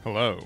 Hello.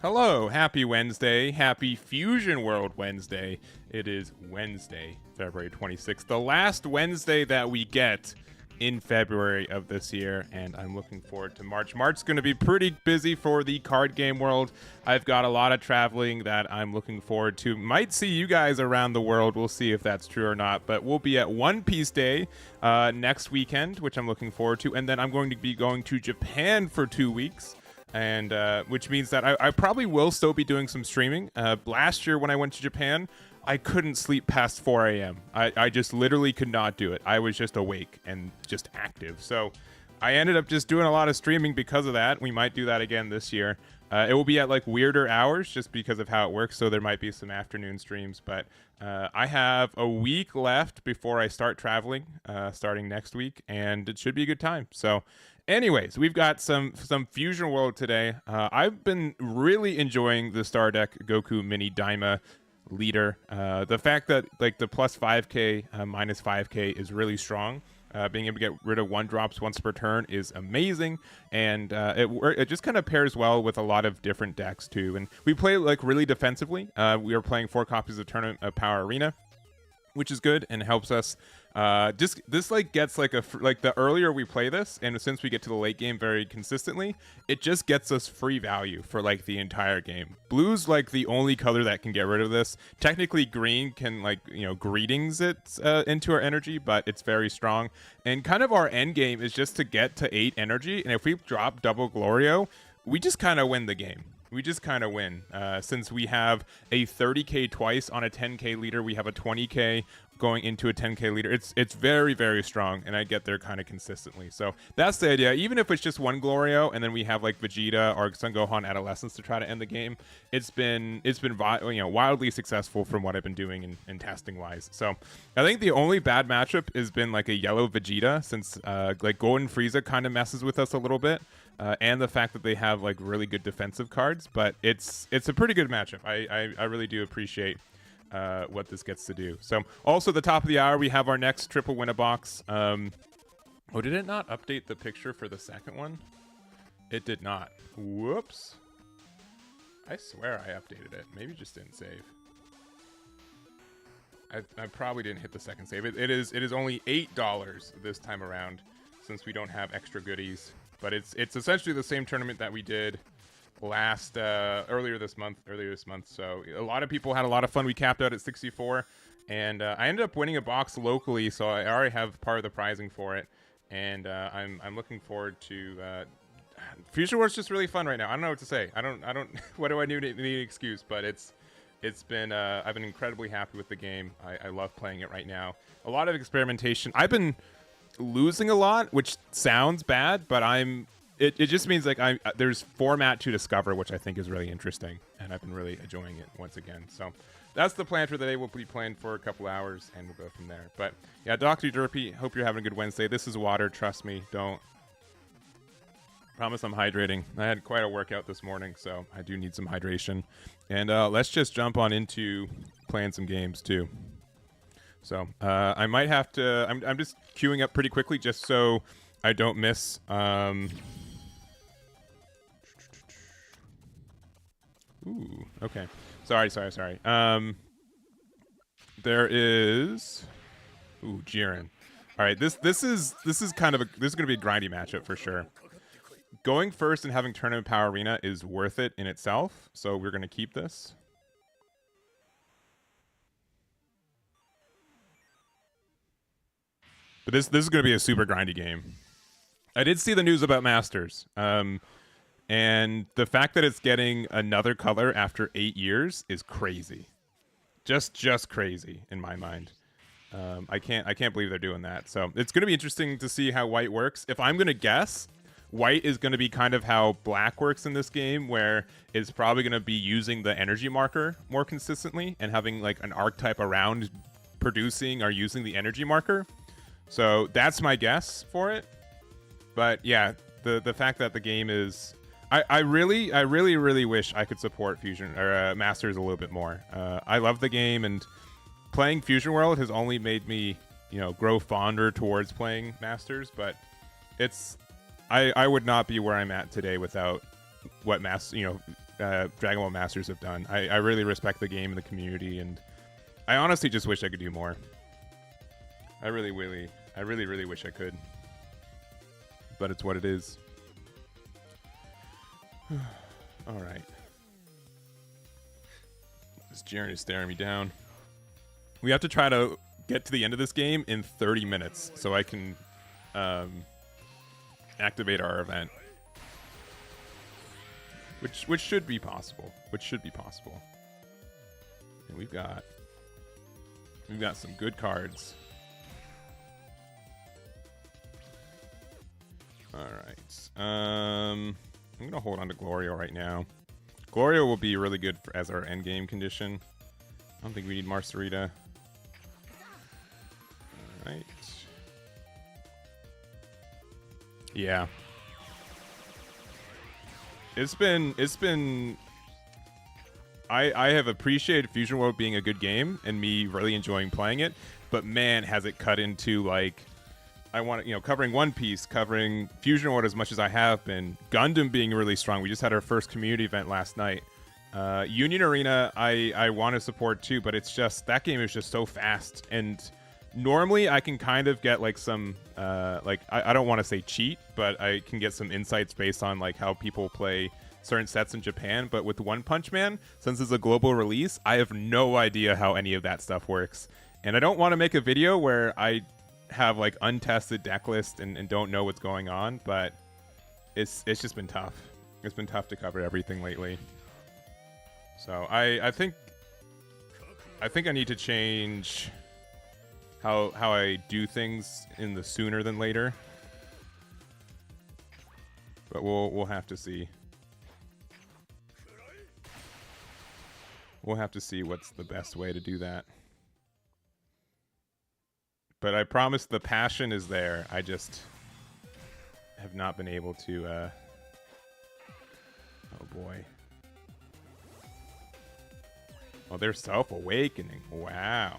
Hello, happy Wednesday, happy Fusion World Wednesday. It is Wednesday, February 26th, the last Wednesday that we get in February of this year, and I'm looking forward to March. March's going to be pretty busy for the card game world. I've got a lot of traveling that I'm looking forward to. Might see you guys around the world. We'll see if that's true or not, but we'll be at One Piece Day next weekend, which I'm looking forward to, and then I'm going to be going to Japan for 2 weeks. And which means that I probably will still be doing some streaming. Last year when I went to Japan, I couldn't sleep past 4 a.m. I just literally could not do it. I was just awake and just active. So I ended up just doing a lot of streaming because of that. We might do that again this year. It will be at like weirder hours just because of how it works. So there might be some afternoon streams. But I have a week left before I start traveling, starting next week. And it should be a good time. So anyways, we've got some Fusion World today. I've been really enjoying the Star Deck Goku Mini Daima leader. The fact that like the plus 5k, minus 5k is really strong. Being able to get rid of 1-drops once per turn is amazing, and it just kind of pairs well with a lot of different decks too. And we play like really defensively. We are playing 4 copies of Tournament of Power Arena, which is good and helps us. This like gets like the earlier we play this, and since we get to the late game very consistently, it just gets us free value for like the entire game. Blue's like the only color that can get rid of this. Technically green can like, greetings it into our energy, but it's very strong. And kind of our end game is just to get to 8 energy, and if we drop double Glorio, we just kind of win the game. We just kind of win. Since we have a 30k twice on a 10k leader, we have a 20k going into a 10k leader. It's very, very strong, and I get there kind of consistently. So that's the idea. Even if it's just 1 Glorio and then we have like Vegeta or Son Gohan Adolescence to try to end the game, it's been wildly successful from what I've been doing in testing wise. So I think the only bad matchup has been like a yellow Vegeta, since like Golden Frieza kind of messes with us a little bit. And the fact that they have like really good defensive cards, but it's a pretty good matchup. I really do appreciate what this gets to do. So also at the top of the hour, we have our next triple win a box. Oh, did it not update the picture for the second one? It did not. Whoops. I swear I updated it. Maybe it just didn't save. I probably didn't hit the second save. It is only $8 this time around, since we don't have extra goodies. But it's essentially the same tournament that we did earlier this month. So a lot of people had a lot of fun. We capped out at 64, and I ended up winning a box locally, so I already have part of the prizing for it. And I'm looking forward to Future War's just really fun right now. I don't know what to say. I don't what do I need an excuse? But it's been I've been incredibly happy with the game. I love playing it right now. A lot of experimentation. I've been losing a lot, which sounds bad, but it just means like there's format to discover, which I think is really interesting, and I've been really enjoying it once again. So that's the plan for the day. We'll be playing for a couple hours, and we'll go from there. But yeah, Dr. Derpy, hope you're having a good Wednesday. This is water, trust me. Don't promise I'm hydrating. I had quite a workout this morning, so I do need some hydration. And let's just jump on into playing some games too. So I might have to. I'm just queuing up pretty quickly just so I don't miss. Ooh, okay. Sorry. There is. Ooh, Jiren. All right, this is kind of this is gonna be a grindy matchup for sure. Going first and having Tournament Power Arena is worth it in itself, so we're gonna keep this. But this is going to be a super grindy game. I did see the news about Masters. And the fact that it's getting another color after 8 years is crazy. Just crazy in my mind. I can't believe they're doing that. So it's going to be interesting to see how white works. If I'm going to guess, white is going to be kind of how black works in this game, where it's probably going to be using the energy marker more consistently and having like an archetype around producing or using the energy marker. So that's my guess for it. But yeah, the fact that the game is, I really wish I could support Fusion or Masters a little bit more. I love the game, and playing Fusion World has only made me, grow fonder towards playing Masters. But I would not be where I'm at today without what Dragon Ball Masters have done. I really respect the game and the community, and I honestly just wish I could do more. I really wish I could. But it's what it is. All right. This Jiren is staring me down. We have to try to get to the end of this game in 30 minutes so I can activate our event. Which should be possible. And we've got some good cards. All right. I'm gonna hold on to Glorio right now. Glorio will be really good as our end game condition. I don't think we need Marcerita. All right. Yeah. It's been I have appreciated Fusion World being a good game and me really enjoying playing it, but man, has it cut into like I want covering One Piece, covering Fusion World as much as I have been. Gundam being really strong. We just had our first community event last night. Union Arena, I want to support too, but it's just that game is just so fast. And normally I can kind of get like some I don't want to say cheat, but I can get some insights based on like how people play certain sets in Japan. But with One Punch Man, since it's a global release, I have no idea how any of that stuff works. And I don't want to make a video where I have like untested deck list and don't know what's going on, but it's just been tough. It's been tough to cover everything lately. So I think I need to change how I do things in the sooner than later. But we'll have to see. We'll have to see what's the best way to do that. But I promise the passion is there. I just have not been able to... Oh, boy. Oh, they're self-awakening. Wow.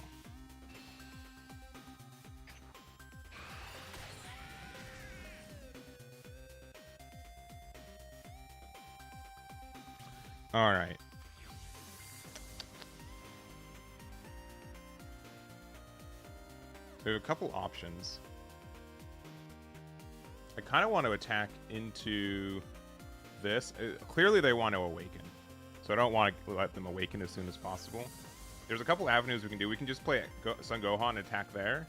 All right. We have a couple options. I kind of want to attack into this. Clearly they want to awaken, so I don't want to let them awaken as soon as possible. There's a couple avenues we can do. We can just play Son Gohan and attack there.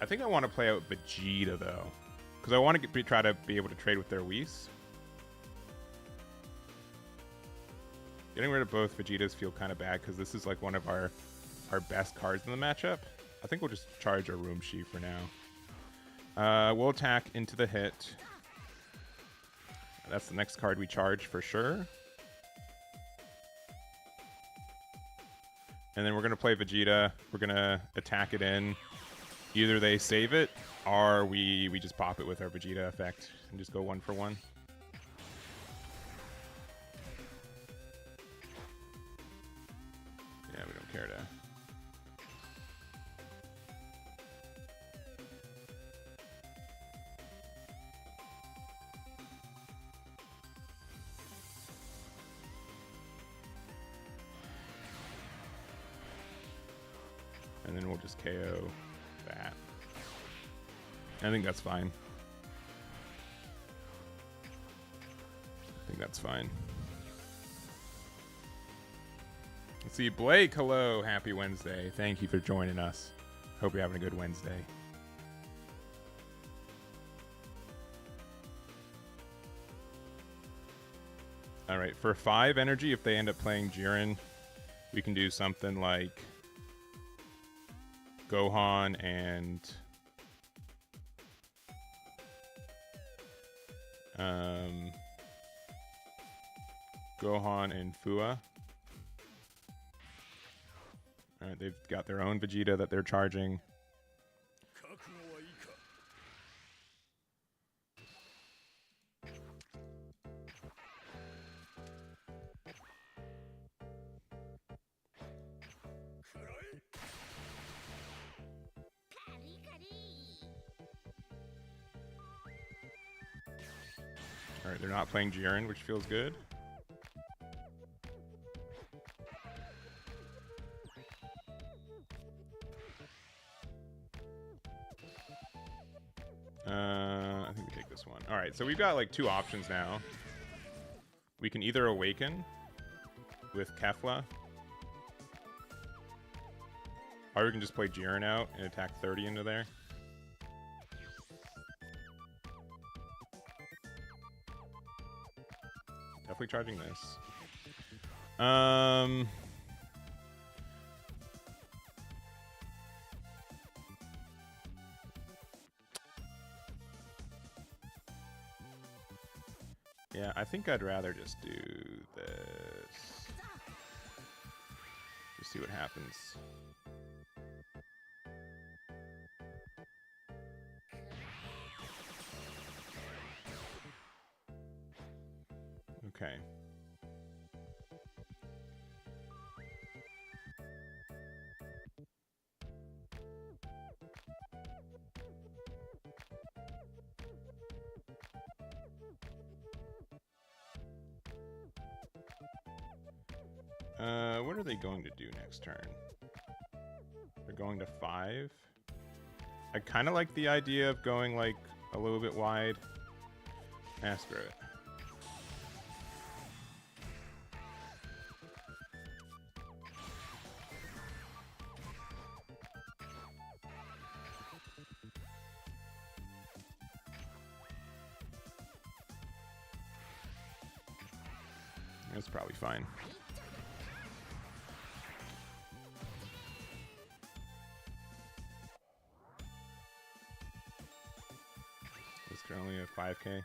I think I want to play out Vegeta though, because I want to try to be able to trade with their Whis. Getting rid of both Vegetas feel kind of bad because this is like one of our best cards in the matchup. I think we'll just charge our Room Shi for now. We'll attack into the hit. That's the next card we charge for sure. And then we're going to play Vegeta. We're going to attack it in. Either they save it, or we just pop it with our Vegeta effect and just go 1 for 1. Yeah, we don't care to... And then we'll just KO that. I think that's fine. I think that's fine. Let's see, Blake, hello, happy Wednesday. Thank you for joining us. Hope you're having a good Wednesday. All right, for 5 energy, if they end up playing Jiren, we can do something like Gohan and Fua. All right, they've got their own Vegeta that they're charging. All right, they're not playing Jiren, which feels good. I think we take this one. All right, so we've got like 2 options now. We can either awaken with Kefla, or we can just play Jiren out and attack 30 into there. Definitely charging this. Yeah, I think I'd rather just do this. Just see what happens. Okay. What are they going to do next turn? They're going to 5. I kind of like the idea of going like a little bit wide. Ah, screw it. That's probably fine. It's currently at 5K.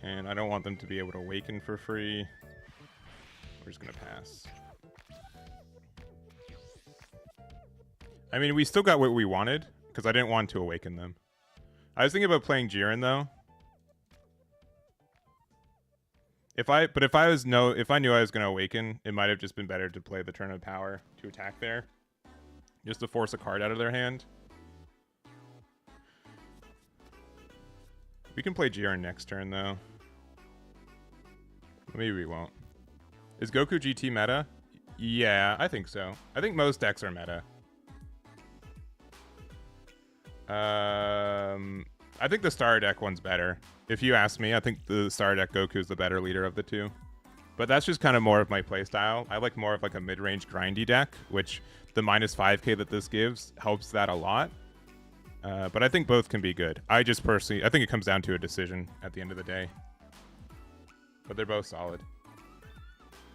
And I don't want them to be able to awaken for free. We're just gonna pass. I mean, we still got what we wanted, because I didn't want to awaken them. I was thinking about playing Jiren, though. If I knew I was going to awaken, it might have just been better to play the turn of power to attack there. Just to force a card out of their hand. We can play Jiren next turn, though. Maybe we won't. Is Goku GT meta? Yeah, I think so. I think most decks are meta. I think the Star deck one's better. If you ask me, I think the Star deck Goku is the better leader of the 2. But that's just kind of more of my playstyle. I like more of like a mid-range grindy deck, which the minus 5k that this gives helps that a lot. But I think both can be good. I think it comes down to a decision at the end of the day. But they're both solid.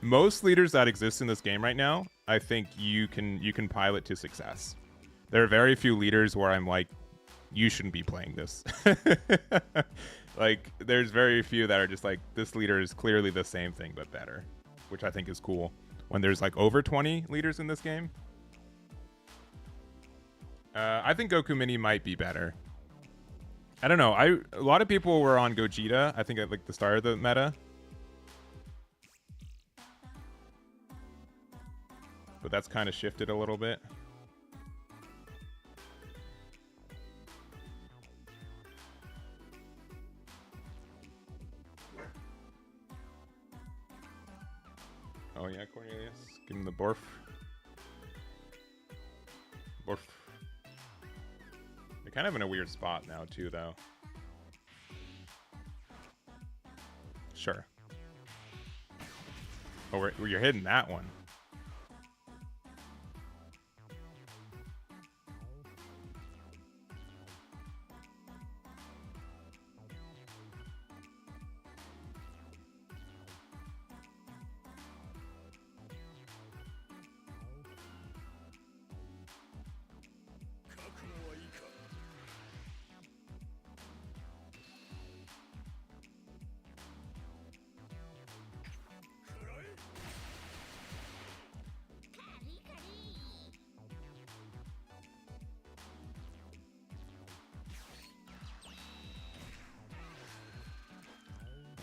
Most leaders that exist in this game right now, I think you can pilot to success. There are very few leaders where I'm like, you shouldn't be playing this. Like, there's very few that are just like, this leader is clearly the same thing but better, which I think is cool. When there's like over 20 leaders in this game, I think Goku Mini might be better. I don't know. A lot of people were on Gogeta, I think at like the start of the meta. But that's kind of shifted a little bit. Oh yeah, Cornelius. Give him the Borf. Borf. They're kind of in a weird spot now too, though. Sure. Oh, you're hitting that one.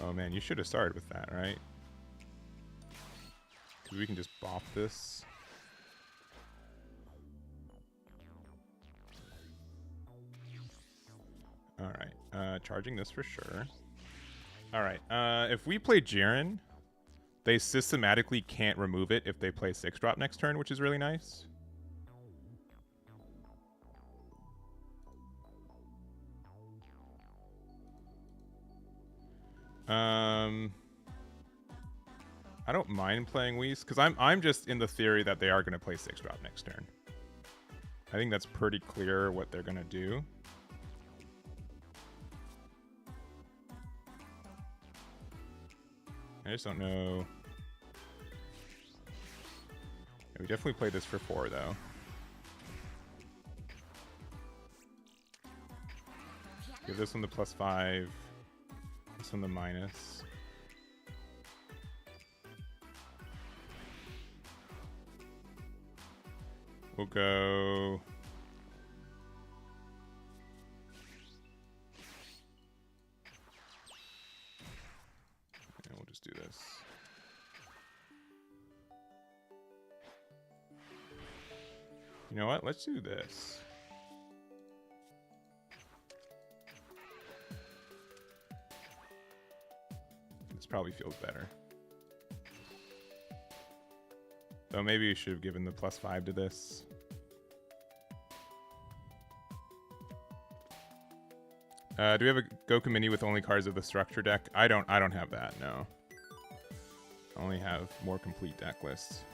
Oh man, you should have started with that, right? Because we can just bop this. Alright, charging this for sure. All right. If we play Jiren, they systematically can't remove it if they play 6-drop next turn, which is really nice. I don't mind playing Whis because I'm just in the theory that they are going to play 6-drop next turn. I think that's pretty clear what they're going to do. I just don't know. Yeah, we definitely played this for 4 though. Give this one the +5. This one the minus. We'll go. And we'll just do this. You know what? Let's do this. This probably feels better. Though maybe we should have given the +5 to this. Do we have a Goku Mini with only cards of the structure deck? I don't have that, no. I only have more complete deck lists.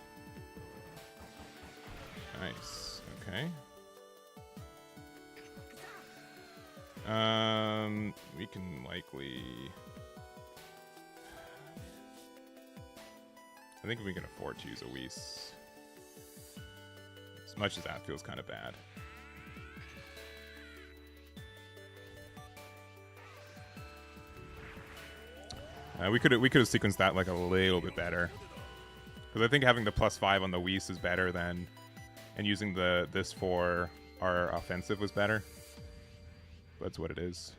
Nice. Okay. We can likely. I think we can afford to use a Whis. As much as that feels kind of bad. We could have sequenced that like a little bit better, because I think having the +5 on the Whis is better than, and using this for our offensive was better. That's what it is.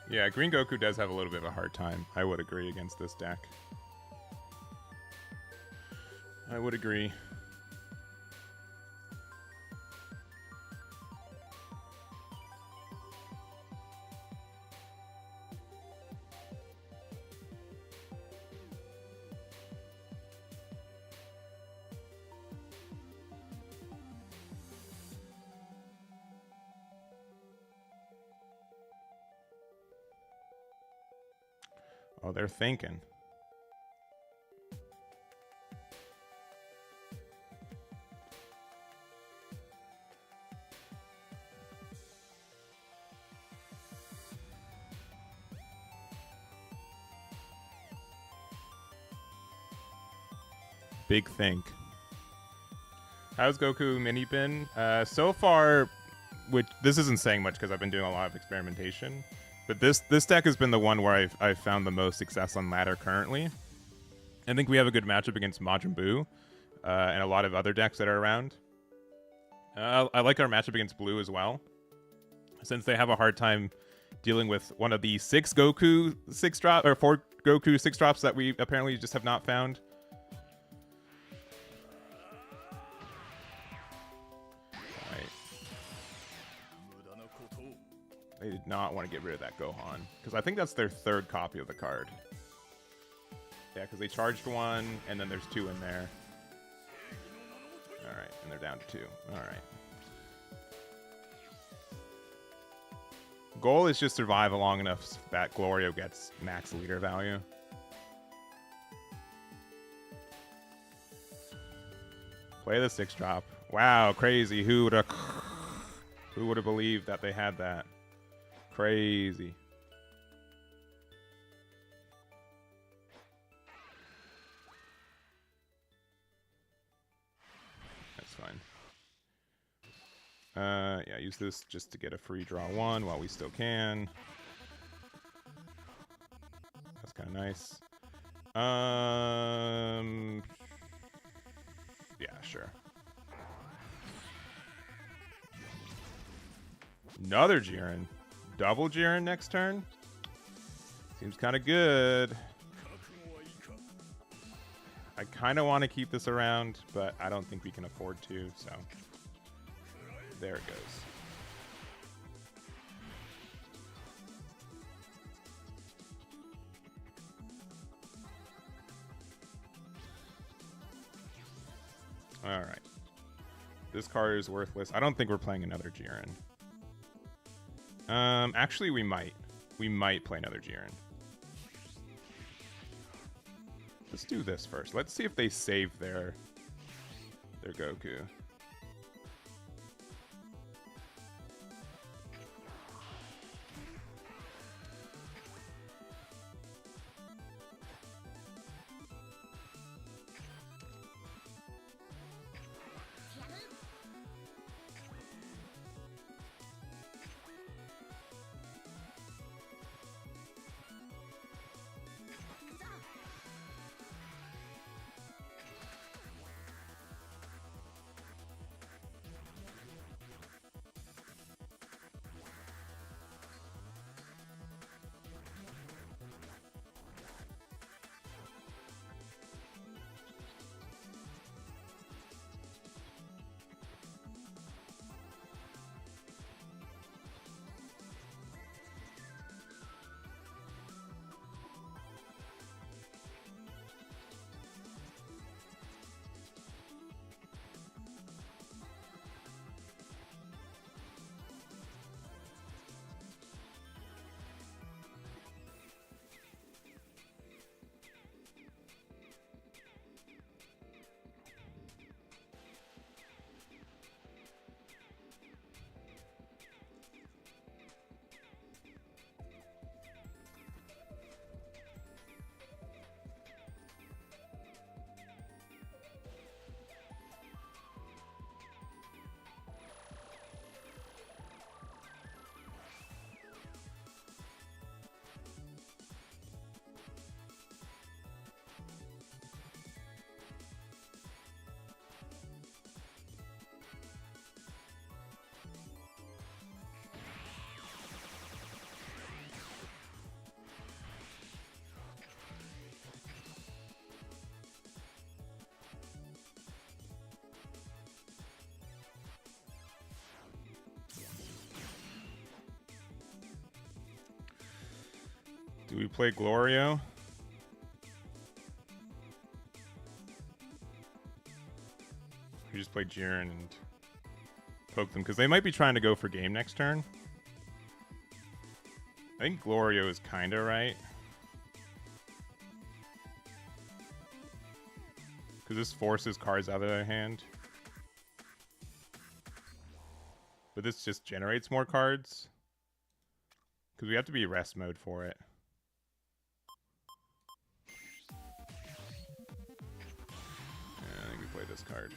Yeah, Green Goku does have a little bit of a hard time. I would agree against this deck. I would agree. Oh, they're thinking. Big think. How's Goku Mini been? So far, which this isn't saying much because I've been doing a lot of experimentation. But this deck has been the one where I've found the most success on ladder currently. I think we have a good matchup against Majin Buu and a lot of other decks that are around. I like our matchup against Blue as well, since they have a hard time dealing with one of the 4 Goku 6-drops that we apparently just have not found. They did not want to get rid of that Gohan, because I think that's their 3rd copy of the card. Yeah, because they charged 1, and then there's 2 in there. Alright, and they're down to 2. Alright. Goal is just survive long enough that Glorio gets max leader value. Play the 6-drop. Wow, crazy. Who would have believed that they had that? Crazy. Yeah, use this just to get a free draw 1 while we still can. That's kind of nice. Yeah, sure. Another Jiren. Double Jiren next turn? Seems kind of good. I kind of want to keep this around, but I don't think we can afford to, so there it goes. All right. This card is worthless. I don't think we're playing another Jiren. Actually, we might. We might play another Jiren. Let's do this first. Let's see if they save their Goku. Do we play Glorio? We just play Jiren and poke them, because they might be trying to go for game next turn. I think Glorio is kind of right. Because this forces cards out of their hand. But this just generates more cards. Because we have to be rest mode for it. I think we play this card.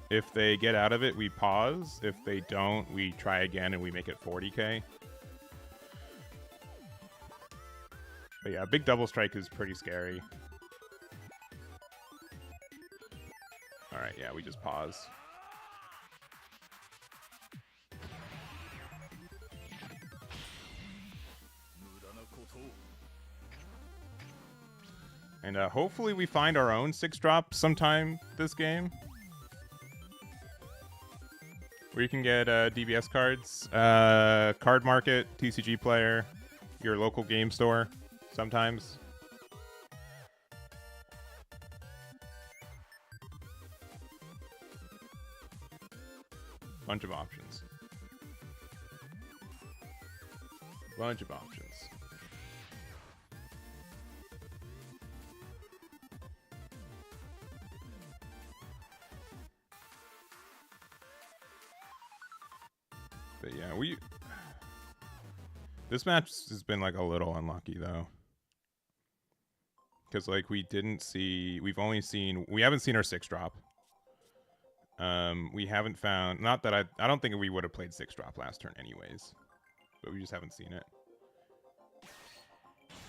If they get out of it, we pause. If they don't, we try again and we make it 40k. But yeah, big double strike is pretty scary. Alright, yeah, we just pause. And hopefully we find our own 6-drop sometime this game. Where you can get DBS cards, Card Market, TCG Player, your local game store, sometimes. Bunch of options. Bunch of options. But yeah, this match has been like a little unlucky though. Because like we haven't seen our 6-drop. We haven't found, not that I don't think we would have played 6-drop last turn anyways. But we just haven't seen it.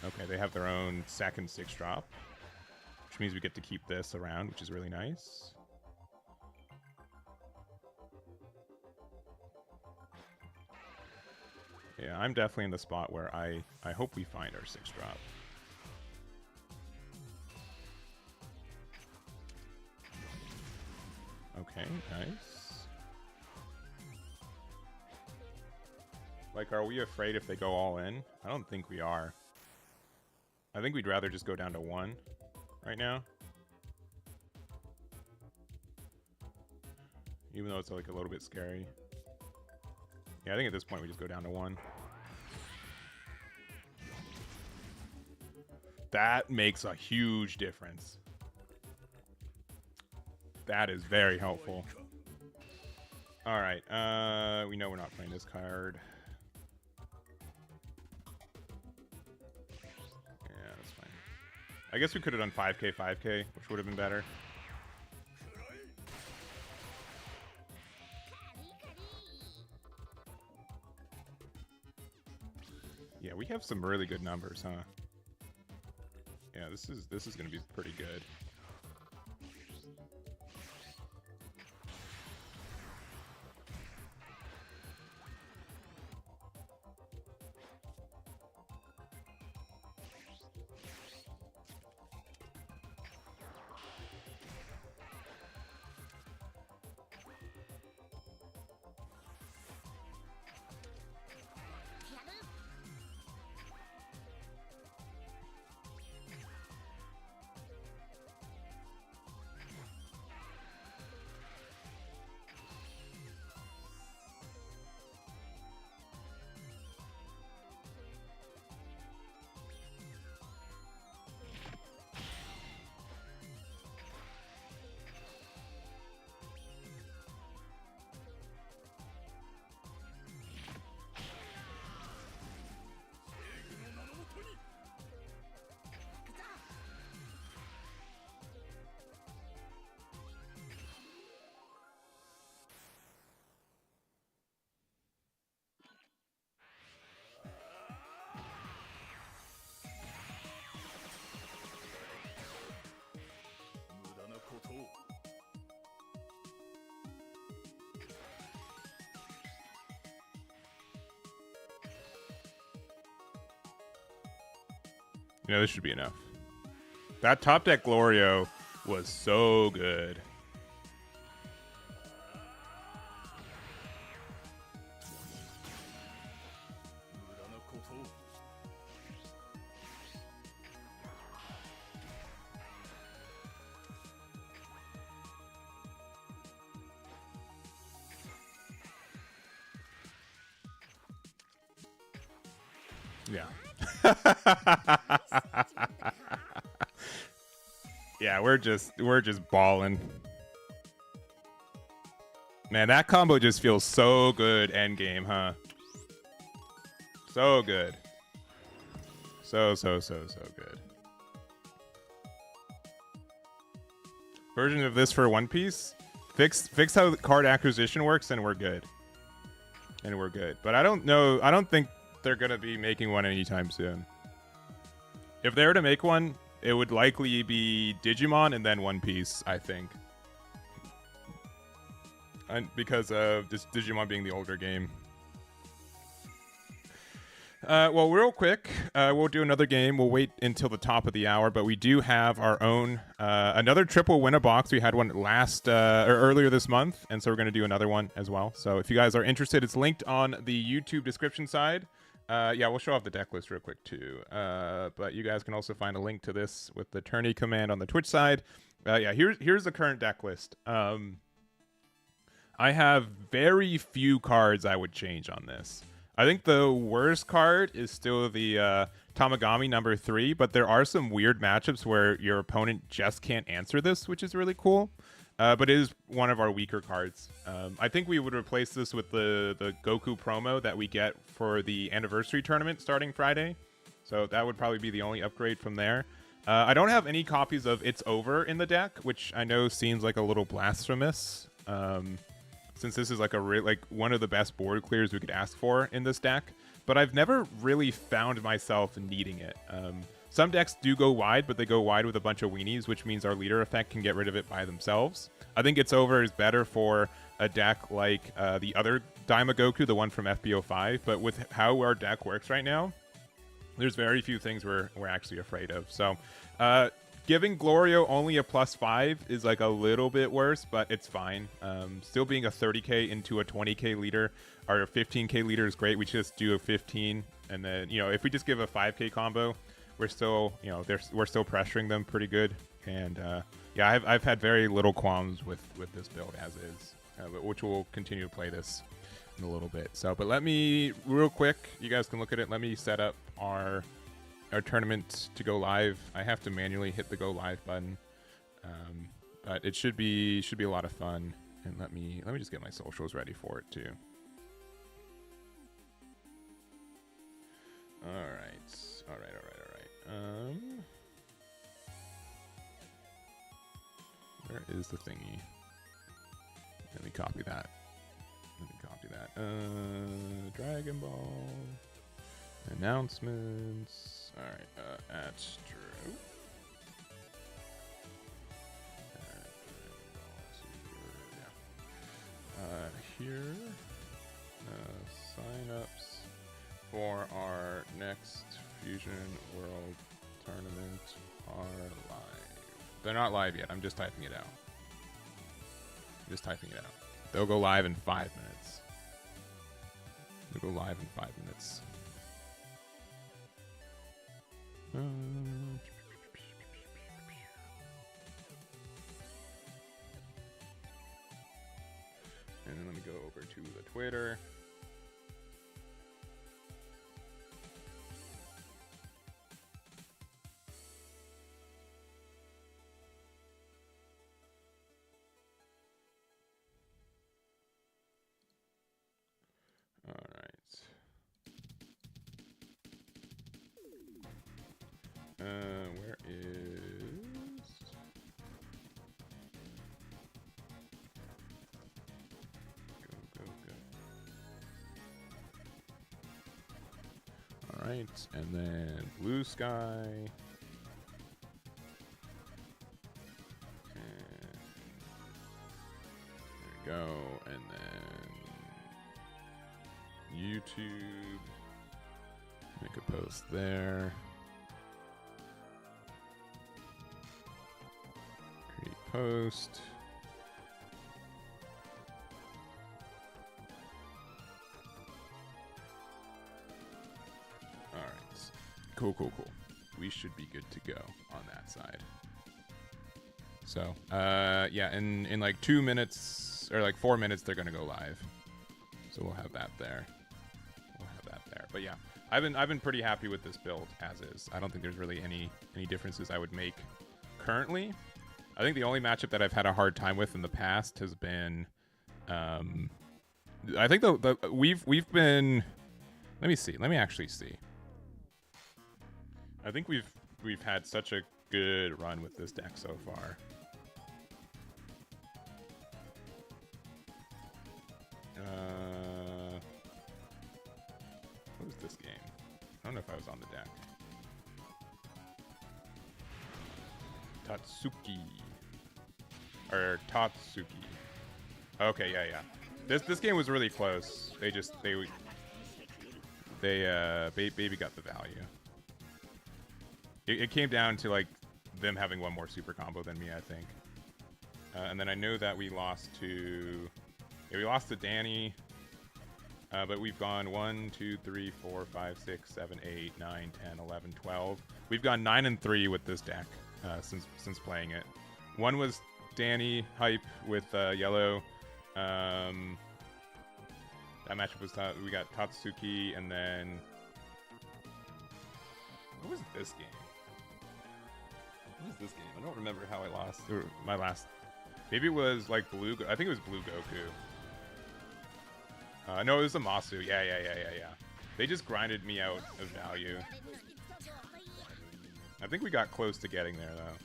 Okay, they have their own second 6-drop. Which means we get to keep this around, which is really nice. Yeah, I'm definitely in the spot where I hope we find our 6-drop. Okay, nice. Like, are we afraid if they go all in? I don't think we are. I think we'd rather just go down to 1 right now. Even though it's like a little bit scary. Yeah, I think at this point we just go down to 1. That makes a huge difference. That is very helpful. All right, we know we're not playing this card. Yeah, that's fine. I guess we could have done 5k, 5k, which would have been better. Yeah, we have some really good numbers, huh? Yeah, this is gonna be pretty good. You know, this should be enough. That top deck Glorio was so good. Yeah. Yeah, we're just balling. Man, that combo just feels so good end game, huh? So good. So good. Version of this for One Piece. Fix how the card acquisition works and we're good. And we're good. But I don't think they're gonna be making one anytime soon. If they were to make one, it would likely be Digimon and then One Piece, I think. And because of this Digimon being the older game. Well, real quick, we'll do another game. We'll wait until the top of the hour, but we do have our own another triple win a box. We had one earlier this month, and so we're going to do another one as well. So if you guys are interested, it's linked on the YouTube description side. Yeah, we'll show off the deck list real quick too. But you guys can also find a link to this with the tourney command on the Twitch side. Yeah, here's the current deck list. I have very few cards I would change on this. I think the worst card is still the Tamagami number 3, but there are some weird matchups where your opponent just can't answer this, which is really cool. but it is one of our weaker cards. I think we would replace this with the Goku promo that we get for the anniversary tournament starting Friday. So that would probably be the only upgrade from there. I don't have any copies of It's Over in the deck, which I know seems like a little blasphemous, since this is like one of the best board clears we could ask for in this deck. But I've never really found myself needing it. Some decks do go wide, but they go wide with a bunch of weenies, which means our leader effect can get rid of it by themselves. I think It's Over is better for a deck like the other Daima Goku, the one from FB05. But with how our deck works right now, there's very few things we're actually afraid of. So giving Glorio only a +5 is like a little bit worse, but it's fine. Still being a 30k into a 20k leader or a 15k leader is great. We just do a 15, and then if we just give a 5k combo, we're still we're still pressuring them pretty good. And yeah, I've had very little qualms with this build as is, which we'll continue to play this in a little bit. So, but let me real quick, you guys can look at it. Let me set up our tournament to go live. I have to manually hit the go live button, but it should be a lot of fun. And let me just get my socials ready for it too. All right. Where is the thingy? Let me copy that. Dragon Ball announcements. All right, at Drew. Here, sign-ups for our next Fusion World Tournament are live. They're not live yet. I'm just typing it out. They'll go live in 5 minutes. And then let me go over to the Twitter. Where is... Go. All right, and then Blue Sky. And there we go, and then YouTube. Make a post there. Post. All right. Cool. We should be good to go on that side. So, yeah, in like 2 minutes or like 4 minutes, they're gonna go live. So we'll have that there. But yeah, I've been pretty happy with this build as is. I don't think there's really any differences I would make currently. I think the only matchup that I've had a hard time with in the past has been, I think we've been. Let me see. Let me actually see. I think we've had such a good run with this deck so far. What was this game? I don't know if I was on the deck. Tatsuki. Or Tatsuki. Okay, yeah. This game was really close. Baby got the value. It came down to like them having one more super combo than me, I think. And then I know that we lost to Danny. But we've gone 1, 2, 3, 4, 5, 6, 7, 8, 9, 10, 11, 12. We've gone 9-3 with this deck since playing it. One was Danny hype with yellow. That matchup was we got Tatsuki, and then what was this game? I don't remember how I lost my last Maybe it was like blue. I think it was blue Goku. No, it was the Masu. Yeah. They just grinded me out of value. I think we got close to getting there, though.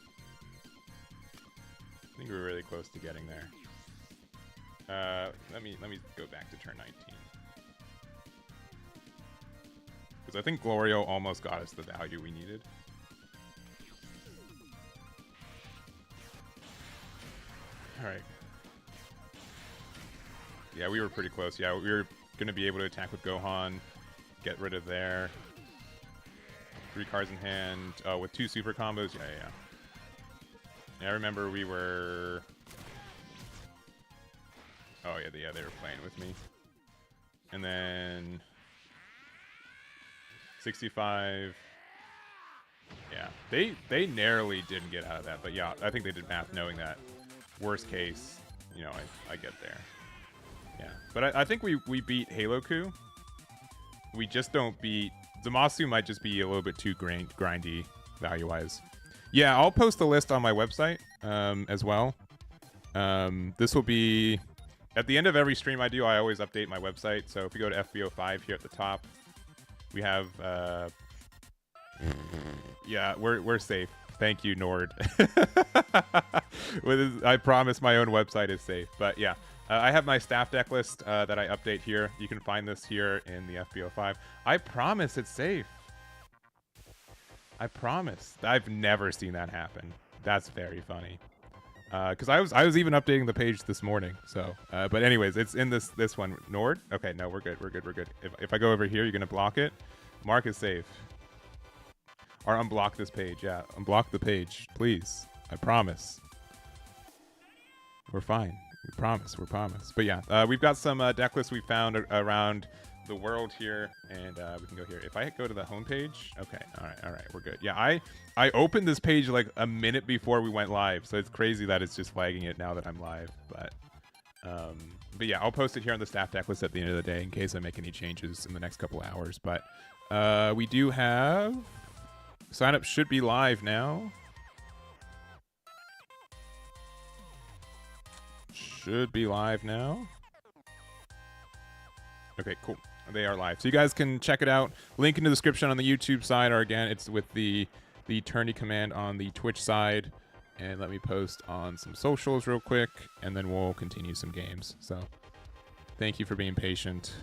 I think we were really close to getting there. Let me go back to turn 19. Because I think Glorio almost got us the value we needed. Alright. Yeah, we were pretty close. Yeah, we were going to be able to attack with Gohan, get rid of there. 3 cards in hand. Oh, with 2 super combos? Yeah. I remember we were... Oh, yeah, they were playing with me. And then... 65... Yeah, they narrowly didn't get out of that, but yeah, I think they did math knowing that. Worst case, you know, I get there. Yeah, but I think we beat Halo-Ku. We just don't beat... Zamasu might just be a little bit too grindy value-wise. Yeah, I'll post the list on my website as well. This will be... At the end of every stream I do, I always update my website. So if you go to FB05 here at the top, we have... yeah, we're safe. Thank you, Nord. I promise my own website is safe. But yeah, I have my staff deck list that I update here. You can find this here in the FB05. I promise it's safe. I promise. I've never seen that happen. That's very funny. Because I was even updating the page this morning. So, but anyways, it's in this one. Nord? Okay, no, we're good. If I go over here, you're gonna block it. Mark is safe. Or unblock this page. Yeah, unblock the page, please. I promise. We're fine. We promise. But yeah, we've got some deck lists we found around the world here, and we can go here. If I go to the home page, okay, all right, we're good. Yeah, I opened this page like a minute before we went live, so it's crazy that it's just flagging it now that I'm live. But yeah, I'll post it here on the staff deck list at the end of the day in case I make any changes in the next couple hours. But we do have... Sign up should be live now. Should be live now. Okay, cool. They are live. So you guys can check it out. Link in the description on the YouTube side, or again, it's with the tourney command on the Twitch side. And let me post on some socials real quick, and then we'll continue some games. So thank you for being patient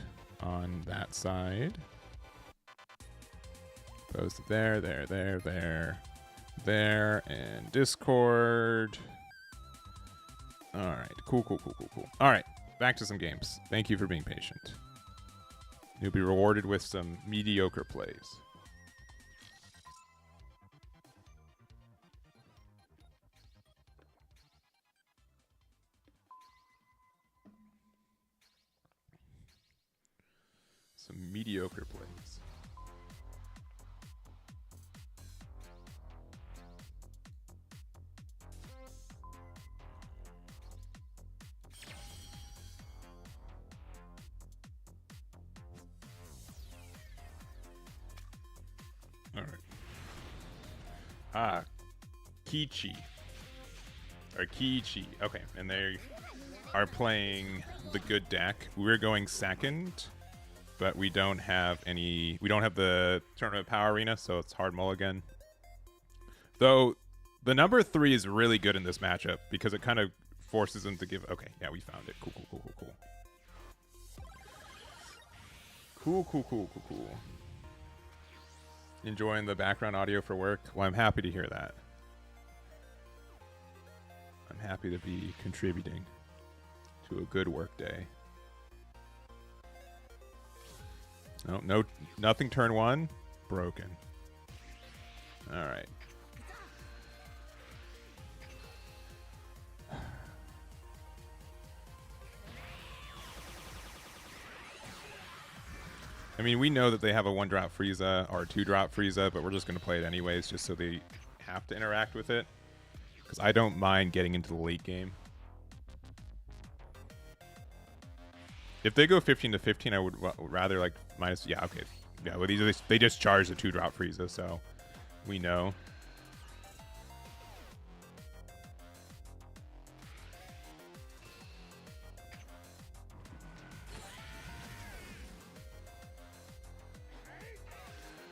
on that side. Post it there, and Discord. All right, cool. All right, back to some games. Thank you for being patient. You'll be rewarded with some mediocre plays. Some mediocre plays. Alright. Kichi. Okay, and they are playing the good deck. We're going second, but we don't have the Tournament Power Arena, so it's hard mulligan. Though, the number 3 is really good in this matchup because it kind of forces them to give... Okay, yeah, we found it. Cool. Enjoying the background audio for work? Well, I'm happy to hear that. I'm happy to be contributing to a good work day. No, nothing turn 1. Broken. All right. I mean, we know that they have a 1-drop Frieza or a 2-drop Frieza, but we're just going to play it anyways just so they have to interact with it. Because I don't mind getting into the late game. If they go 15 to 15, I would rather like minus... Yeah, okay. Yeah, well, they just charge the 2-drop Frieza, so we know.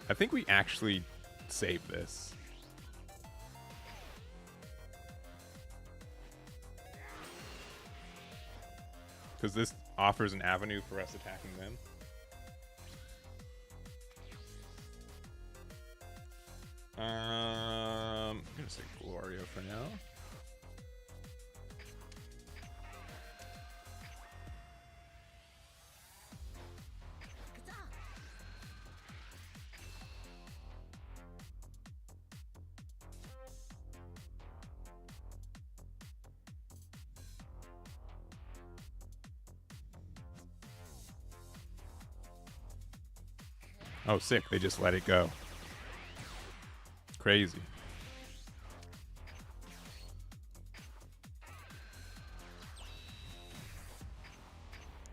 I think we actually save this. Because this offers an avenue for us attacking them. I'm gonna say Glorio for now. Oh, sick. They just let it go. Crazy.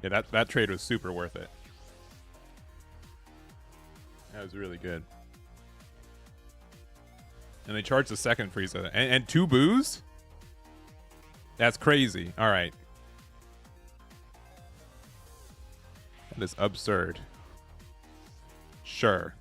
Yeah, that trade was super worth it. That was really good. And they charged the second Frieza. And 2 boos? That's crazy. All right. That is absurd. Sure.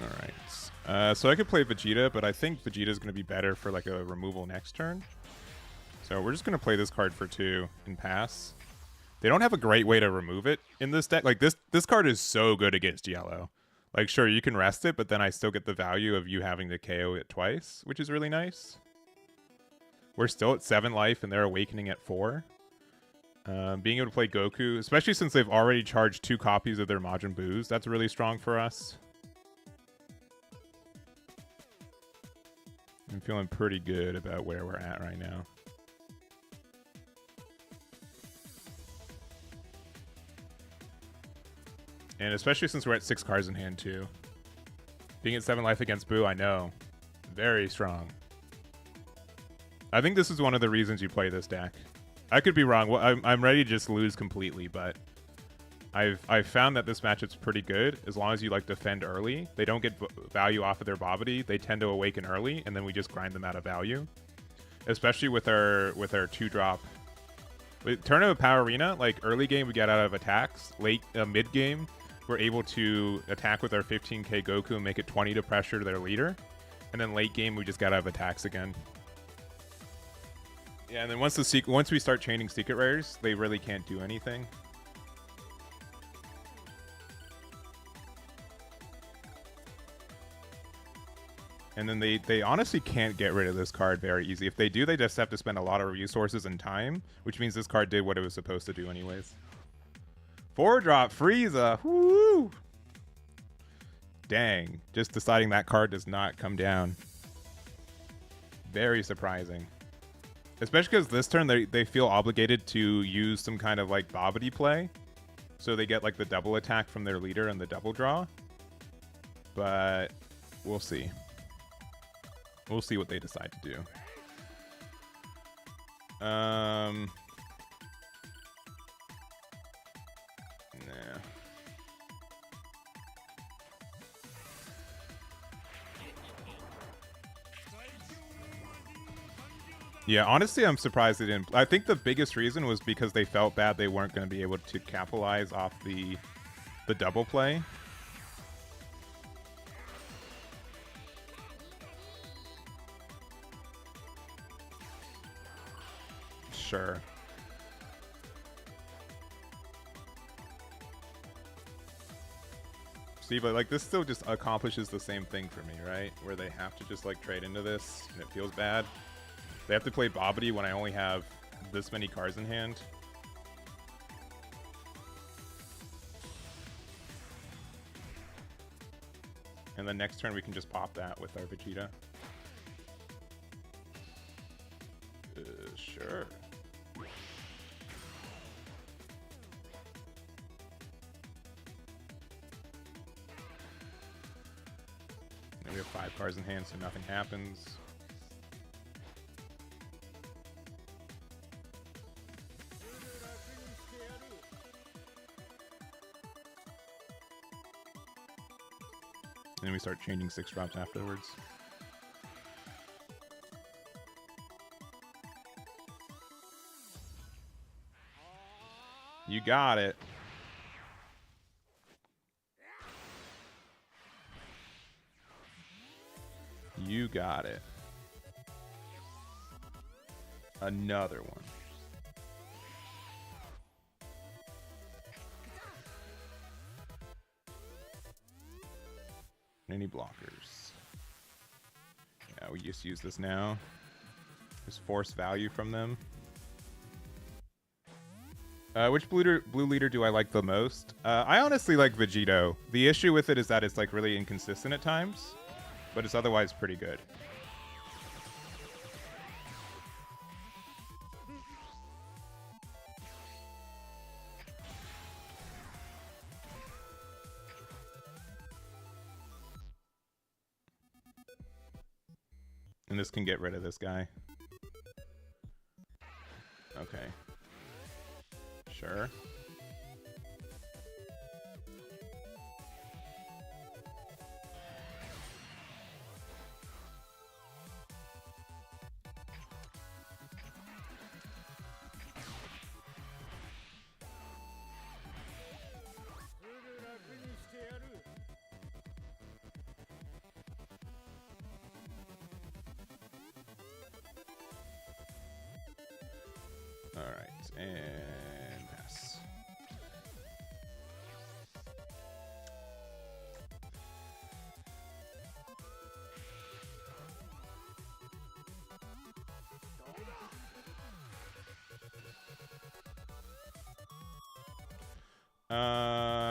Alright. So I could play Vegeta, but I think Vegeta's going to be better for like a removal next turn. So we're just going to play this card for 2 and pass. They don't have a great way to remove it in this deck. Like this card is so good against yellow. Like sure, you can rest it, but then I still get the value of you having to KO it twice, which is really nice. We're still at 7 life and they're awakening at 4. Being able to play Goku, especially since they've already charged 2 copies of their Majin Boos, that's really strong for us. I'm feeling pretty good about where we're at right now. And especially since we're at 6 cards in hand too. Being at 7 life against Boo, I know. Very strong. I think this is one of the reasons you play this deck. I could be wrong. Well, I'm ready to just lose completely, but I've found that this matchup's pretty good as long as you like defend early. They don't get value off of their Viability. They tend to awaken early, and then we just grind them out of value. Especially with our 2-drop. With Tournament of Power Arena, like early game we get out of attacks. Late mid game, we're able to attack with our 15k Goku and make it 20 to pressure their leader. And then late game we just get out of attacks again. Yeah, and then once we start chaining secret rares, they really can't do anything. And then they honestly can't get rid of this card very easy. If they do, they just have to spend a lot of resources and time, which means this card did what it was supposed to do anyways. 4-drop Frieza. Woo! Dang. Just deciding that card does not come down. Very surprising. Especially because this turn they feel obligated to use some kind of like Viability play. So they get like the double attack from their leader and the double draw. But we'll see. We'll see what they decide to do. Nah. Yeah, honestly, I'm surprised they didn't. I think the biggest reason was because they felt bad they weren't going to be able to capitalize off the double play. Sure. See, but like this still just accomplishes the same thing for me, right? Where they have to just like trade into this, and it feels bad. They have to play Bobbity when I only have this many cards in hand. And then next turn we can just pop that with our Vegeta. Sure. And we have 5 cards in hand, so nothing happens. And then we start changing 6 drops afterwards. You got it. You got it. Another one. Any blockers? Yeah, we just use this now. Just force value from them. Which blue leader do I like the most? I honestly like Vegito. The issue with it is that it's like really inconsistent at times, but it's otherwise pretty good. And this can get rid of this guy. Okay. Sure. All right, and pass.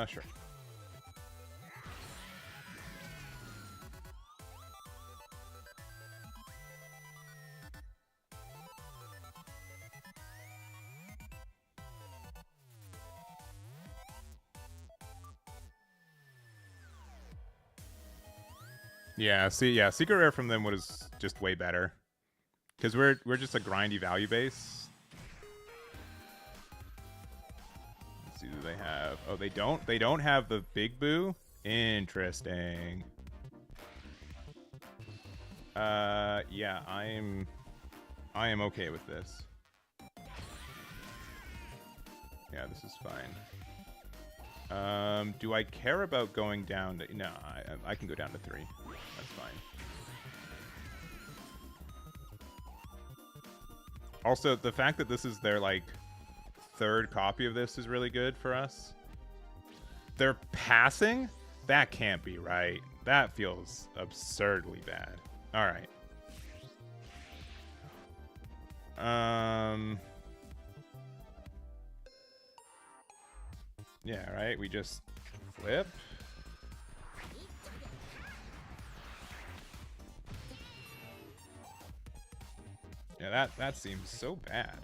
Sure. Yeah, see, yeah, Secret Rare from them was just way better. Because we're just a grindy value base. Let's see who they have. Oh, they don't. They don't have the Big Boo. Interesting. Yeah, I am okay with this. Yeah, this is fine. Do I care about going down to... No, I can go down to 3. That's fine. Also, the fact that this is their, like, 3rd copy of this is really good for us. They're passing? That can't be right. That feels absurdly bad. Alright. Yeah, right? We just flip. Yeah, that seems so bad.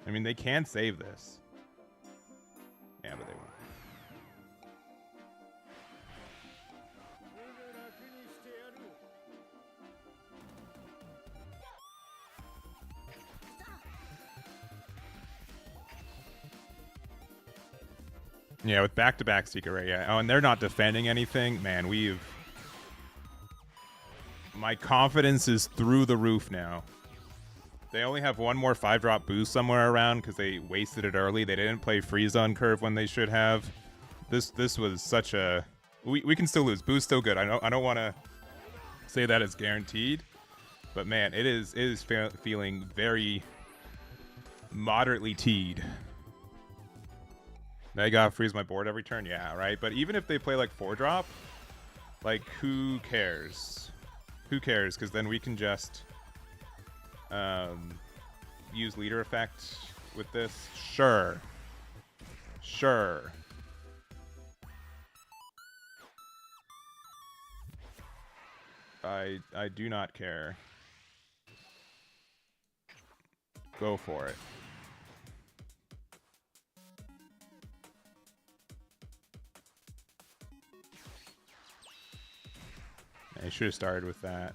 I mean, they can save this. Yeah, but they won't. Yeah, with back-to-back Secret Rare, yeah. Oh, and they're not defending anything. Man, we've My confidence is through the roof now. They only have one more 5-drop boost somewhere around because they wasted it early. They didn't play freeze on curve when they should have. This was such a... We can still lose. Boost still good. I don't want to say that it's guaranteed. But man, it is feeling very moderately teed. Now you gotta freeze my board every turn? Yeah, right? But even if they play like 4-drop, like who cares? Who cares? Because then we can just use leader effect with this. Sure. Sure. I do not care. Go for it. I should have started with that.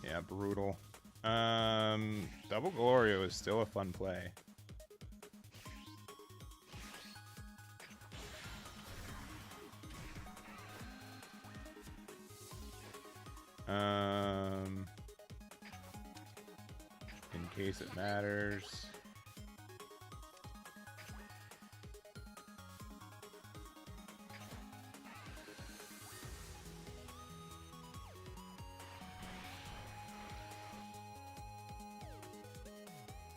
Yeah, brutal. Double Glorio is still a fun play. In case it matters.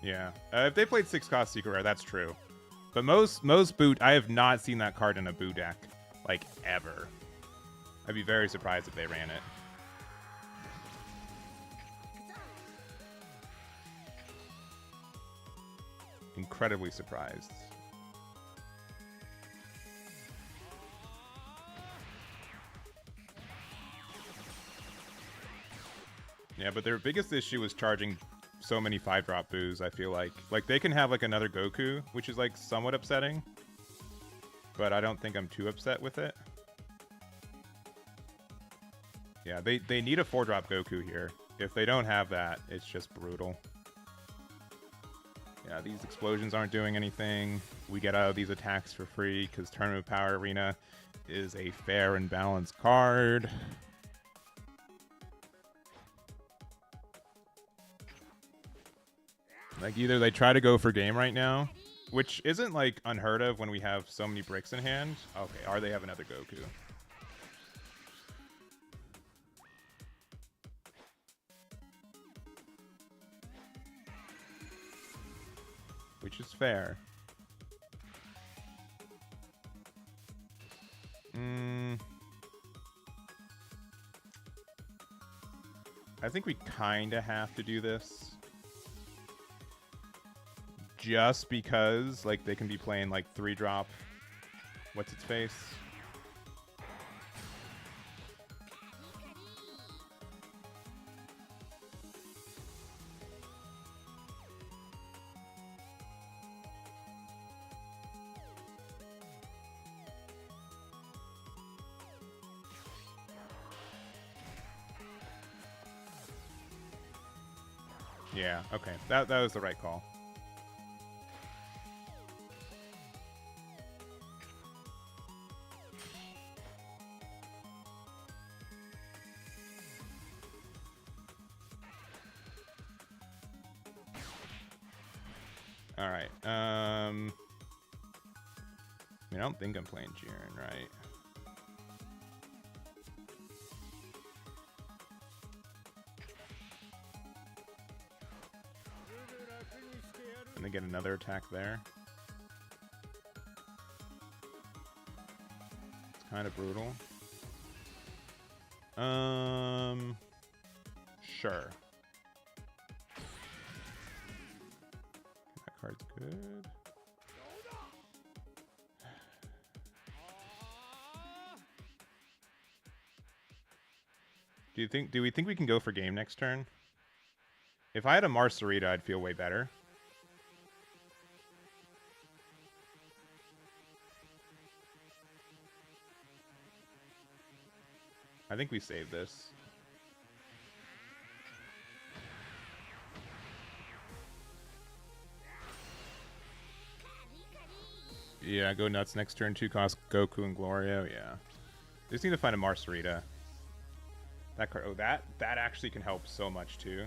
Yeah, if they played 6-cost Secret Rare, that's true. But most boot, I have not seen that card in a boot deck, like, ever. I'd be very surprised if they ran it. Incredibly surprised. Yeah, but their biggest issue was charging so many 5-drop boos, I feel like. Like, they can have, like, another Goku, which is, like, somewhat upsetting. But I don't think I'm too upset with it. Yeah, they need a 4-drop Goku here. If they don't have that, it's just brutal. Yeah, these explosions aren't doing anything. We get out of these attacks for free because Tournament Power Arena is a fair and balanced card. Like, either they try to go for game right now, which isn't, like, unheard of when we have so many bricks in hand. Okay, or they have another Goku. Which is fair. I think we kind of have to do this. Just because, like, they can be playing, like, 3-drop. What's its face? Yeah, okay. That was the right call. All right. I mean, I don't think I'm playing Jiren, right? And they get another attack there. It's kind of brutal. Sure. That card's good. Do we think we can go for game next turn? If I had a Marcerita, I'd feel way better. I think we save this. Yeah, go nuts next turn. 2-cost Goku and Glorio. Yeah. Just need to find a Marcerita. That card. Oh, that actually can help so much too.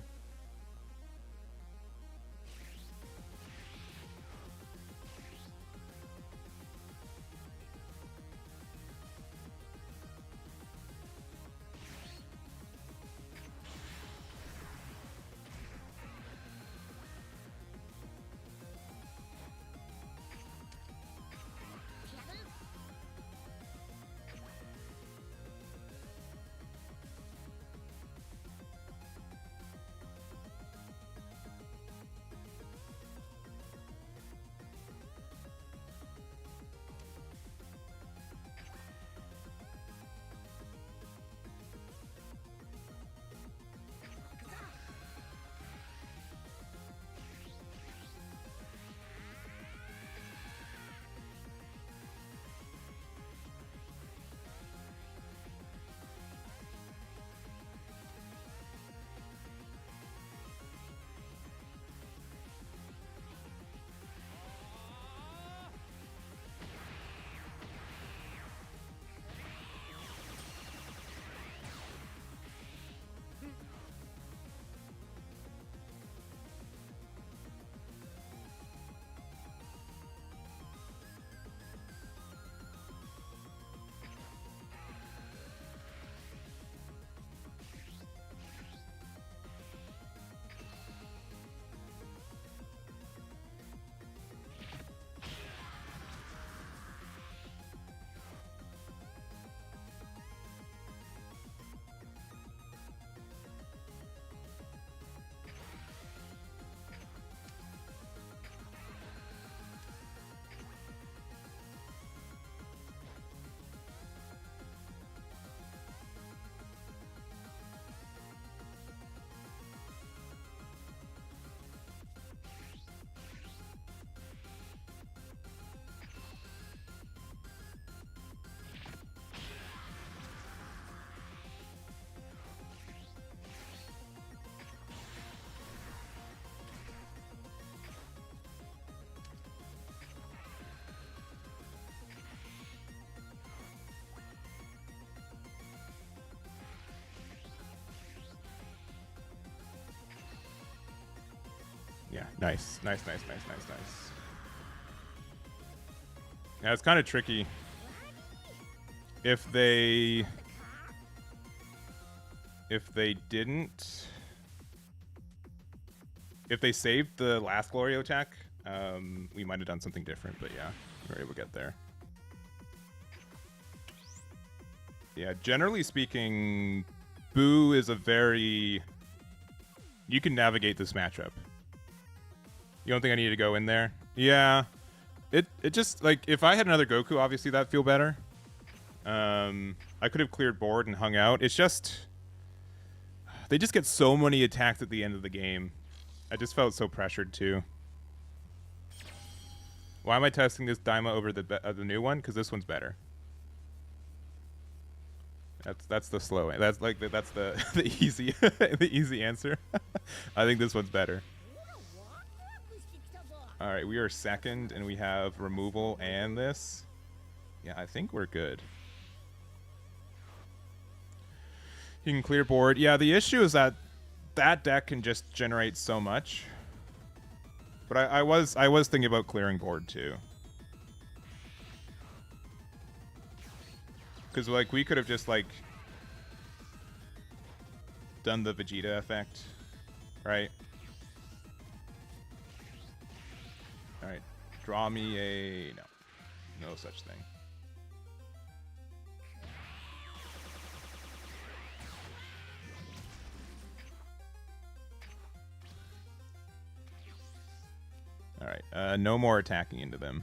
Yeah, nice. Nice. Yeah, it's kind of tricky. If they didn't... If they saved the last Glorio attack, we might have done something different, but yeah, we were able to get there. Yeah, generally speaking, Boo is a very... You can navigate this matchup. You don't think I need to go in there? Yeah. It just, like, if I had another Goku, obviously that'd feel better. I could have cleared board and hung out. It's just... They just get so many attacks at the end of the game. I just felt so pressured, too. Why am I testing this Daima over the new one? Because this one's better. That's the slow. That's like that's the easy the easy answer. I think this one's better. All right, we are second, and we have removal and this. Yeah, I think we're good. You can clear board. Yeah, the issue is that that deck can just generate so much. But I was thinking about clearing board too. Because like we could have just like done the Vegeta effect, right? All right, draw me a no such thing. All right, no more attacking into them,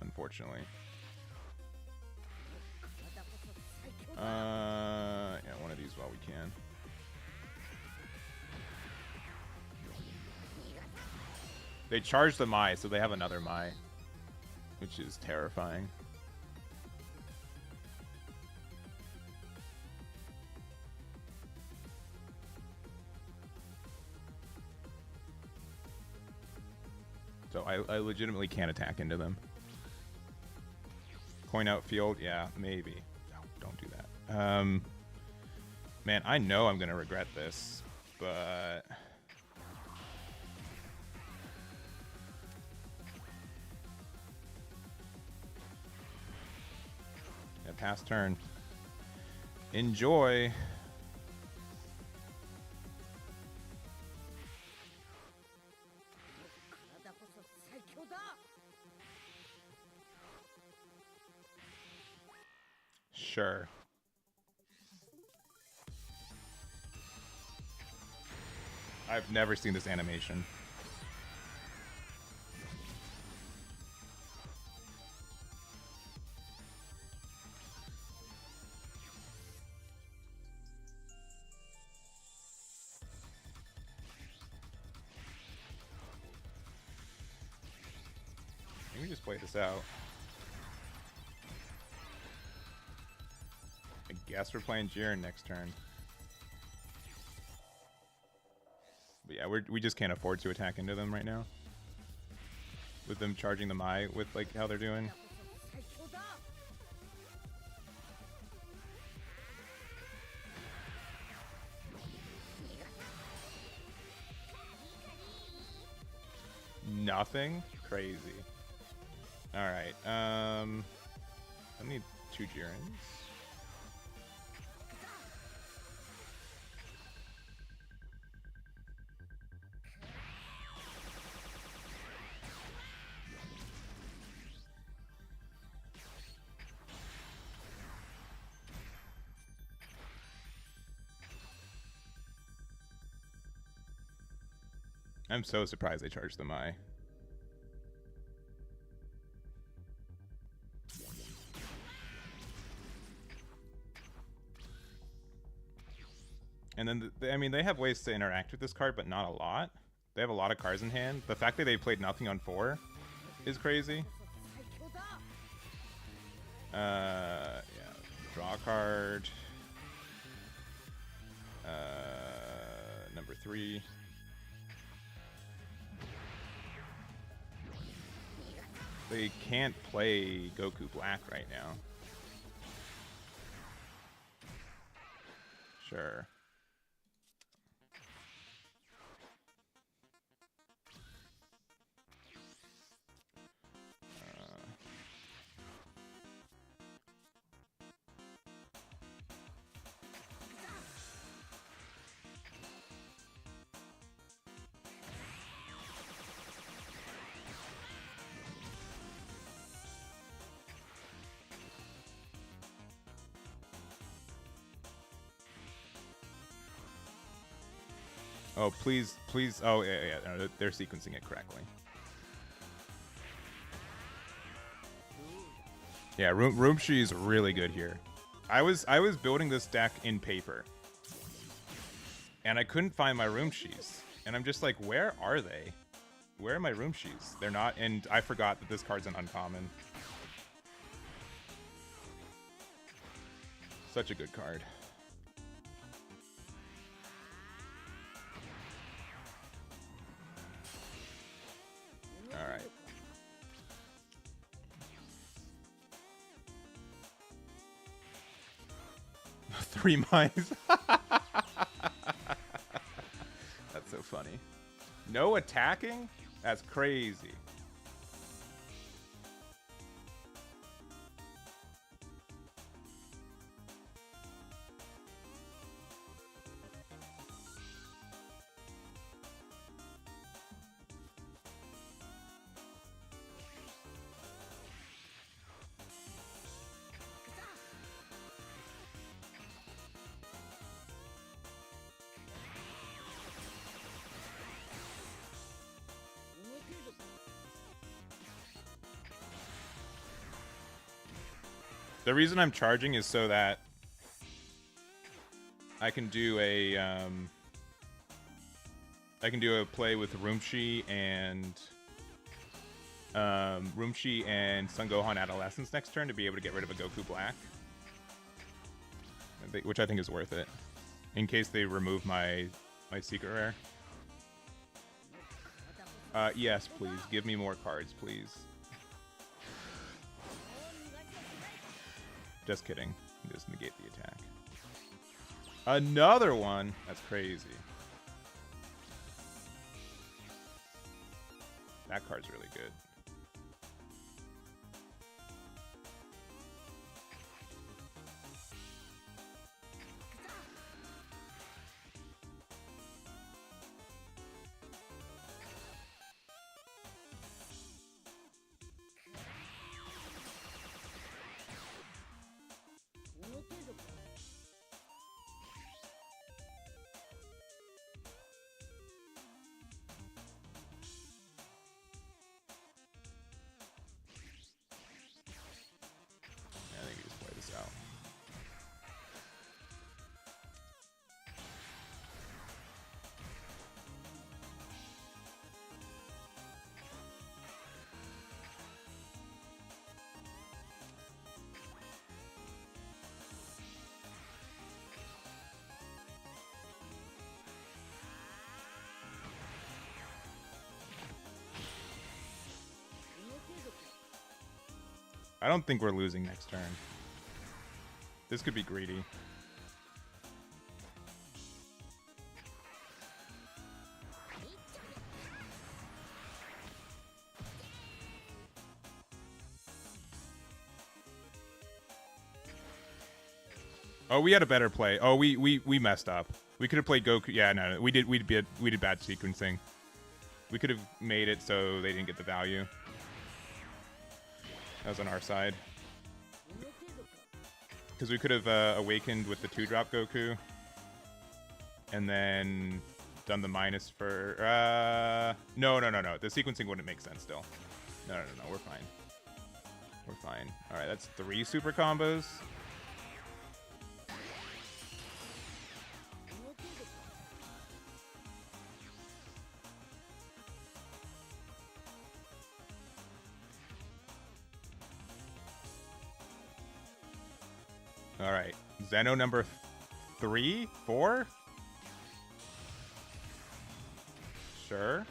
unfortunately. Yeah, one of these while we can. They charge the Mai, so they have another Mai, which is terrifying. So I legitimately can't attack into them. Coin out field, yeah, maybe. No, don't do that. Man, I know I'm gonna regret this, but yeah, pass turn. Enjoy. Sure. I've never seen this animation. Let me just play this out. I guess we're playing Jiren next turn. But yeah, we just can't afford to attack into them right now. With them charging the Mai with like how they're doing. Nothing? Crazy. Alright, I need 2 Jirens. I'm so surprised they charged the Mai. And then, I mean, they have ways to interact with this card, but not a lot. They have a lot of cards in hand. The fact that they played nothing on 4 is crazy. Yeah. Draw a card. Number 3. They can't play Goku Black right now. Sure. Oh, please, please. Oh, yeah. No, they're sequencing it correctly. Yeah, Rumshi is really good here. I was building this deck in paper, and I couldn't find my Rumshis. And I'm just like, where are they? Where are my Rumshis? They're not, and I forgot that this card's an uncommon. Such a good card. Alright. Three mines. That's so funny. No attacking? That's crazy. The reason I'm charging is so that I can do a play with Rumshi and Son Gohan Adolescence next turn to be able to get rid of a Goku Black, which I think is worth it in case they remove my secret rare. Yes, please give me more cards, please. Just kidding. Just negate the attack. Another one? That's crazy. That card's really good. I think you just play this out. I don't think we're losing next turn. This could be greedy. Oh, we had a better play. Oh, we messed up. We could have played Goku. Yeah, no, we did bad sequencing. We could have made it so they didn't get the value. That was on our side. Because we could have awakened with the 2-drop Goku. And then done the minus for... No. The sequencing wouldn't make sense still. No. We're fine. We're fine. Alright, that's 3 super combos. All right, Zeno number 3, 4? Sure.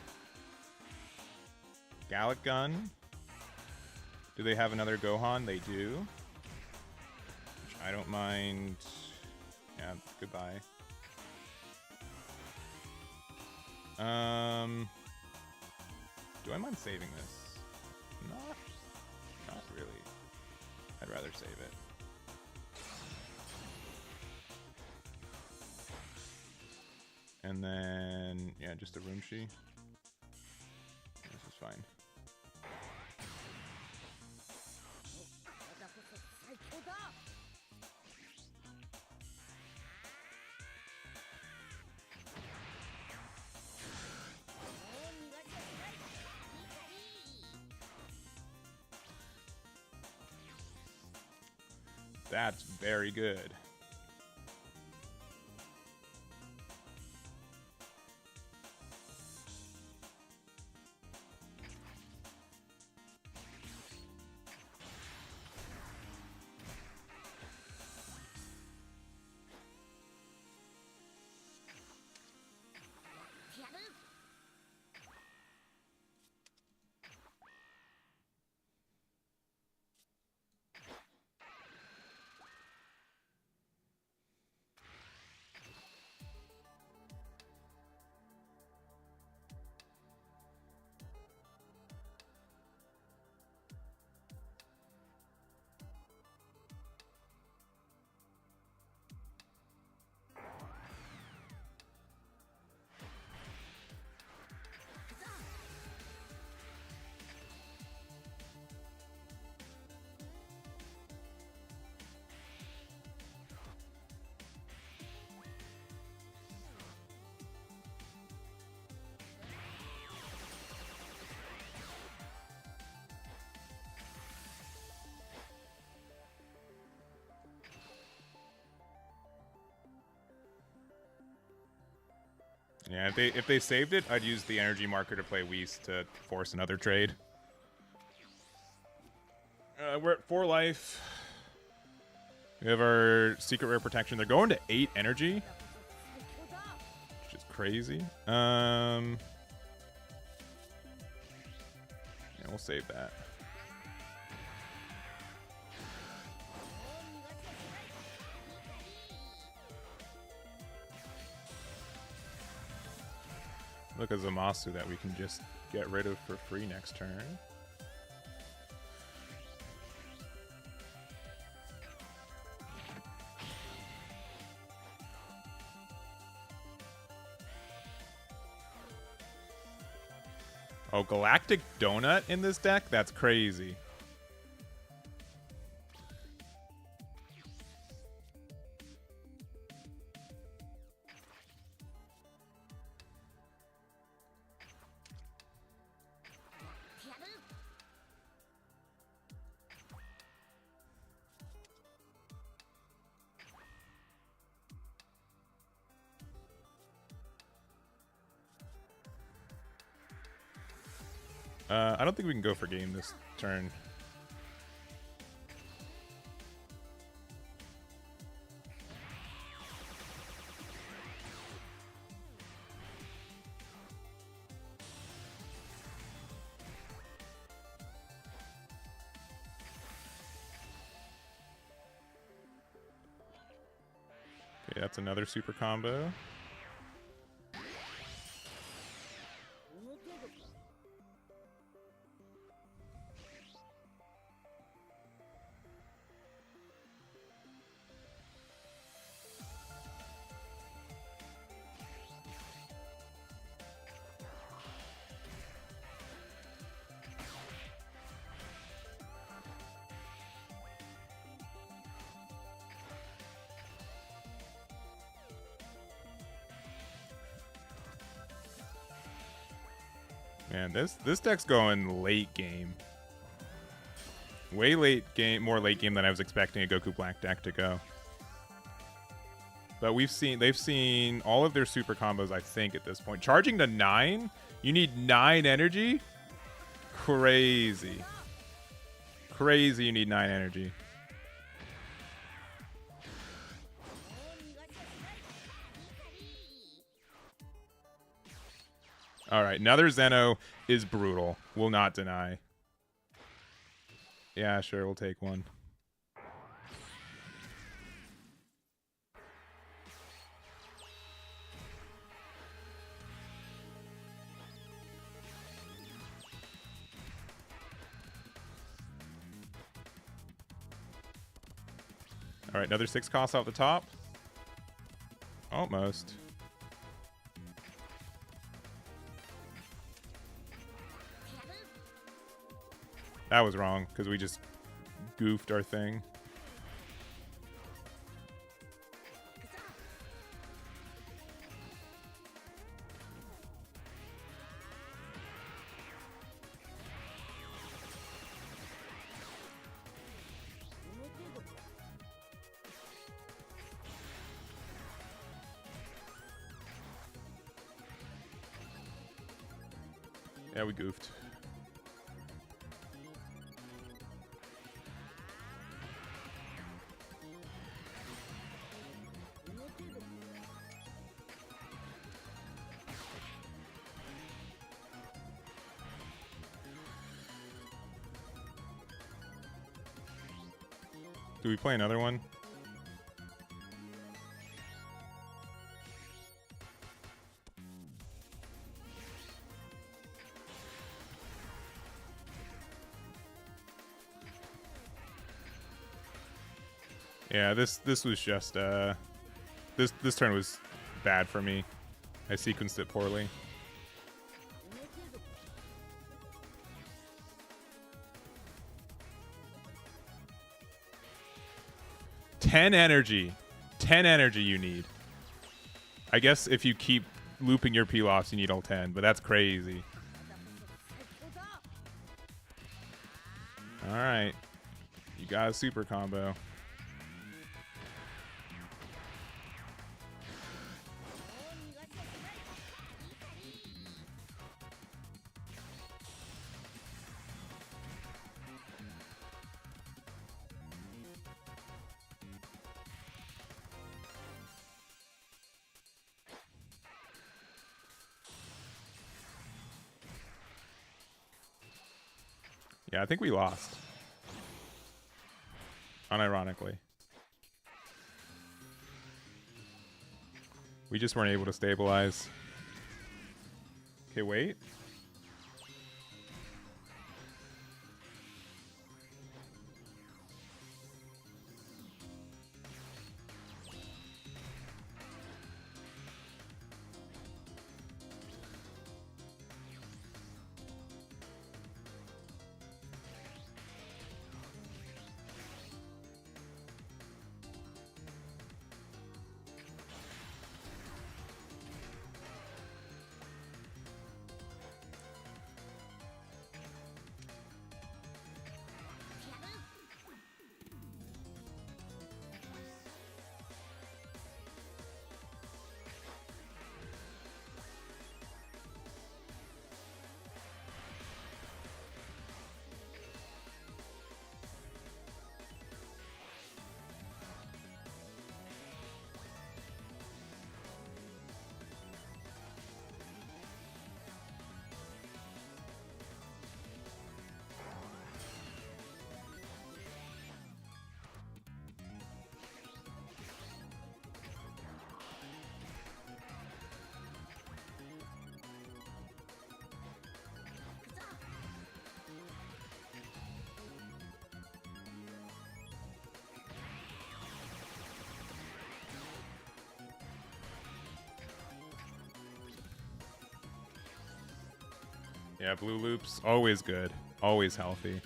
Gallic Gun. Do they have another Gohan? They do. Which I don't mind. Yeah, goodbye. Do I mind saving this? Not really. I'd rather save it. And then, yeah, just a Roomshi. This is fine. That's very good. Yeah, if they saved it, I'd use the energy marker to play Whis to force another trade. We're at 4 life. We have our secret rare protection. They're going to 8 energy, which is crazy. Yeah, we'll save that. Look at Zamasu that we can just get rid of for free next turn. Oh, Galactic Donut in this deck? That's crazy. I don't think we can go for game this turn. Okay, that's another super combo. Man, this deck's going late game. Way late game, more late game than I was expecting a Goku Black deck to go. But they've seen all of their super combos, I think, at this point. Charging to 9? You need 9 energy? Crazy. Crazy you need 9 energy. Alright, another Zeno is brutal. Will not deny. Yeah, sure, we'll take one. Alright, another 6 cost off the top. Almost. That was wrong, because we just goofed our thing. Yeah, we goofed. Do we play another one? Yeah, this was just this turn was bad for me. I sequenced it poorly. Ten energy you need. I guess if you keep looping your Pilafs, you need all 10, but that's crazy. All right, you got a super combo. Yeah, I think we lost. Unironically. We just weren't able to stabilize. Okay, wait. Yeah, blue loops, always good. Always healthy.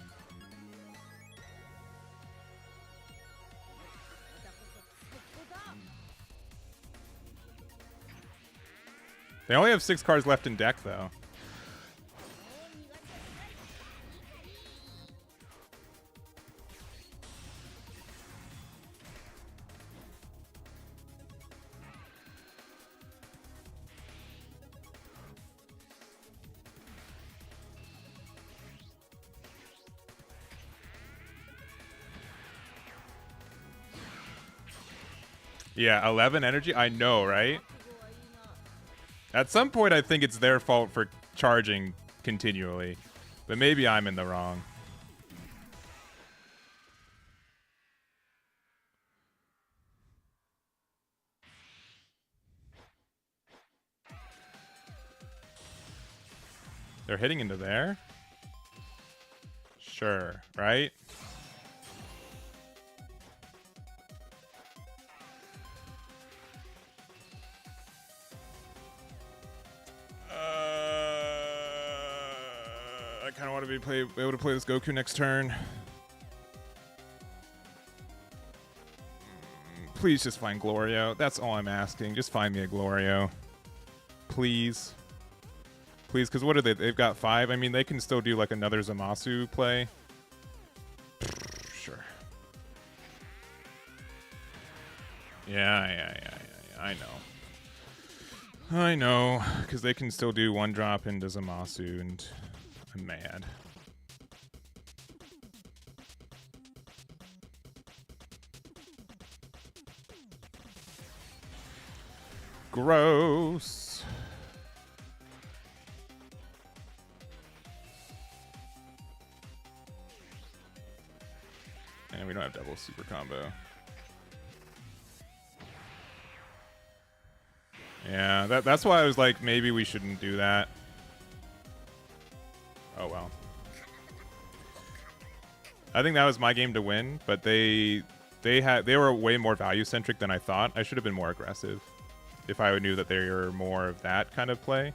They only have 6 cards left in deck, though. Yeah, 11 energy? I know, right? At some point, I think it's their fault for charging continually. But maybe I'm in the wrong. They're hitting into there? Sure, right? I kind of want to be able to play this Goku next turn. Please just find Glorio. That's all I'm asking. Just find me a Glorio. Please. Please, because what are they? They've got 5. I mean, they can still do like another Zamasu play. Sure. Yeah. I know, because they can still do 1-drop into Zamasu, and I'm mad. Gross. And we don't have double super combo. Yeah, that's why I was like, maybe we shouldn't do that. Oh well. I think that was my game to win, but they were way more value centric than I thought. I should have been more aggressive if I knew that they were more of that kind of play.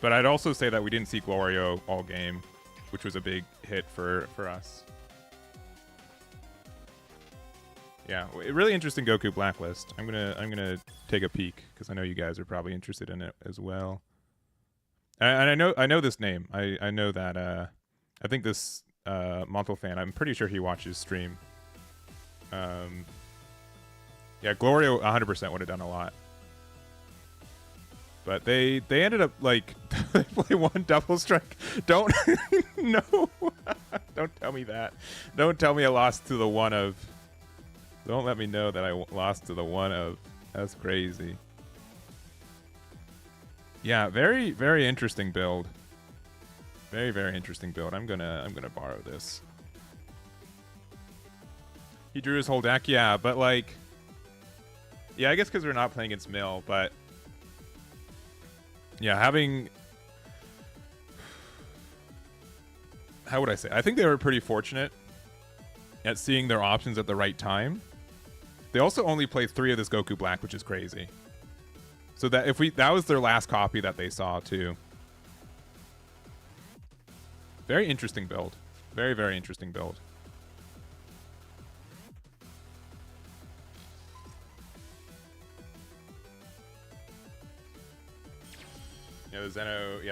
But I'd also say that we didn't see Glorio all game, which was a big hit for us. Yeah, really interesting Goku Blacklist. I'm gonna take a peek because I know you guys are probably interested in it as well. And I know this name. I know that. I think this Montel fan. I'm pretty sure he watches stream. Yeah, Glorio 100% would have done a lot. But they ended up like they play 1 double strike. Don't no. Don't tell me that. Don't tell me I lost to the 1 of. Don't let me know that I lost to the 1 of. That's crazy. Yeah, very very interesting build. Very very interesting build. I'm gonna borrow this. He drew his whole deck, yeah, but like, yeah, I guess because we're not playing against Mill, but Yeah, having... How would I say? I think they were pretty fortunate at seeing their options at the right time. They also only played 3 of this Goku Black, which is crazy. So that that was their last copy that they saw too. Very interesting build. Very, very interesting build. Yeah,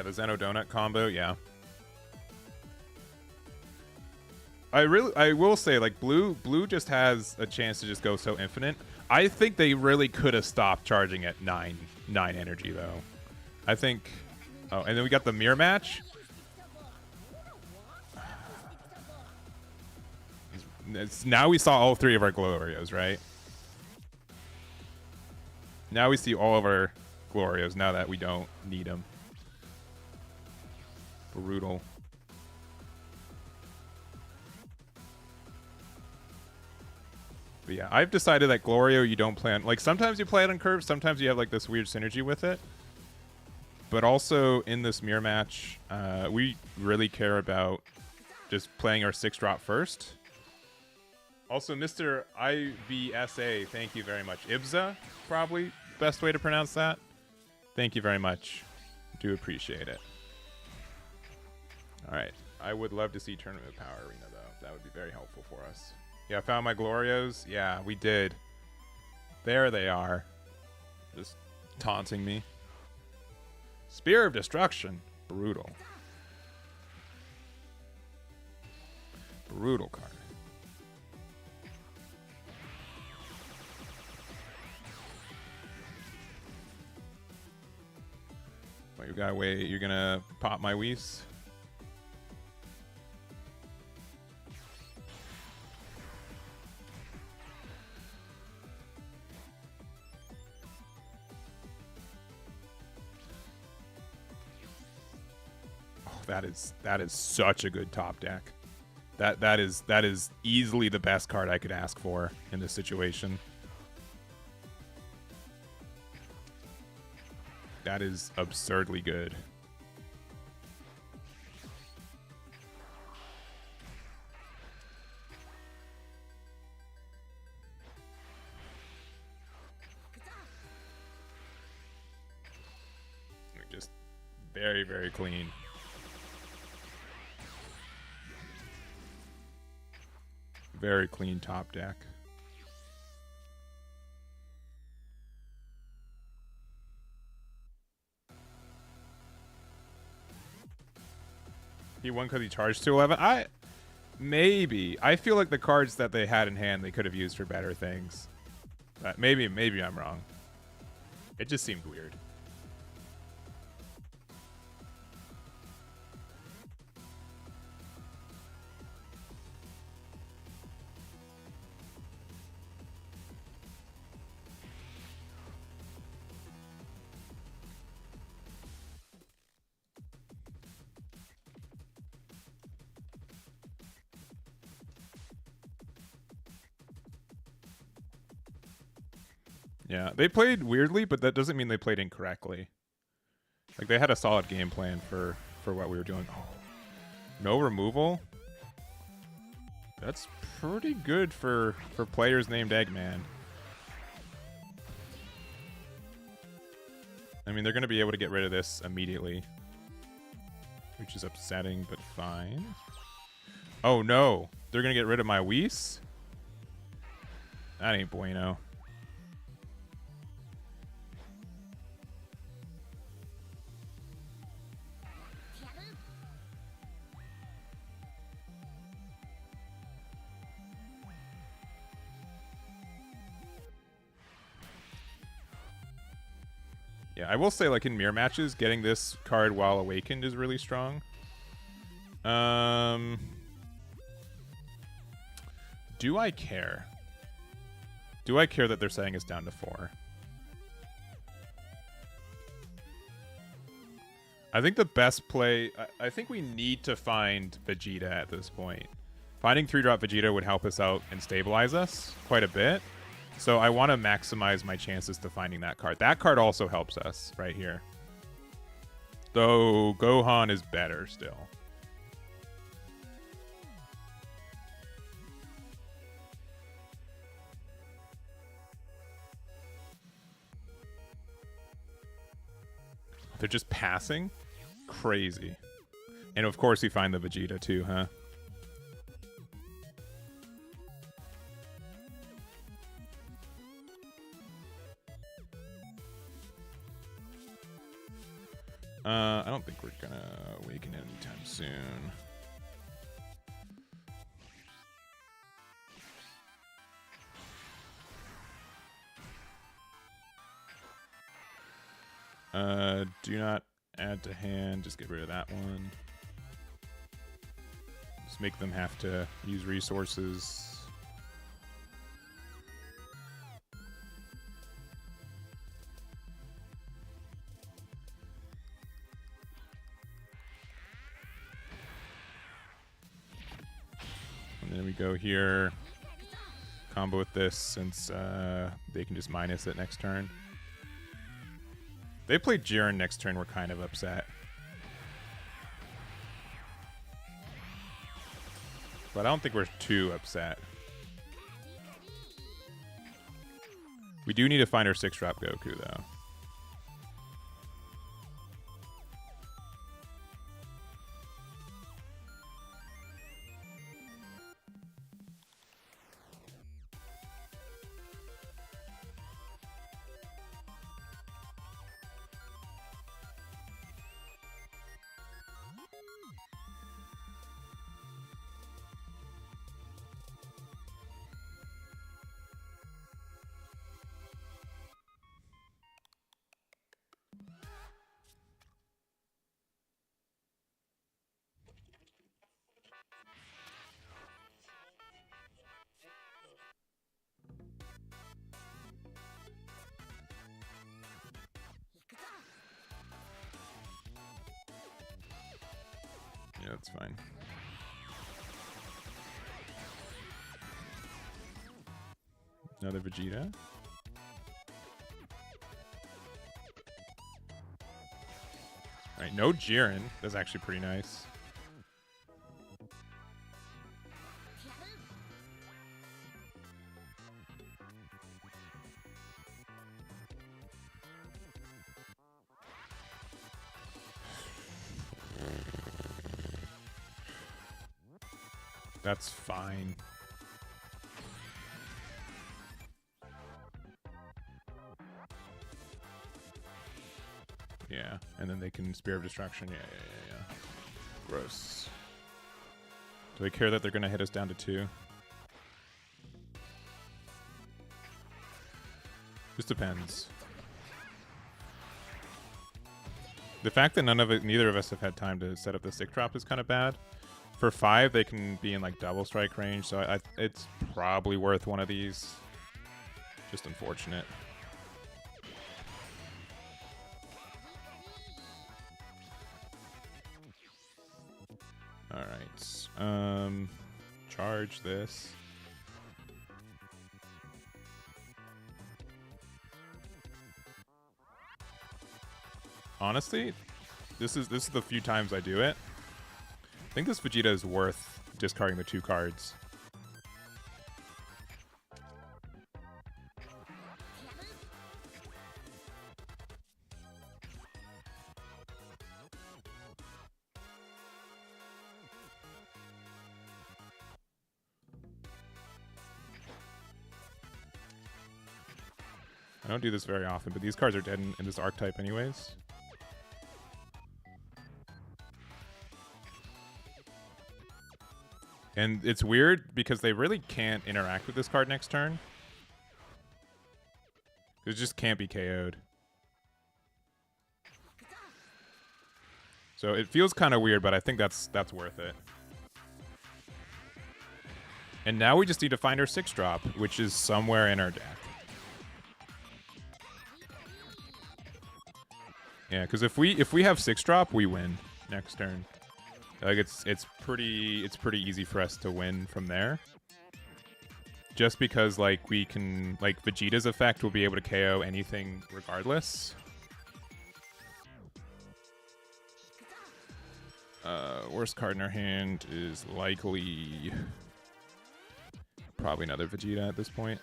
the Zeno Donut combo, yeah. I will say, like, blue just has a chance to just go so infinite. I think they really could have stopped charging at 9 energy though. I think. Oh, and then we got the mirror match. Now we saw all 3 of our Glorios, right? Now we see all of our Glorios now that we don't need them. Brutal. But yeah, I've decided that Glorio you don't play on... Like, sometimes you play it on curves, sometimes you have, like, this weird synergy with it. But also, in this mirror match, we really care about just playing our 6-drop first. Also, Mr. IBSA, thank you very much. Ibza, probably best way to pronounce that. Thank you very much. Do appreciate it. Alright, I would love to see Tournament Power Arena, though. That would be very helpful for us. Yeah, I found my Glorios. Yeah, we did. There they are. Just taunting me. Spear of Destruction. Brutal. Brutal card. Wait, you gotta wait. You're gonna pop my Whis? That is such a good top deck. That is easily the best card I could ask for in this situation. That is absurdly good. Just very, very clean. Very clean top deck. He won because he charged 211. Maybe. I feel like the cards that they had in hand they could have used for better things. But maybe I'm wrong. It just seemed weird. Yeah, they played weirdly, but that doesn't mean they played incorrectly. Like, they had a solid game plan for what we were doing. Oh, no removal? That's pretty good for players named Eggman. I mean, they're going to be able to get rid of this immediately. Which is upsetting, but fine. Oh, no. They're going to get rid of my Whis? That ain't bueno. Yeah, I will say, like, in mirror matches, getting this card while awakened is really strong. Do I care? Do I care that they're saying it's down to 4? I think the best play... I think we need to find Vegeta at this point. Finding 3-drop Vegeta would help us out and stabilize us quite a bit. So I want to maximize my chances to finding that card. That card also helps us right here. Though Gohan is better still. They're just passing? Crazy. And of course we find the Vegeta too, huh? I don't think we're gonna awaken anytime soon. Do not add to hand. Just get rid of that one. Just make them have to use resources. And then we go here. Combo with this since they can just minus it next turn. They played Jiren next turn, we're kind of upset. But I don't think we're too upset. We do need to find our 6-drop Goku, though. Yeah, that's fine. Another Vegeta. Right, no Jiren. That's actually pretty nice. That's fine. Yeah, and then they can Spear of Destruction. Yeah. Gross. Do they care that they're going to hit us down to 2? Just depends. The fact that neither of us have had time to set up the stick drop is kind of bad. For 5, they can be in like double strike range, so it's probably worth one of these. Just unfortunate. All right. Charge this. Honestly, this is the few times I do it. I think this Vegeta is worth discarding the 2 cards. I don't do this very often, but these cards are dead in this archetype anyways. And it's weird because they really can't interact with this card next turn. It just can't be KO'd. So it feels kind of weird, but I think that's worth it. And now we just need to find our 6-drop, which is somewhere in our deck. Yeah, because if we have 6-drop, we win next turn. Like it's pretty easy for us to win from there. Just because like we can like Vegeta's effect will be able to KO anything regardless. Worst card in our hand is likely probably another Vegeta at this point.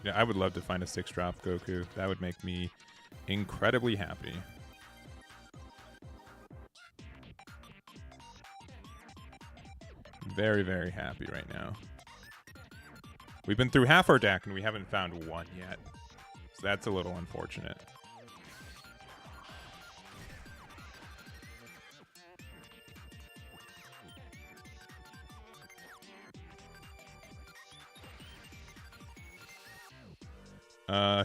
Yeah, I would love to find a 6-drop Goku. That would make me incredibly happy. Very, very happy right now. We've been through half our deck and we haven't found one yet. So that's a little unfortunate.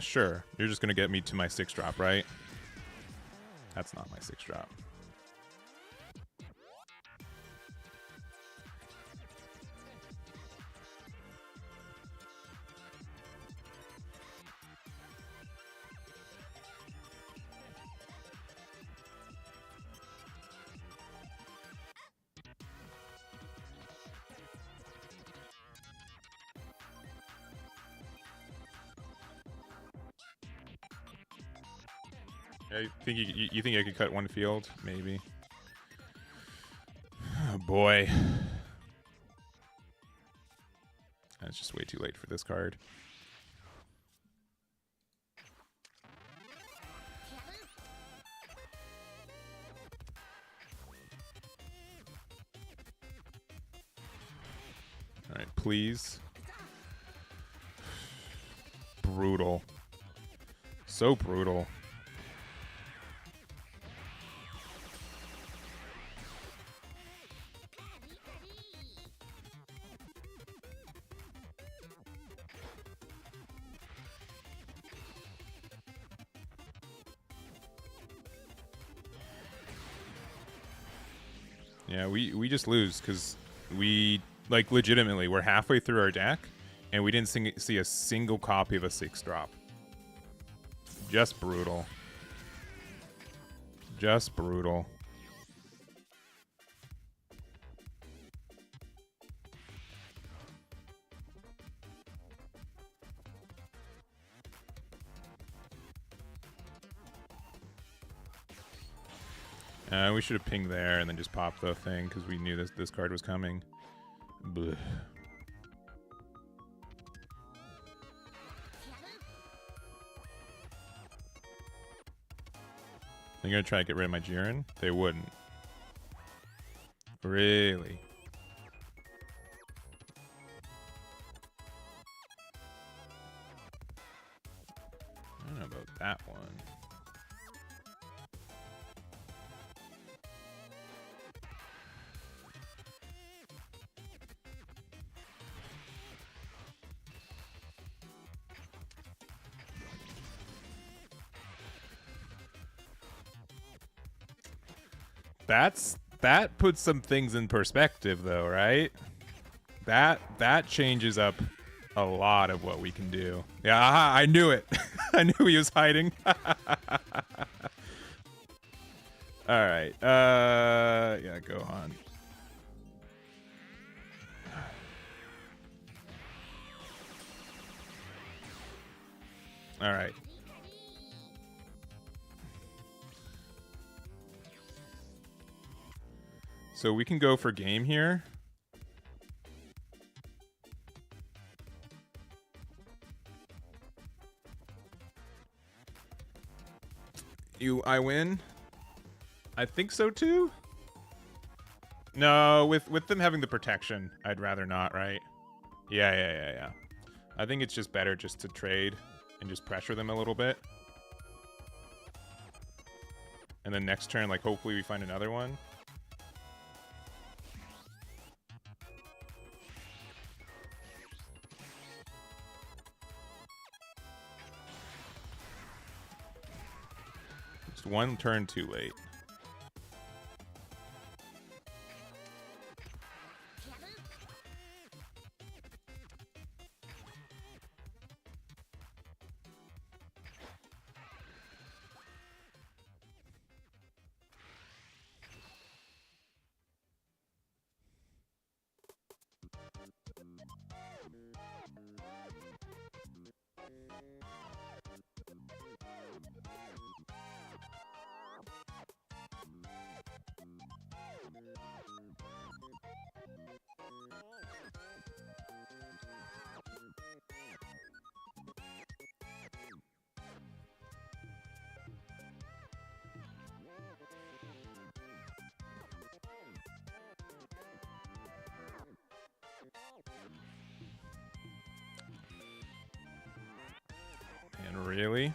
Sure. You're just gonna get me to my 6-drop, right? That's not my 6-drop. I think you think I could cut one field? Maybe. Oh boy. That's just way too late for this card. Alright, please. Brutal. So brutal. Yeah, we just lose because we, like, legitimately, we're halfway through our deck, and we didn't see a single copy of a 6-drop. Just brutal. Just brutal. We should have pinged there and then just popped the thing because we knew this card was coming. Blech. They're gonna try to get rid of my Jiren? They wouldn't. Really? I don't know about that one. That puts some things in perspective, though, right? That changes up a lot of what we can do. Yeah, aha, I knew it. I knew he was hiding. All right. Yeah, go on. All right. So we can go for game here. I win? I think so too? No, with them having the protection, I'd rather not, right? Yeah. I think it's just better just to trade and just pressure them a little bit. And then next turn, like, hopefully we find another one. Just one turn too late. And really?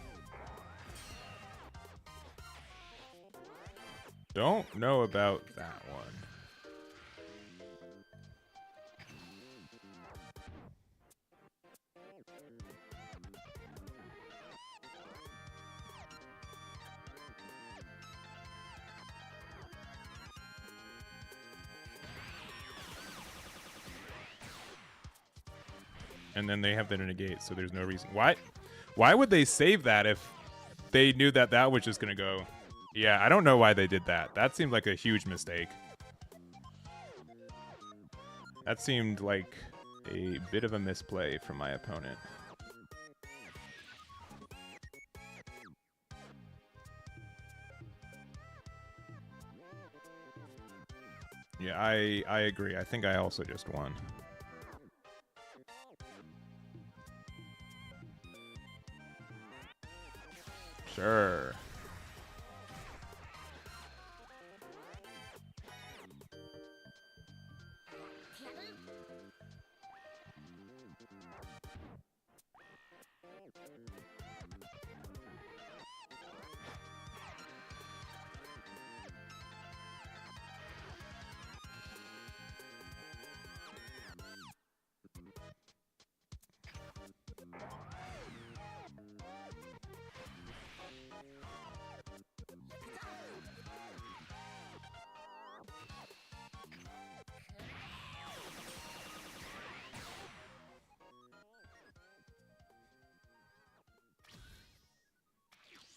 Don't know about that one. And then they have the negate, so there's no reason. Why would they save that if they knew that that was just going to go? Yeah, I don't know why they did that. That seemed like a huge mistake. That seemed like a bit of a misplay from my opponent. Yeah, I agree. I think I also just won. Sure.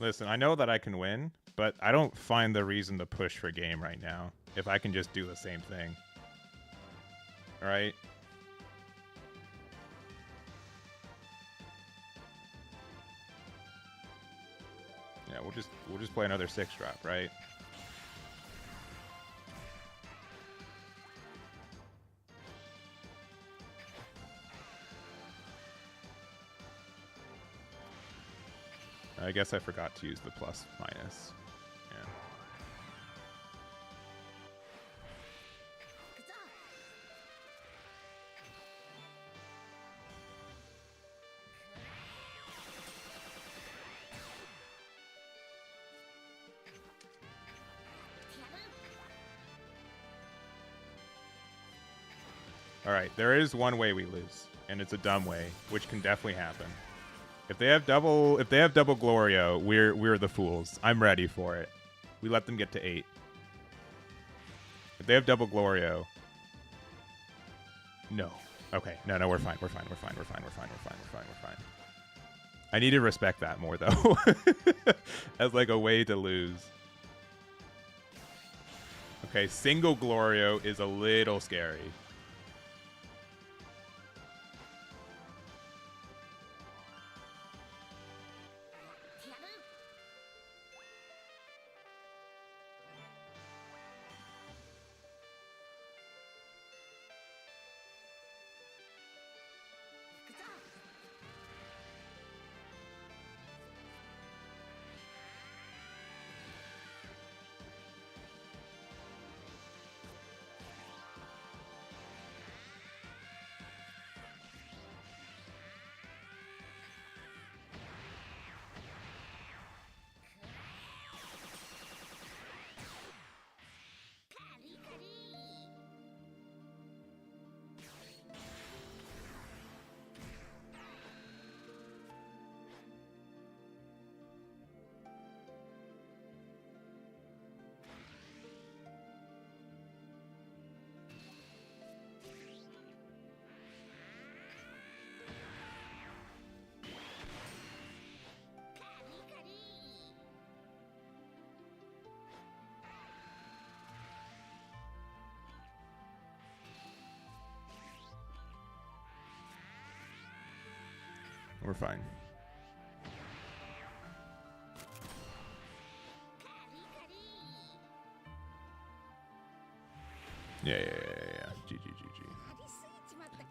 Listen, I know that I can win, but I don't find the reason to push for game right now if I can just do the same thing. All right? Yeah, we'll just play another 6-drop, right? I guess I forgot to use the plus minus. Yeah. All right, there is one way we lose, and it's a dumb way, which can definitely happen. If they have double Glorio, we're the fools. I'm ready for it. We let them get to 8. If they have double Glorio, no. Okay, no, we're fine. We're fine. I need to respect that more though, as like a way to lose. Okay, single Glorio is a little scary. We're fine. Yeah. GG.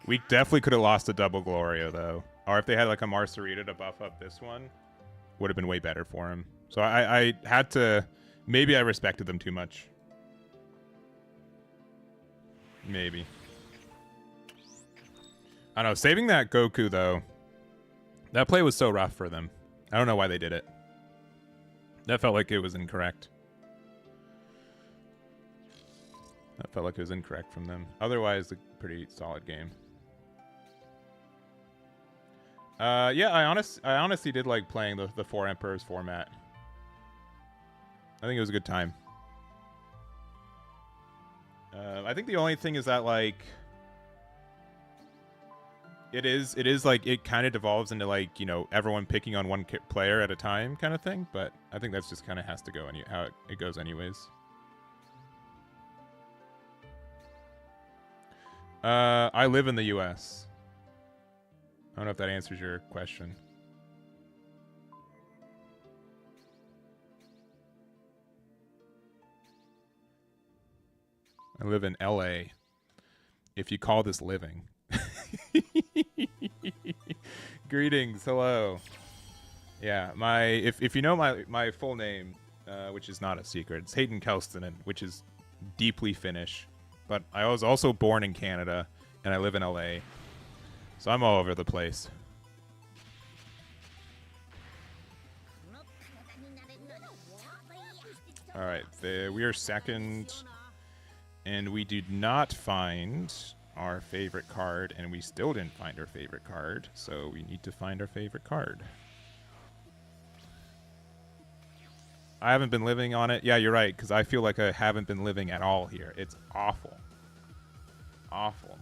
We definitely could have lost a double Gloria, though. Or if they had like a Marcerita to buff up this one, would have been way better for him. So I had to... Maybe I respected them too much. Maybe. I don't know. Saving that Goku, though, that play was so rough for them. I don't know why they did it. That felt like it was incorrect. That felt like it was incorrect from them. Otherwise, a pretty solid game. Yeah, I honestly did like playing the Four Emperors format. I think it was a good time. I think the only thing is that like it is like it kind of devolves into like, you know, everyone picking on one player at a time kind of thing, but I think that's just kind of has to go how it goes anyways. I live in the US. I don't know if that answers your question. I live in LA. If you call this living. Greetings, hello. Yeah, if you know my full name, which is not a secret, it's Hayden Kelstinen, which is deeply Finnish. But I was also born in Canada, and I live in LA. So I'm all over the place. Alright, we are second. And we did not find our favorite card, and we still didn't find our favorite card. So we need to find our favorite card. I haven't been living on it. Yeah, you're right, because I feel like I haven't been living at all here. It's awful. Awful.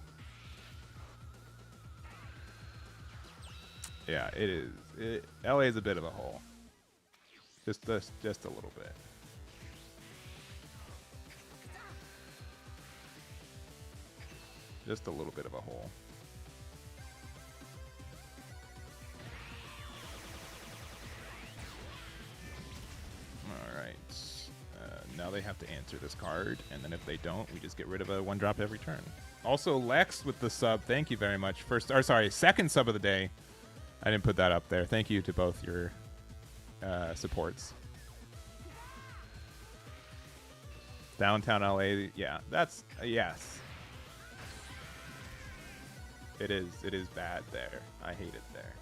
Yeah, it is. LA is a bit of a hole. Just a little bit. Just a little bit of a hole. Alright. Now they have to answer this card, and then if they don't, we just get rid of a 1-drop every turn. Also, Lex with the sub, thank you very much. Second sub of the day. I didn't put that up there. Thank you to both your supports. Downtown LA, yeah, that's yes. It is bad there. I hate it there.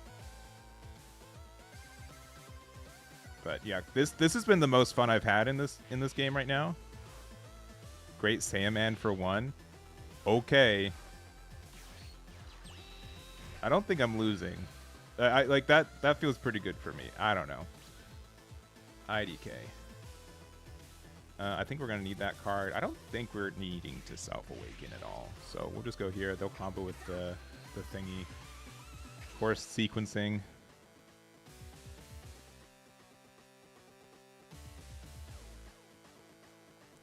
But yeah, this has been the most fun I've had in this game right now. Great Saiyaman for 1. Okay. I don't think I'm losing. I like that feels pretty good for me. I don't know. IDK. I think we're going to need that card. I don't think we're needing to self-awaken at all. So we'll just go here. They'll combo with the thingy. Of course, sequencing.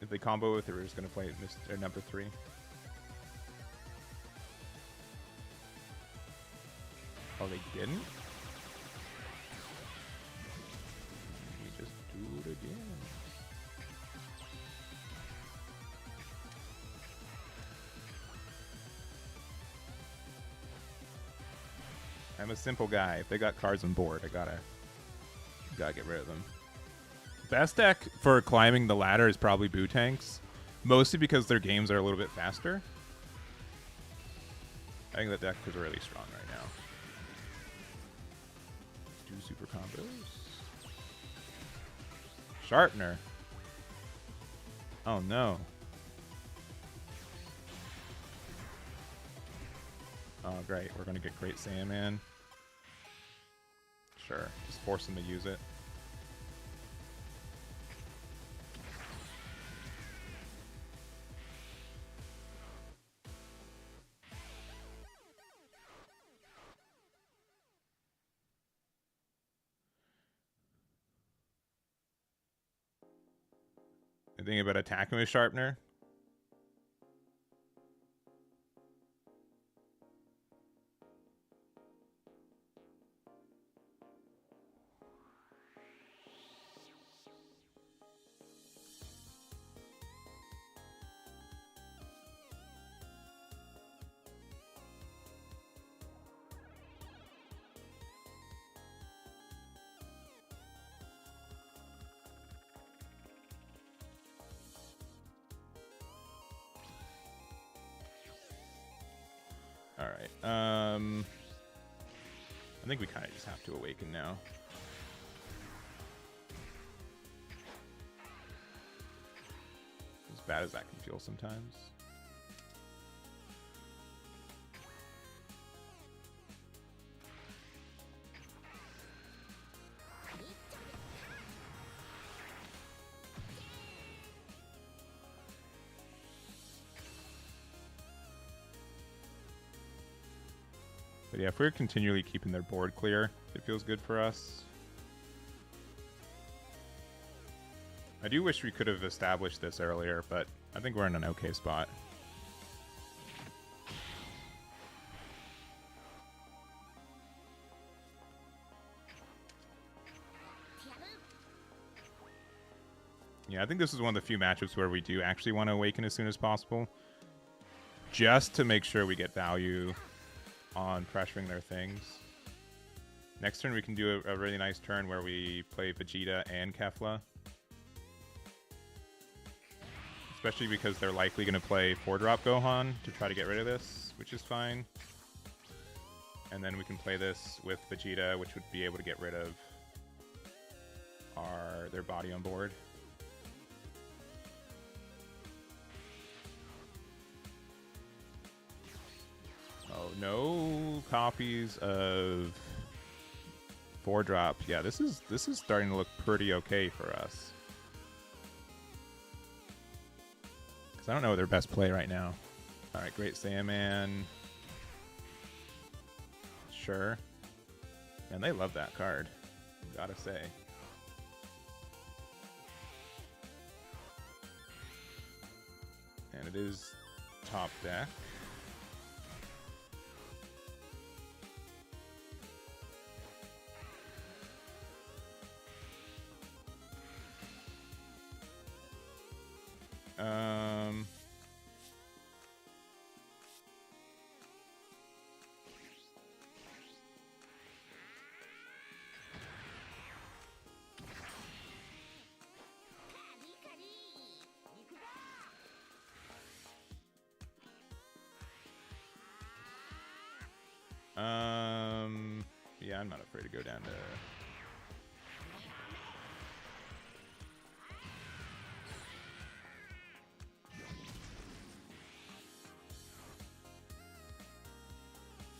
If they combo with it, we're just going to play Mr. number 3. Oh, they didn't? We just do it again. I'm a simple guy. If they got cards on board, I gotta get rid of them. Best deck for climbing the ladder is probably Boo Tanks, mostly because their games are a little bit faster. I think that deck is really strong right now. 2 super combos. Sharpener. Oh no. Oh great, we're gonna get Great Saiyaman. Sure, just force him to use it. You thinking about attacking with Sharpener? All right. I think we kind of just have to awaken now. As bad as that can feel sometimes. But yeah, if we're continually keeping their board clear, it feels good for us. I do wish we could have established this earlier, but I think we're in an okay spot. Yeah, I think this is one of the few matchups where we do actually want to awaken as soon as possible. Just to make sure we get value on pressuring their things. Next turn we can do a really nice turn where we play Vegeta and Kefla. Especially because they're likely going to play 4-drop Gohan to try to get rid of this, which is fine. And then we can play this with Vegeta, which would be able to get rid of their body on board. Oh, no copies of 4-drop. Yeah, this is starting to look pretty okay for us. Because I don't know their best play right now. All right, Great Saiyaman. Sure. And they love that card, gotta say. And it is top deck. Yeah, I'm not afraid to go down to...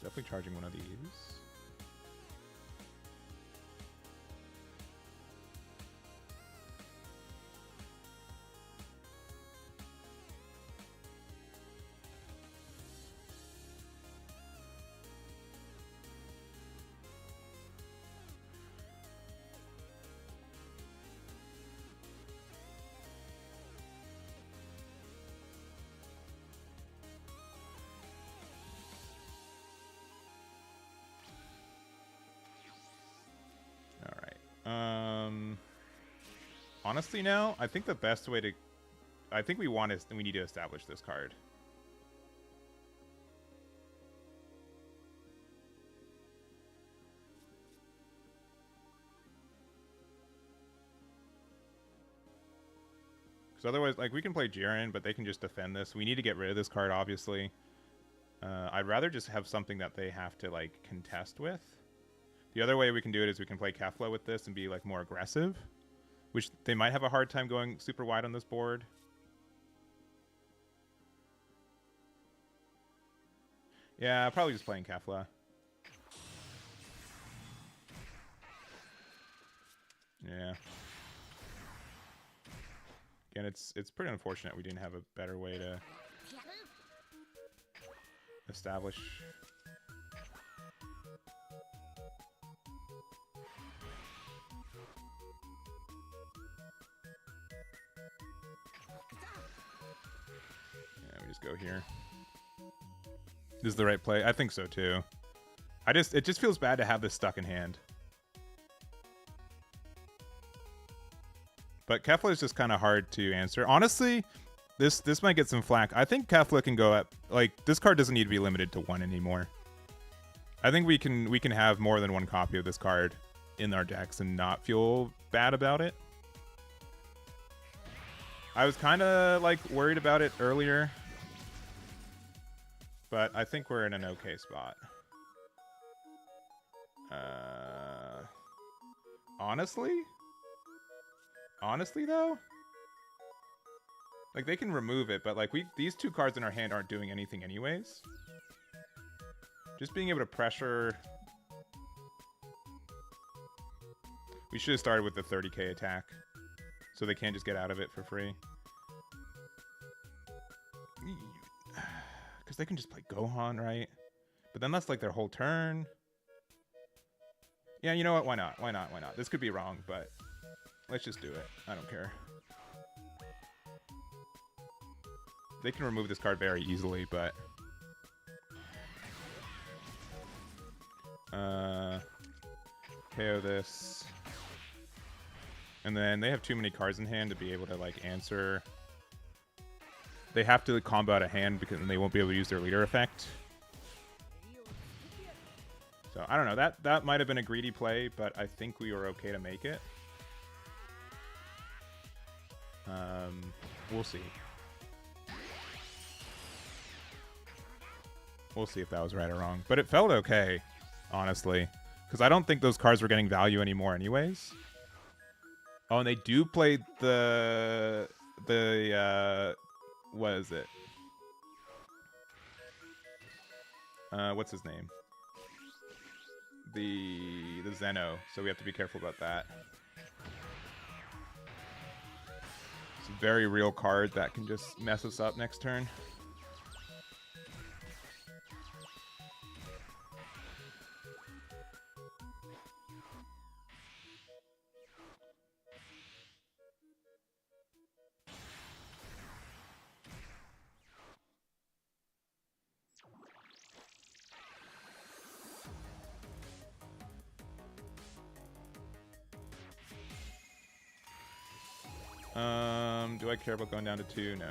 Definitely charging one of these. Honestly now, I think the best way to... I think we need to establish this card. Because otherwise, like, we can play Jiren, but they can just defend this. We need to get rid of this card, obviously. I'd rather just have something that they have to, like, contest with. The other way we can do it is we can play Kefla with this and be, like, more aggressive. Which they might have a hard time going super wide on this board. Yeah, probably just playing Kefla. Yeah. Again, it's pretty unfortunate we didn't have a better way to establish. Go here. This is the right play. I think so too. It just feels bad to have this stuck in hand. But Kefla is just kind of hard to answer. Honestly, this might get some flack. I think Kefla can go up, like, this card doesn't need to be limited to 1 anymore. I think we can have more than 1 copy of this card in our decks and not feel bad about it. I was kind of like worried about it earlier. but I think we're in an okay spot. Honestly? Honestly, though? Like, they can remove it, but, like, these two cards in our hand aren't doing anything anyways. Just being able to pressure... We should have started with the 30k attack, so they can't just get out of it for free. Because they can just play Gohan, right? But then that's, like, their whole turn. Yeah, you know what? Why not? Why not? Why not? This could be wrong, but let's just do it. I don't care. They can remove this card very easily, but... KO this. And then they have too many cards in hand to be able to, like, answer. They have to combo out a hand because they won't be able to use their leader effect. So, I don't know. That might have been a greedy play, but I think we were okay to make it. We'll see. We'll see if that was right or wrong. But it felt okay, honestly. Because I don't think those cards were getting value anymore anyways. Oh, and they do play the what is it? What's his name? The Zeno. So we have to be careful about that. It's a very real card that can just mess us up next turn. Do I care about going down to 2? No.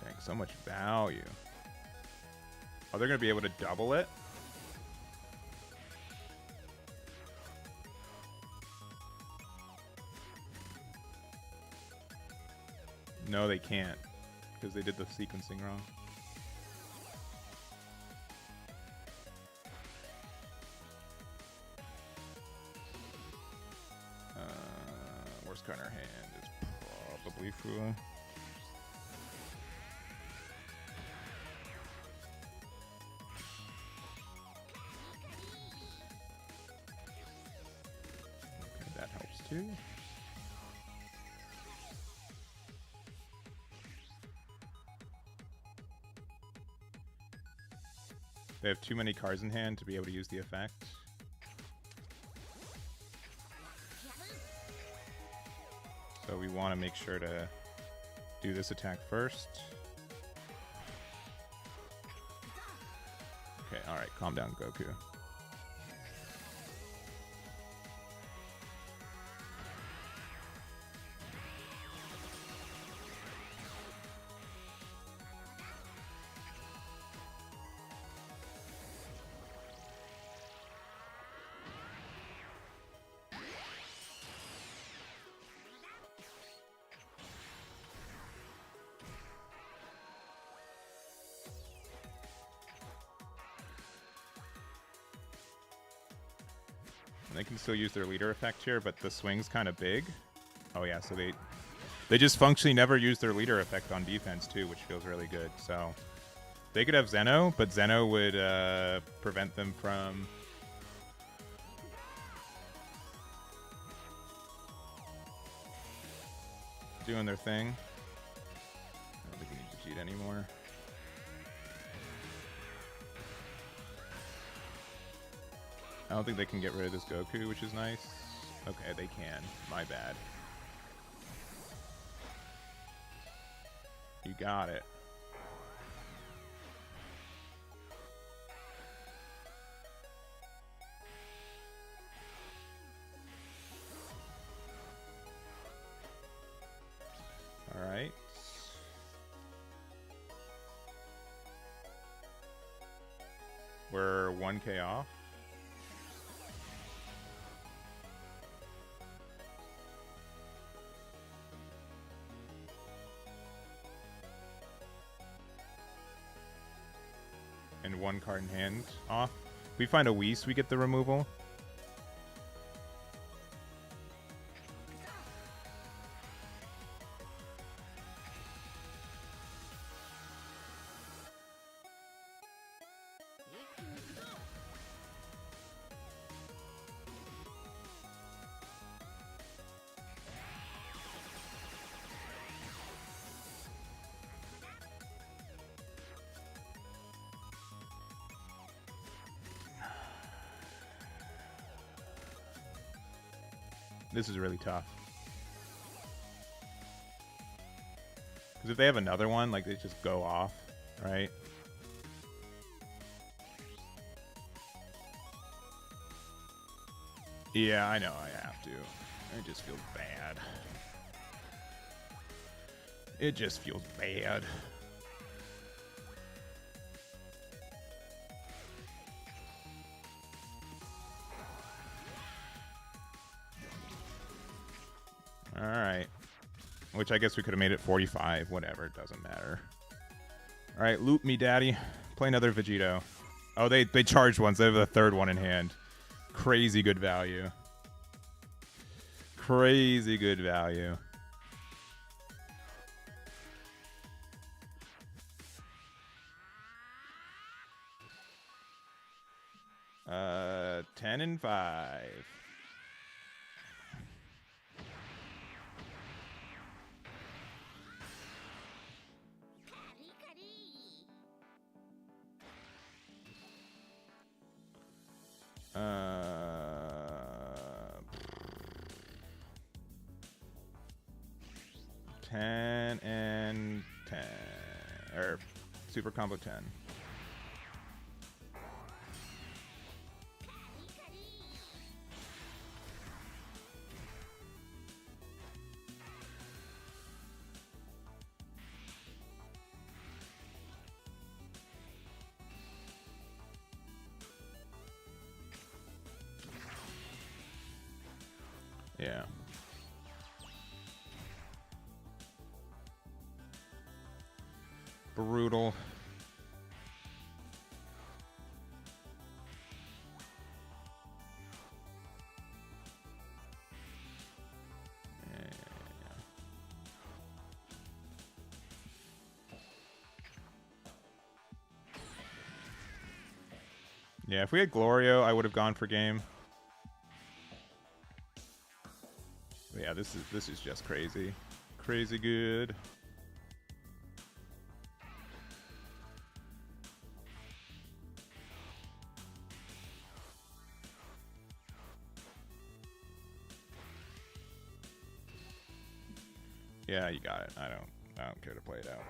Dang, so much value. Oh, they're going to be able to double it? No, they can't. Because they did the sequencing wrong. Worst card in our hand is probably Fua. Too. They have too many cards in hand to be able to use the effect. So we want to make sure to do this attack first. Okay, alright, calm down, Goku. They can still use their leader effect here, but the swing's kind of big. Oh yeah, so they just functionally never use their leader effect on defense too, which feels really good. So they could have Zeno, but Zeno would prevent them from doing their thing. I don't think we need to cheat anymore. I don't think they can get rid of this Goku, which is nice. Okay, they can. My bad. You got it. We're 1k off. And 1 card in hand off. If we find a Whis, we get the removal. This is really tough. Because if they have another one, like, they just go off, right? Yeah, I know I have to. It just feels bad. It just feels bad. Alright. Which I guess we could have made it 45. Whatever, it doesn't matter. Alright, loot me, daddy. Play another Vegito. Oh, they charged once. They have the third one in hand. Crazy good value. Crazy good value. Uh, 10 and 5. Ten and 10. Or super combo 10. Yeah. Brutal. Yeah, if we had Glorio, I would have gone for game. But yeah, this is just crazy. Crazy good. Yeah, you got it. I don't care to play it out.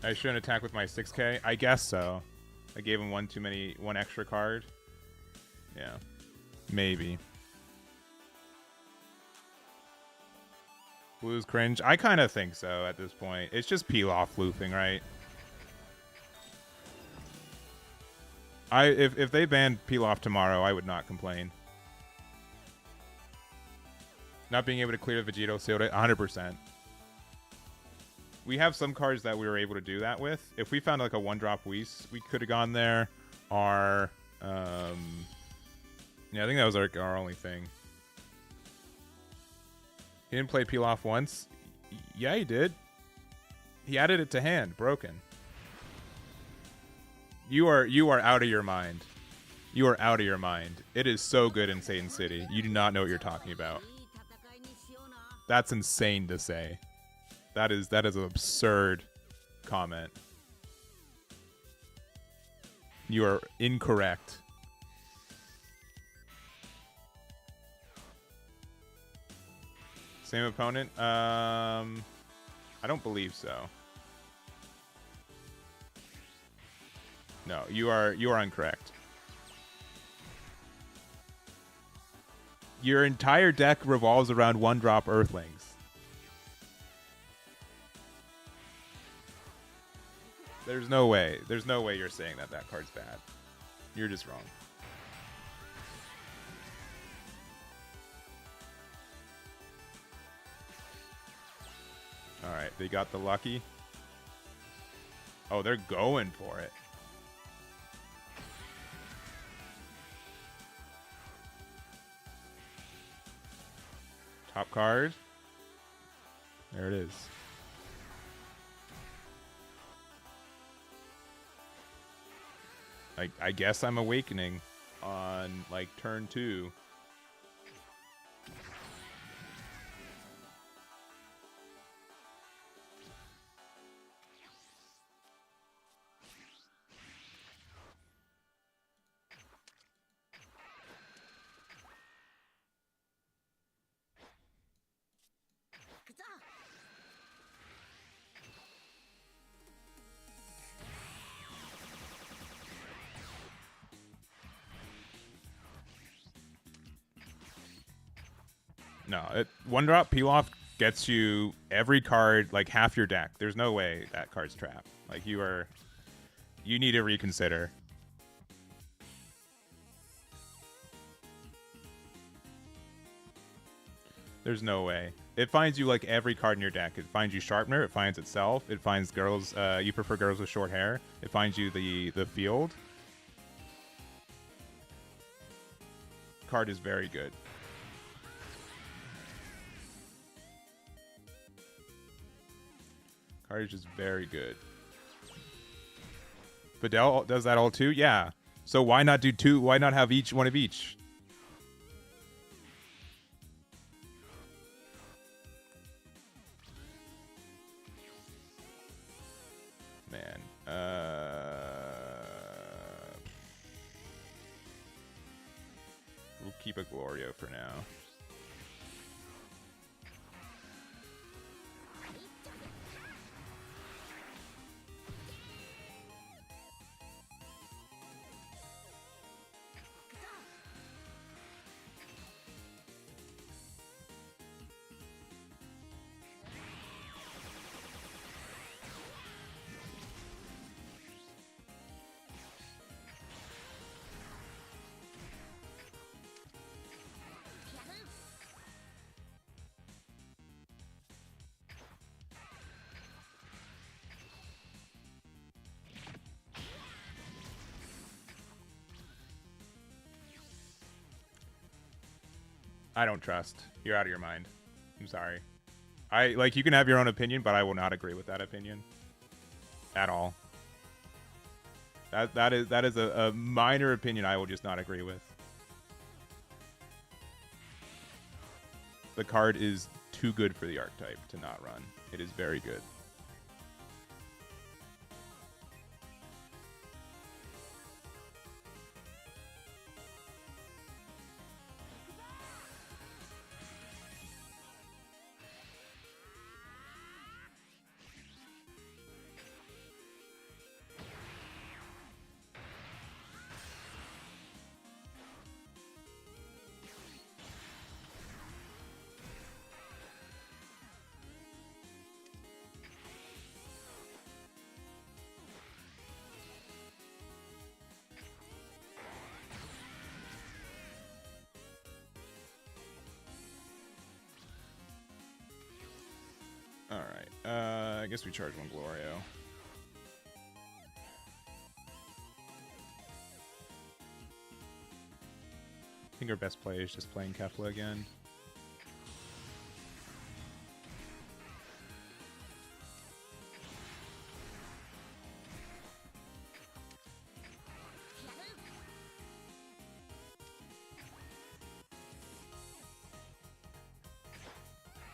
I shouldn't attack with my 6k? I guess so. I gave him one extra card. Yeah. Maybe. Blues cringe? I kind of think so at this point. It's just peel off looping, right? If they banned peel off tomorrow, I would not complain. Not being able to clear the Vegito sealed it, 100%. We have some cards that we were able to do that with. If we found like a 1-drop Whis, we could have gone there. Yeah, I think that was our only thing. He didn't play peel off once. Yeah, he did. He added it to hand, broken. You are out of your mind. You are out of your mind. It is so good in Satan City. You do not know what you're talking about. That's insane to say. That is an absurd comment. You are incorrect. Same opponent? I don't believe so. No, you are incorrect. Your entire deck revolves around 1-drop Earthlings. There's no way. There's no way you're saying that that card's bad. You're just wrong. All right, they got the lucky. Oh, they're going for it. Top card. There it is. I guess I'm awakening on like turn 2. No, one drop peel off gets you every card, like half your deck. There's no way that card's trapped. Like you need to reconsider. There's no way. It finds you like every card in your deck. It finds you Sharpener. It finds itself. It finds girls. You prefer girls with short hair. It finds you the field. Card is very good. Card is just very good. Fidel does that all too? Yeah. So why not do 2? Why not have each one of each? Man. We'll keep a Glorio for now. I don't trust. You're out of your mind. I'm sorry. You can have your own opinion, but I will not agree with that opinion. At all. That is a minor opinion I will just not agree with. The card is too good for the archetype to not run. It is very good. Alright, I guess we charge 1 Glorio. I think our best play is just playing Kefla again.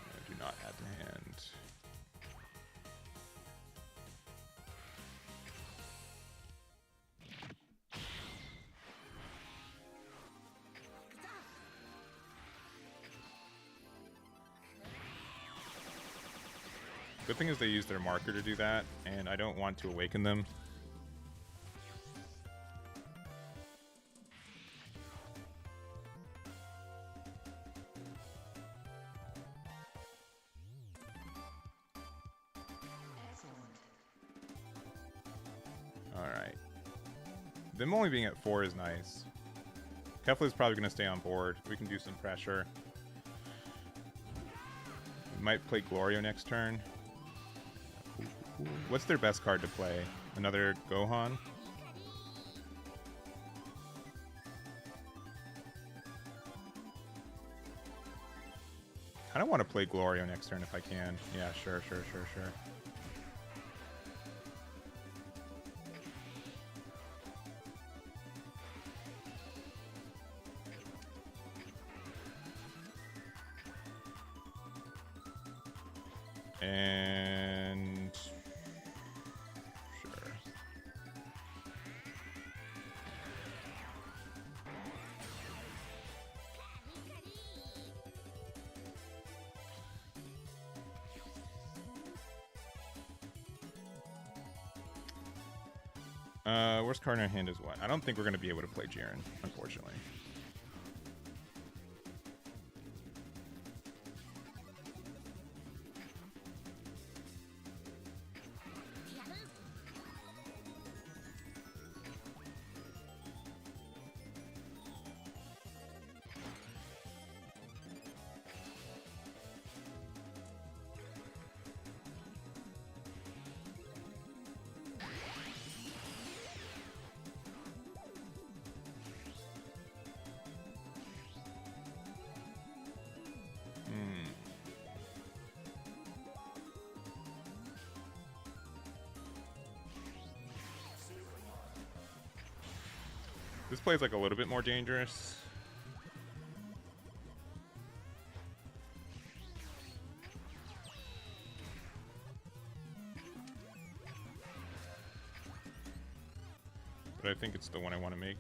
I do not add to hand. Good thing is they use their marker to do that, and I don't want to awaken them. Them only being at 4 is nice. Kefla's probably going to stay on board. We can do some pressure. We might play Glorio next turn. What's their best card to play? Another Gohan? I don't want to play Glorio next turn if I can. Yeah, sure. And sure. Worst card in our hand is what? I don't think we're going to be able to play Jiren, unfortunately. This play's like a little bit more dangerous. But I think it's the one I want to make.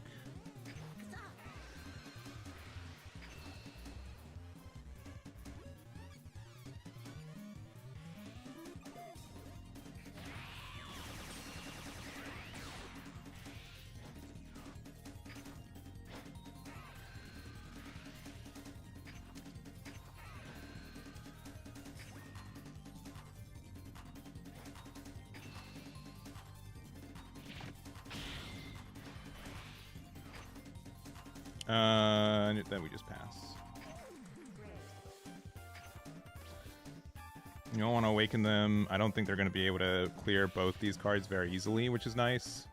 Then we just pass. You don't want to awaken them. I don't think they're going to be able to clear both these cards very easily, which is nice.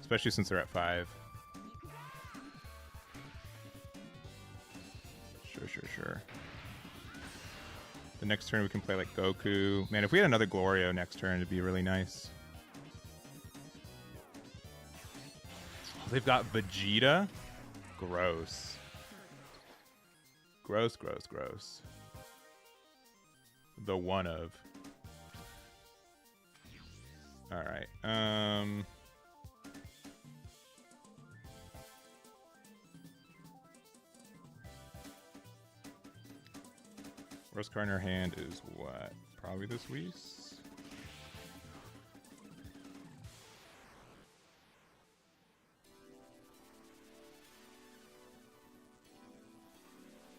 Especially since they're at 5. Sure. The next turn we can play like Goku. Man, if we had another Glorio next turn, it'd be really nice. They've got Vegeta. Gross. Gross. The one of. Alright. Worst card in our hand is what? Probably this Whis.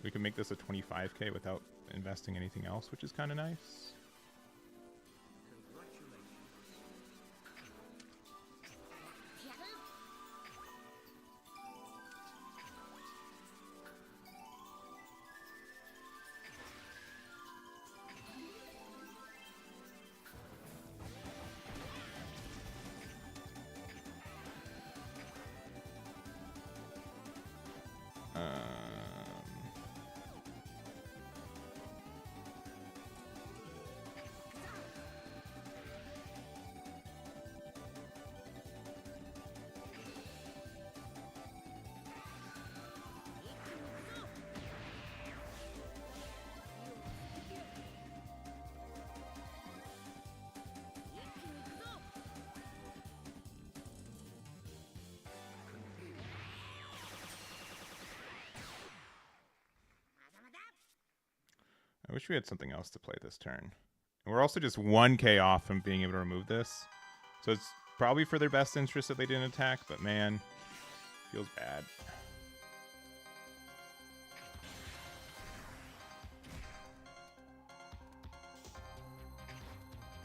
We can make this a 25k without investing anything else, which is kind of nice. I wish we had something else to play this turn. And we're also just 1k off from being able to remove this. So it's probably for their best interest that they didn't attack, but man, feels bad.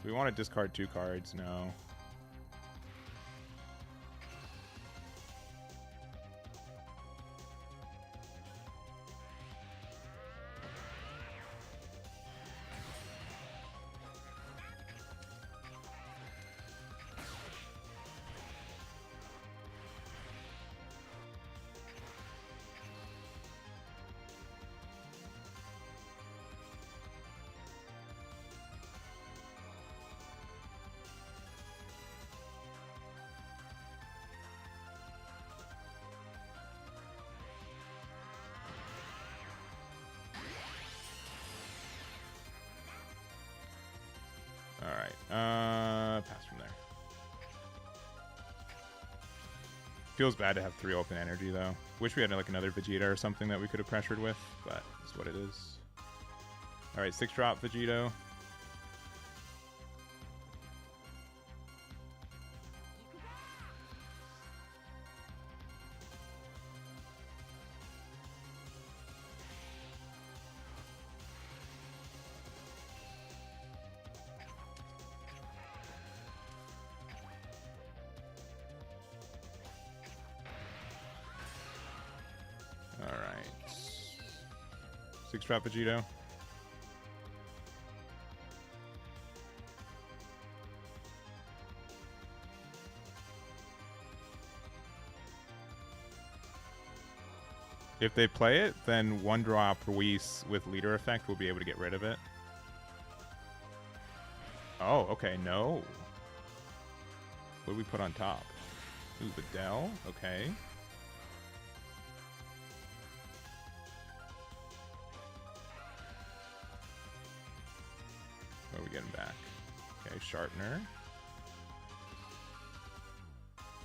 Do we want to discard 2 cards? No. Feels bad to have 3 open energy, though. Wish we had like another Vegeta or something that we could have pressured with, but it's what it is. Alright, 6-drop Vegito. Alright. 6-drop Vegito. If they play it, then 1-drop Ruiz with leader effect will be able to get rid of it. Oh, okay, no. What do we put on top? Ooh, the Dell, okay. What are we getting back? Okay, Sharpener.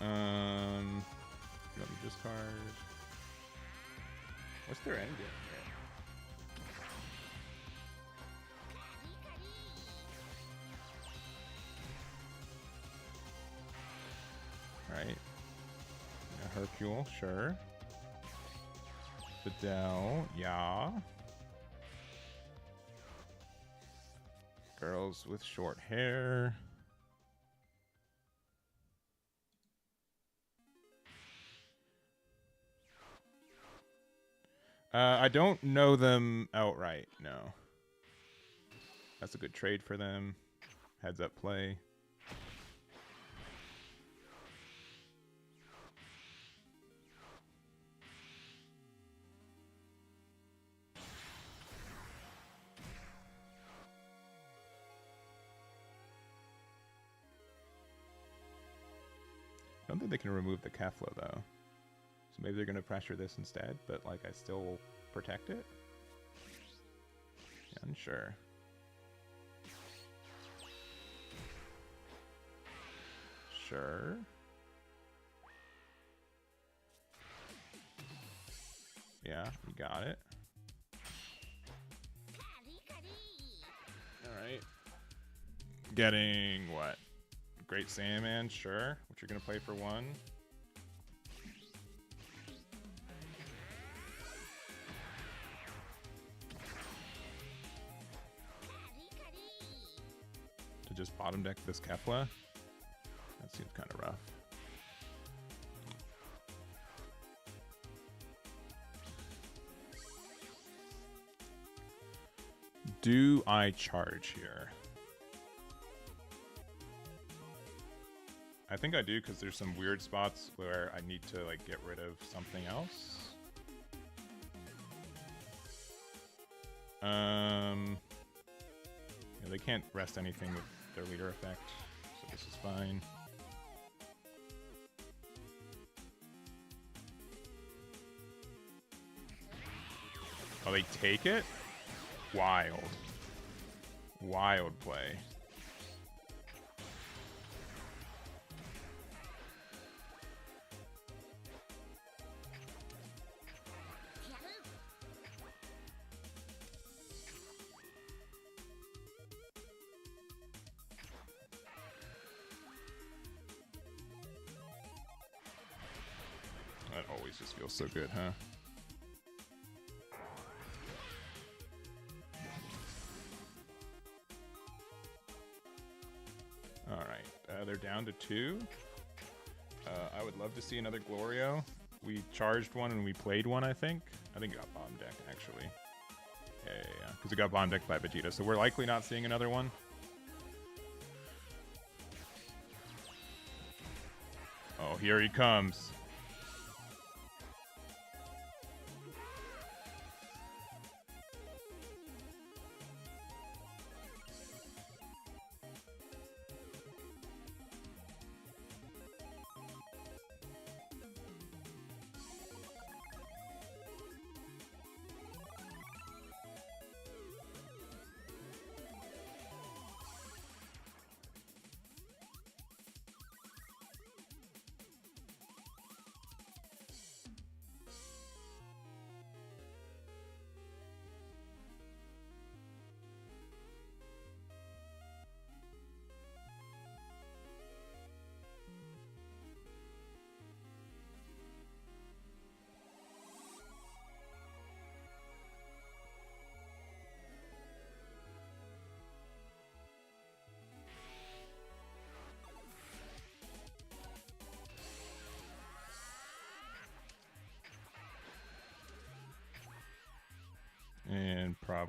Let me discard. What's their end game here? Right. Yeah, Hercule, sure. Fidel, yeah. Girls with short hair. I don't know them outright, no. That's a good trade for them. Heads up play. I don't think they can remove the Kefla though. So maybe they're going to pressure this instead, but like I still will protect it? Yeah, unsure. Sure. Yeah, you got it. Alright. Getting what? Great Saiyaman, sure. What you're going to play for 1. To just bottom deck this Kefla? That seems kind of rough. Do I charge here? I think I do because there's some weird spots where I need to like get rid of something else. Yeah, they can't rest anything with their leader effect, so this is fine. Oh, they take it? Wild. Wild play. That always just feels so good, huh? Alright, they're down to 2. I would love to see another Glorio. We charged one and we played one, I think. I think it got bomb decked, actually. Yeah, because it got bomb decked by Vegeta, so we're likely not seeing another one. Oh, here he comes.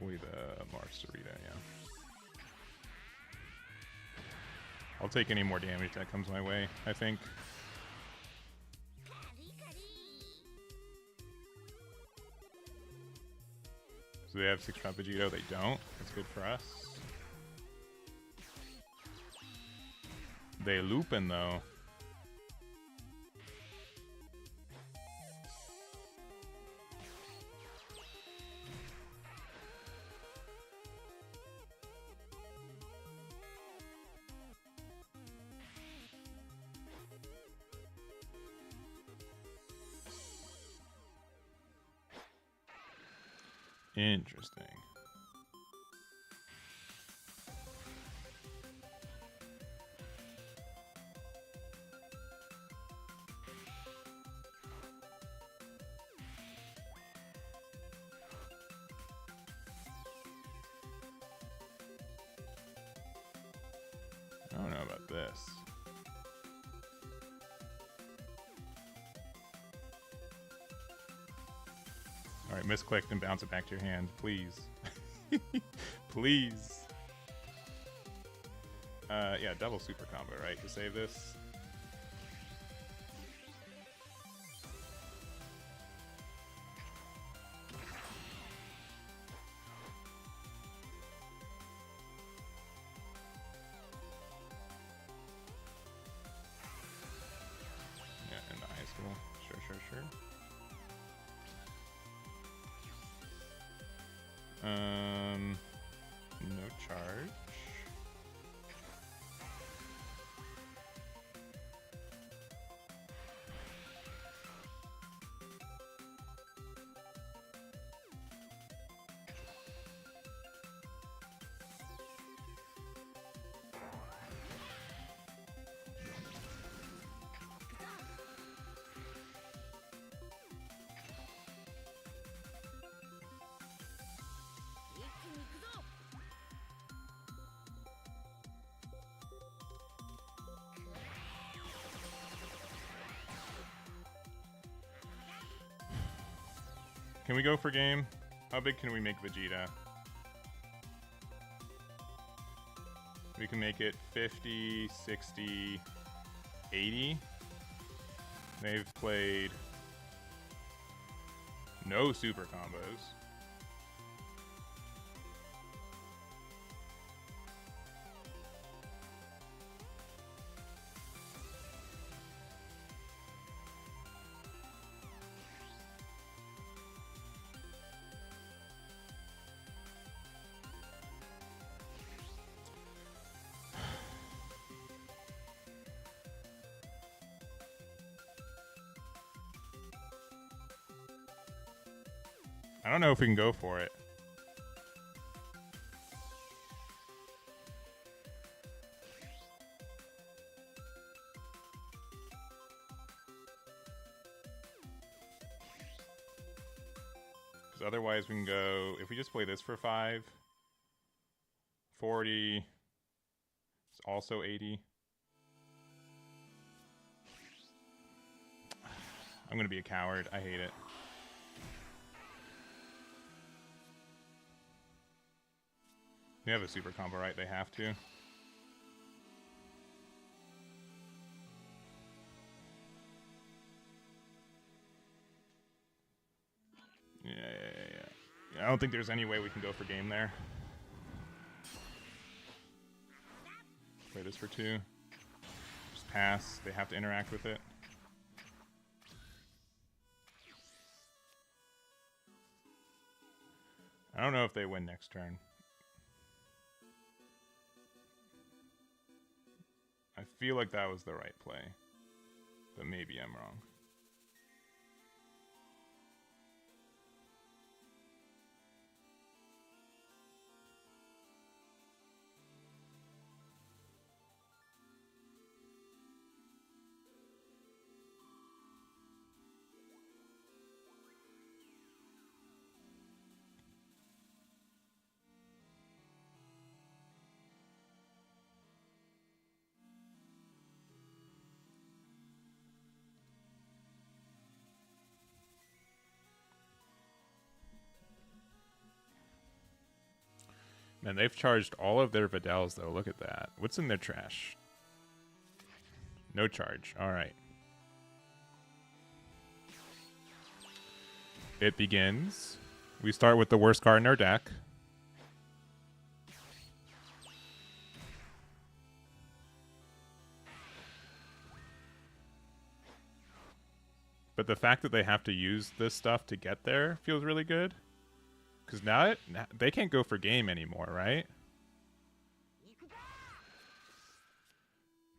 Probably the Margarita, yeah. I'll take any more damage that comes my way, I think. So they have 6-drop Vegito, they don't. That's good for us. They Lupin though. Interesting. I don't know about this. All right, misclicked and bounce it back to your hand, please. Please. Yeah, double super combo, right, to save this. Yeah, in the high school. Sure. No charge. Can we go for game? How big can we make Vegeta? We can make it 50, 60, 80. They've played no super combos. I don't know if we can go for it. Because otherwise we can go, if we just play this for 5, 40, it's also 80. I'm going to be a coward. I hate it. They have a super combo, right? They have to. Yeah. I don't think there's any way we can go for game there. Play this for 2. Just pass. They have to interact with it. I don't know if they win next turn. I feel like that was the right play, but maybe I'm wrong. And they've charged all of their Videls, though. Look at that. What's in their trash? No charge. All right. It begins. We start with the worst card in our deck. But the fact that they have to use this stuff to get there feels really good. Because now they can't go for game anymore, right?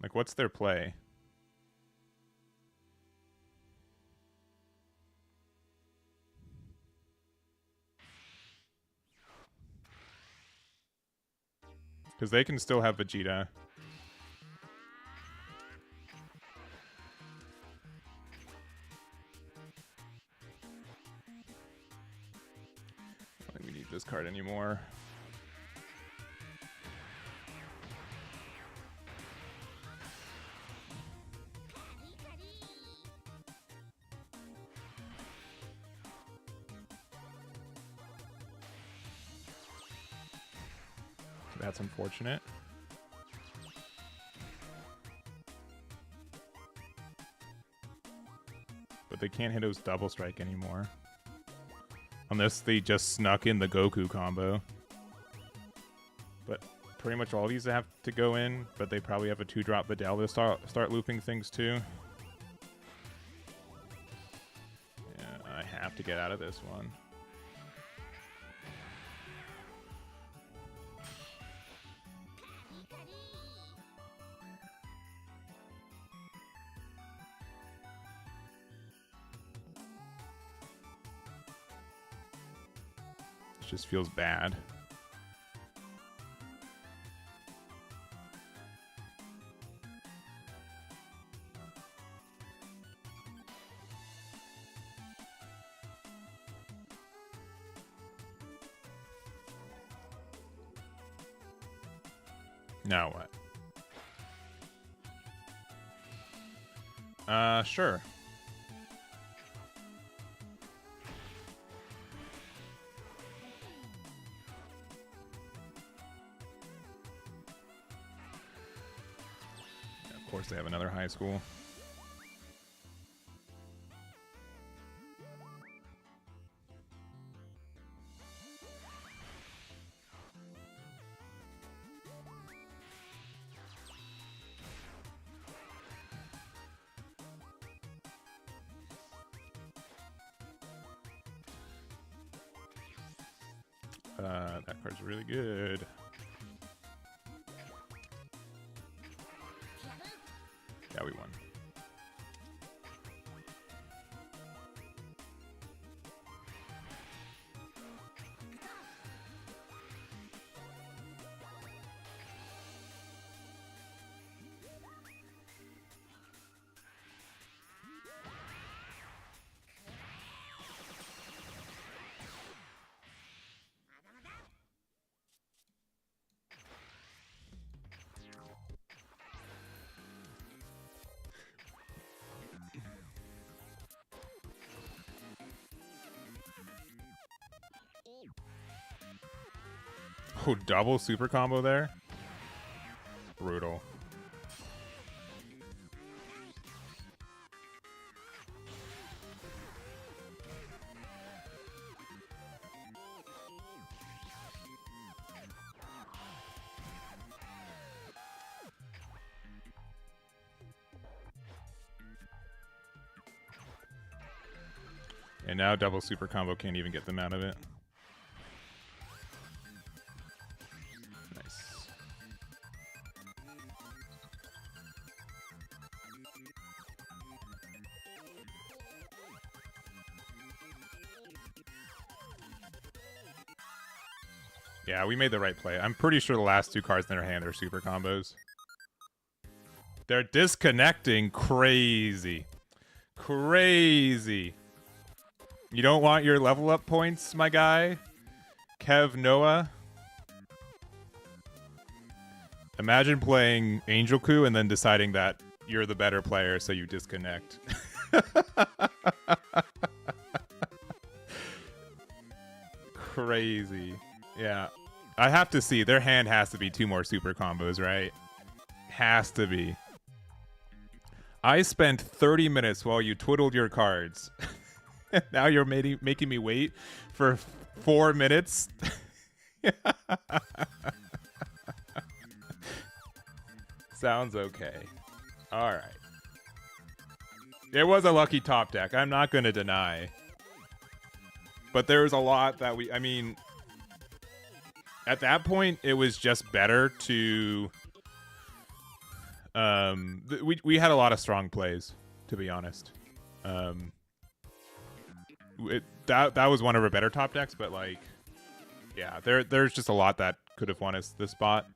Like, what's their play? Because they can still have Vegeta. I don't think we need this card anymore. That's unfortunate. But they can't hit those double strike anymore. Unless they just snuck in the Goku combo. But pretty much all these have to go in, but they probably have a 2-drop Videl to start looping things too. Yeah, I have to get out of this one. Just feels bad. Now what? Sure. Of course they have another high school. That card's really good. Yeah, we won. Oh, double super combo there? Brutal. And now double super combo can't even get them out of it. Yeah, we made the right play. I'm pretty sure the last two cards in their hand are super combos. They're disconnecting crazy. Crazy. You don't want your level up points, my guy? Kev Noah? Imagine playing Angel Coup and then deciding that you're the better player, so you disconnect. Crazy. Yeah. I have to see. Their hand has to be 2 more super combos, right? Has to be. I spent 30 minutes while you twiddled your cards. Now you're making me wait for 4 minutes? Sounds okay. Alright. It was a lucky top deck, I'm not going to deny. But there was a lot that I mean, at that point, it was just better to... we had a lot of strong plays, to be honest. That was one of our better top decks, but like, yeah, there's just a lot that could have won us this spot.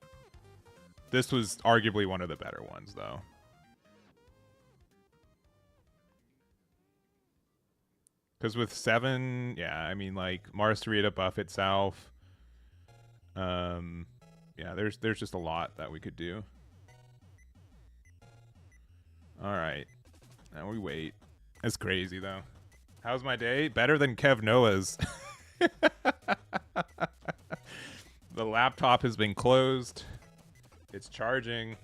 This was arguably one of the better ones, though. Because with 7, yeah, I mean, like, Marsterita buff itself. Yeah, there's just a lot that we could do. Alright. Now we wait. It's crazy, though. How's my day? Better than Kev Noah's. The laptop has been closed. It's charging.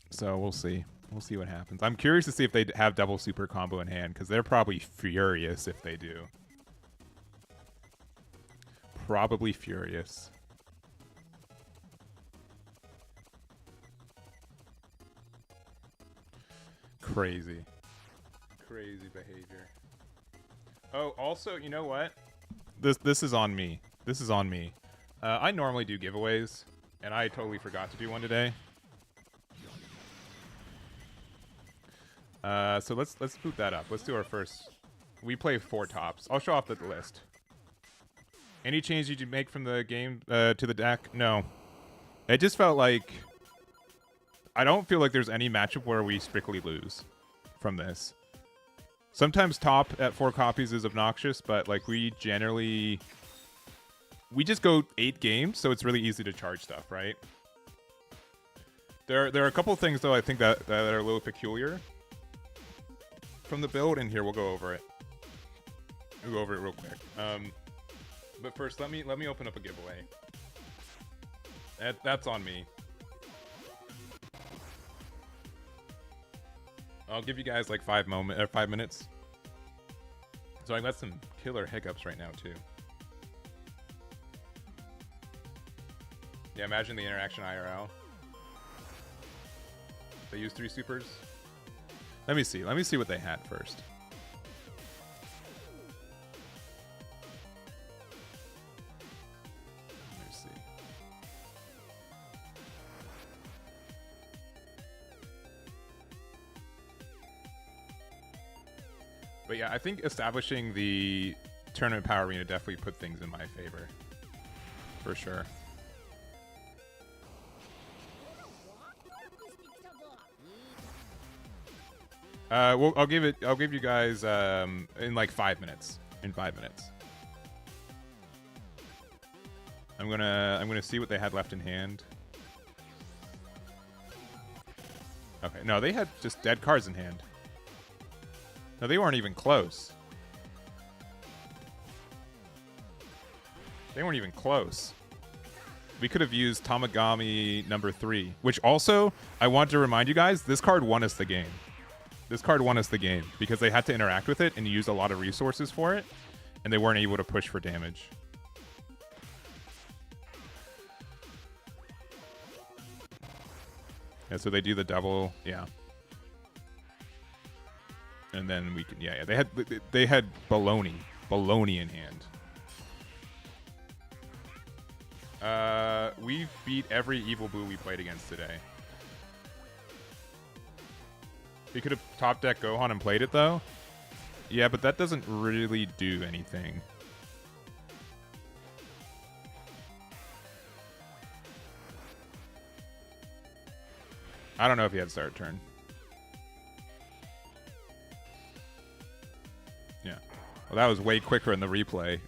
So we'll see. We'll see what happens. I'm curious to see if they have double super combo in hand, because they're probably furious if they do. Probably furious. Crazy. Crazy behavior. Oh, also, you know what? This is on me. This is on me. I normally do giveaways, and I totally forgot to do one today. So let's boot that up. Let's do our first. We play 4 tops. I'll show off the list. Any change you make from the game to the deck? No. It just felt like I don't feel like there's any matchup where we strictly lose from this. Sometimes top at 4 copies is obnoxious, but like we just go 8 games, so it's really easy to charge stuff, right? There are a couple of things though I think that are a little peculiar from the build, and here we'll go over it. We'll go over it real quick. But first, let me open up a giveaway. That's on me. I'll give you guys like 5 minutes. So I got some killer hiccups right now too. Yeah, imagine the interaction IRL. They use 3 supers. Let me see what they had first. Let me see. But yeah, I think establishing the tournament power arena definitely put things in my favor. For sure. Well, I'll give you guys in like 5 minutes. In 5 minutes. I'm gonna see what they had left in hand. Okay, no, they had just dead cards in hand. No, they weren't even close. They weren't even close. We could have used Tamagami number 3, which also, I want to remind you guys, this card won us the game. This card won us the game because they had to interact with it and use a lot of resources for it, and they weren't able to push for damage. Yeah, so they do the double, yeah. And then we can, yeah, they had baloney in hand. We beat every evil boo we played against today. We could have top deck Gohan and played it though. Yeah, but that doesn't really do anything. I don't know if he had start turn. Yeah. Well, that was way quicker in the replay.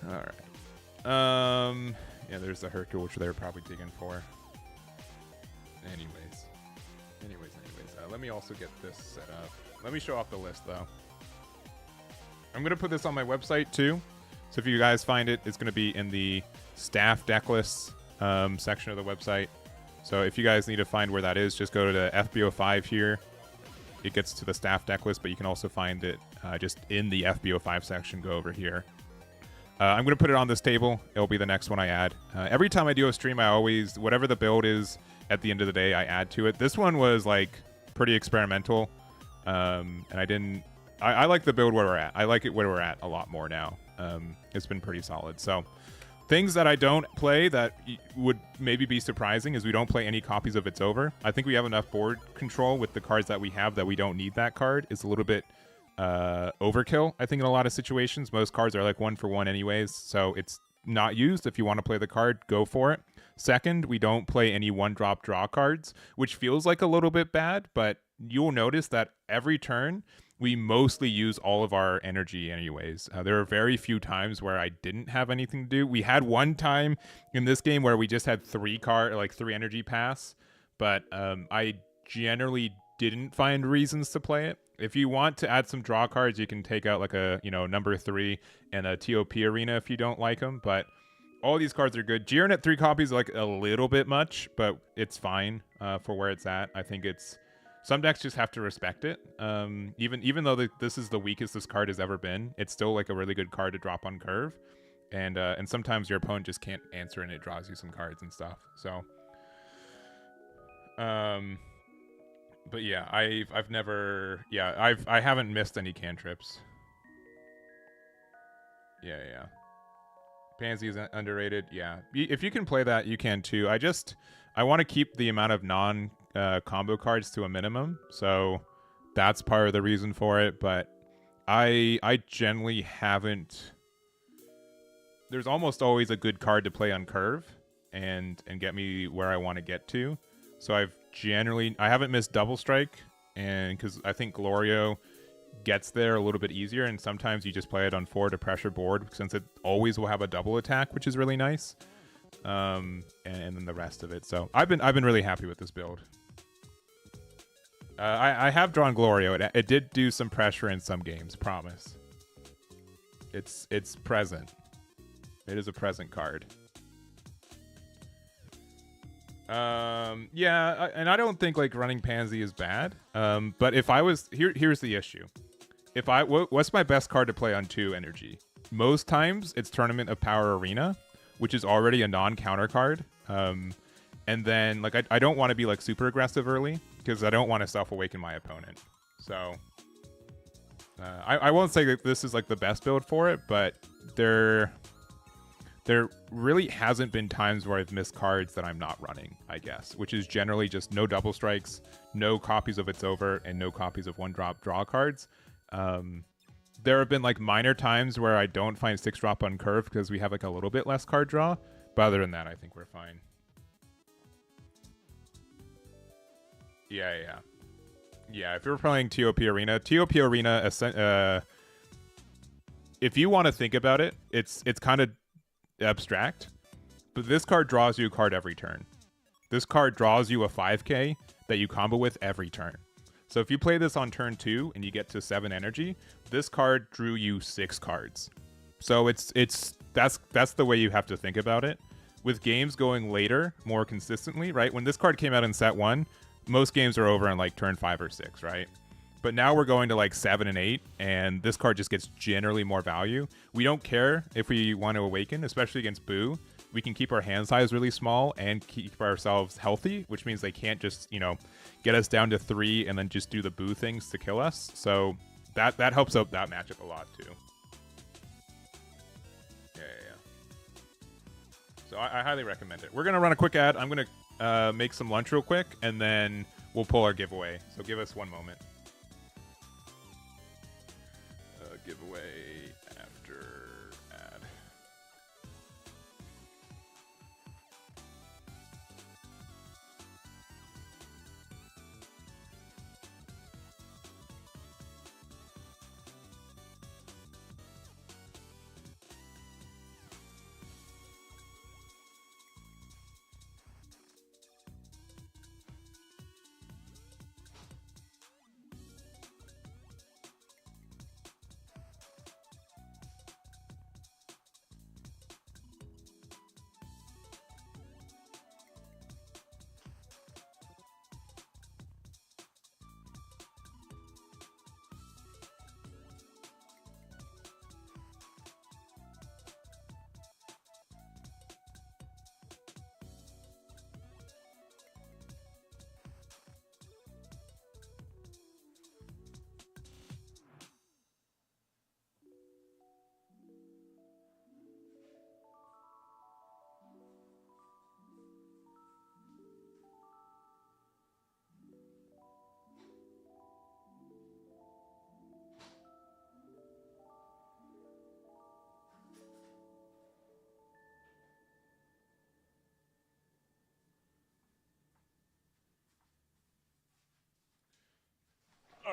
All right. Yeah, there's the Hercule, which they're probably digging for. Anyways. Let me also get this set up. Let me show off the list, though. I'm going to put this on my website, too. So if you guys find it, it's going to be in the staff deck lists section of the website. So if you guys need to find where that is, just go to the FB05 here. It gets to the staff deck list, but you can also find it just in the FB05 section. Go over here. I'm going to put it on this table. It'll be the next one I add. Every time I do a stream, I always, whatever the build is at the end of the day, I add to it. This one was like pretty experimental. And I like the build where we're at. I like it where we're at a lot more now. It's been pretty solid. So things that I don't play that would maybe be surprising is we don't play any copies of It's Over. I think we have enough board control with the cards that we have that we don't need that card. It's a little bit overkill, I think, in a lot of situations. Most cards are like 1-for-1 anyways, so it's not used. If you want to play the card, go for it. Second, we don't play any 1-drop draw cards, which feels like a little bit bad, but you'll notice that every turn we mostly use all of our energy anyways. There are very few times where I didn't have anything to do. We had one time in this game where we just had 3 energy pass, but I generally didn't find reasons to play it. If you want to add some draw cards, you can take out like a, number 3 and a TOP arena if you don't like them, but all these cards are good. Jiren at 3 copies is like a little bit much, but it's fine for where it's at. I think some decks just have to respect it. Even though this is the weakest this card has ever been, it's still like a really good card to drop on curve, and sometimes your opponent just can't answer and it draws you some cards and stuff. So, but yeah, I haven't missed any cantrips. Yeah. Pansy is underrated. Yeah, if you can play that, you can too. I want to keep the amount of combo cards to a minimum, so that's part of the reason for it. But I generally haven't. There's almost always a good card to play on curve and get me where I want to get to. So I haven't missed Double Strike, and because I think Glorio gets there a little bit easier, and sometimes you just play it on 4 to pressure board since it always will have a double attack, which is really nice. And then the rest of it. So I've been really happy with this build. I have drawn Glorio. It did do some pressure in some games, promise. It's present. It is a present card. Yeah, and I don't think like running Pansy is bad. But if I was here's the issue. What's my best card to play on 2 energy? Most times it's Tournament of Power Arena, which is already a non-counter card. And then like I don't want to be like super aggressive early because I don't want to self-awaken my opponent. So I won't say that this is like the best build for it, but there really hasn't been times where I've missed cards that I'm not running, I guess, which is generally just no double strikes, no copies of It's Over, and no copies of 1-drop draw cards. There have been like minor times where I don't find 6-drop on curve because we have like a little bit less card draw, but other than that, I think we're fine. Yeah. If you're playing TOP Arena, if you want to think about it, it's kind of abstract, but this card draws you a card every turn. This card draws you a 5k that you combo with every turn. So if you play this on turn 2 and you get to 7 energy, this card drew you 6 cards. So that's the way you have to think about it. With games going later, more consistently, right? When this card came out in set 1, most games are over on like turn 5 or 6, right? But now we're going to like 7 and 8, and this card just gets generally more value. We don't care if we want to awaken, especially against Boo. We can keep our hand size really small and keep ourselves healthy, which means they can't just, get us down to 3 and then just do the Boo things to kill us. So that helps out that matchup a lot too. Yeah. So I highly recommend it. We're going to run a quick ad. I'm going to make some lunch real quick, and then we'll pull our giveaway. So give us one moment. Giveaway after ad.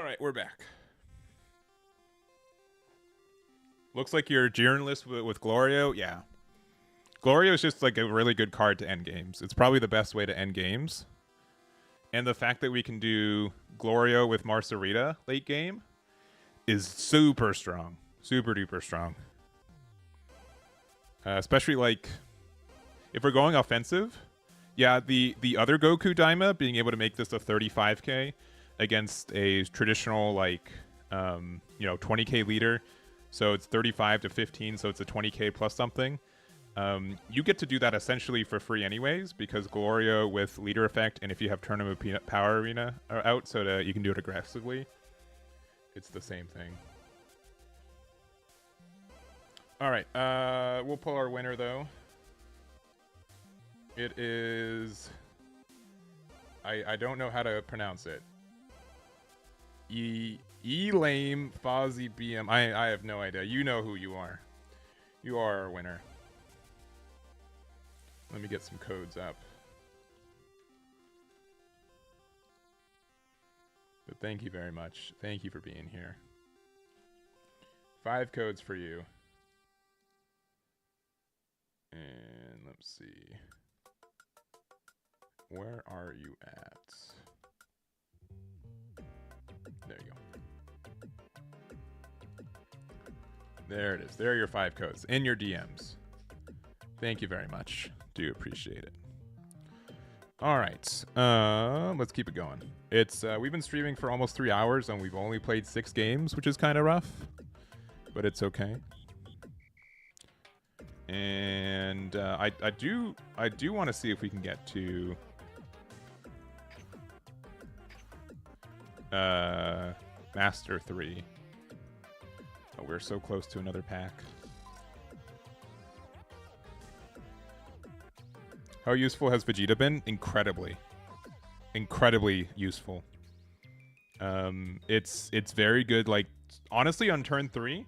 Alright, we're back. Looks like you're Jirenless with Glorio. Yeah. Glorio is just like a really good card to end games. It's probably the best way to end games. And the fact that we can do Glorio with Marcerita late game is super strong. Super duper strong. Especially like if we're going offensive. Yeah, the other Goku Daima being able to make this a 35k against a traditional like 20k leader. So it's 35 to 15, so it's a 20k plus something. You get to do that essentially for free anyways, because Glorio with leader effect, and if you have Tournament Power Arena are out, so that you can do it aggressively, it's the same thing. All right, we'll pull our winner though. It is... I don't know how to pronounce it. Lame Fozzie BM. I have no idea. You know who you are. You are our winner. Let me get some codes up. But thank you very much. Thank you for being here. 5 codes for you. And let's see. Where are you at? There you go. There it is. There are your 5 codes in your DMs. Thank you very much. Do appreciate it. All right. Let's keep it going. It's we've been streaming for almost 3 hours and we've only played 6 games, which is kind of rough, but it's okay. And I do want to see if we can get to Master 3. Oh, we're so close to another pack. How useful has Vegeta been? Incredibly. Incredibly useful. It's very good, like, honestly, on turn 3,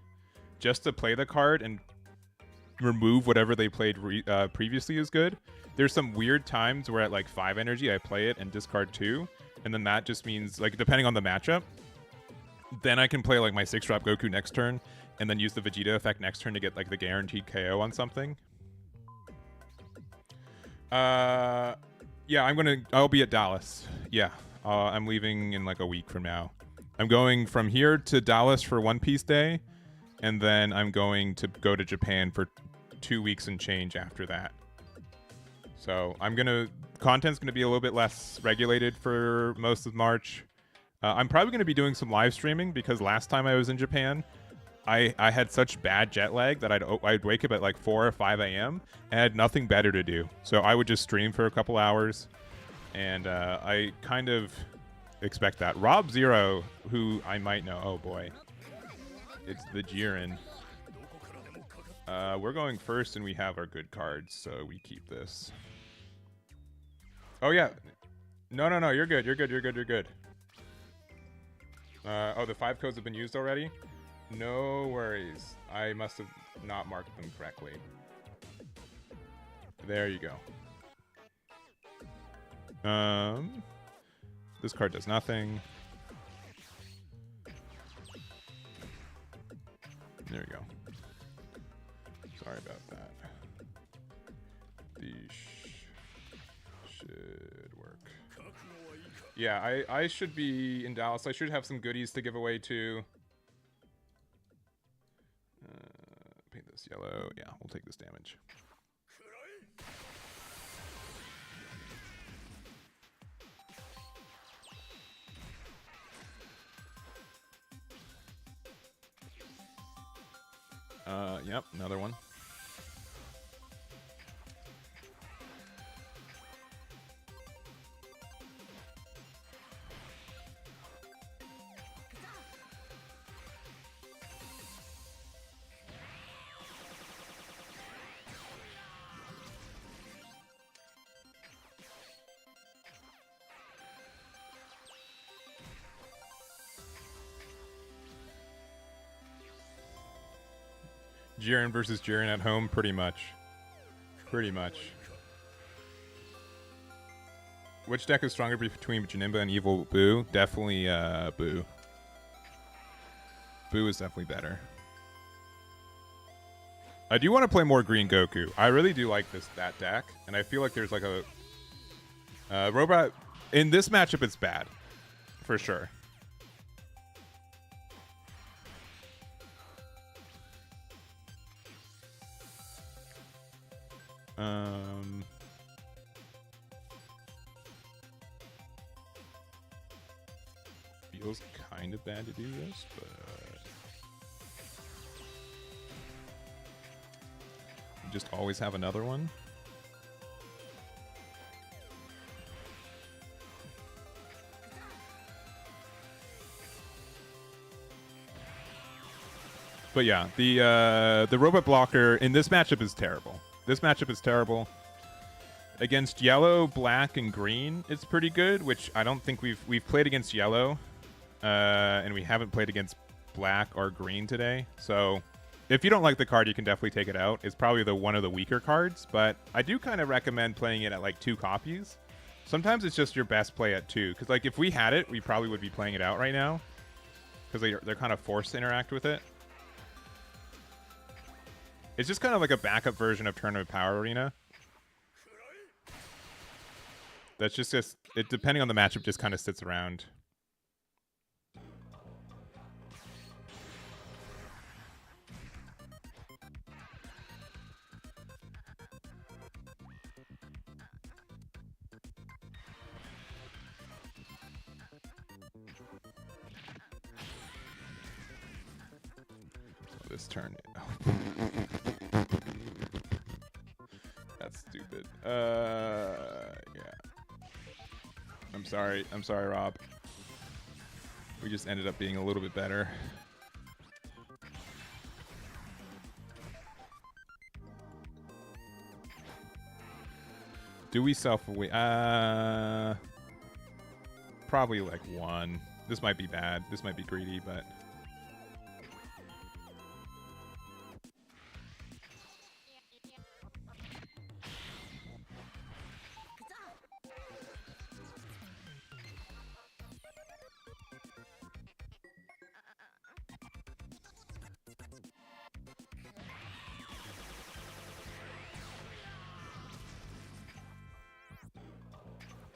just to play the card and remove whatever they played previously is good. There's some weird times where at, like, 5 energy, I play it and discard 2, and then that just means, like, depending on the matchup, then I can play, like, my 6-drop Goku next turn, and then use the Vegeta effect next turn to get, like, the guaranteed KO on something. Yeah, I'll be at Dallas. Yeah, I'm leaving in like a week from now. I'm going from here to Dallas for One Piece Day, and then I'm going to go to Japan for 2 weeks and change after that. So content's gonna be a little bit less regulated for most of March. I'm probably gonna be doing some live streaming because last time I was in Japan, I had such bad jet lag that I'd wake up at like 4 or 5 a.m. and had nothing better to do. So I would just stream for a couple hours, and I kind of expect that. Rob Zero, who I might know, oh boy, it's the Jiren. We're going first, and we have our good cards, so we keep this. Oh yeah, no, you're good, you're good. Oh, the 5 codes have been used already? No worries. I must have not marked them correctly. There you go. This card does nothing. There we go. Sorry about that. These should work. Yeah, I should be in Dallas. I should have some goodies to give away too. Paint this yellow. Yeah, we'll take this damage. Yep, another one. Jiren versus Jiren at home, pretty much. Pretty much. Which deck is stronger between Janemba and Evil Boo? Definitely Boo. Boo is definitely better. I do want to play more Green Goku. I really do like that deck, and I feel like there's like a robot in this matchup. It's bad, for sure. Feels kind of bad to do this, but you just always have another one. But yeah, the robot blocker in this matchup is terrible. This matchup is terrible. Against yellow, black, and green, it's pretty good, which I don't think we've played against yellow, and we haven't played against black or green today. So if you don't like the card, you can definitely take it out. It's probably one of the weaker cards, but I do kind of recommend playing it at like 2 copies. Sometimes it's just your best play at 2, because like if we had it, we probably would be playing it out right now, because they're kind of forced to interact with it. It's just kind of like a backup version of Tournament Power Arena. That's just it, depending on the matchup, just kind of sits around. This turn. That's stupid. Yeah. I'm sorry, Rob. We just ended up being a little bit better. Do we self-away? Probably like 1. This might be bad. This might be greedy, but...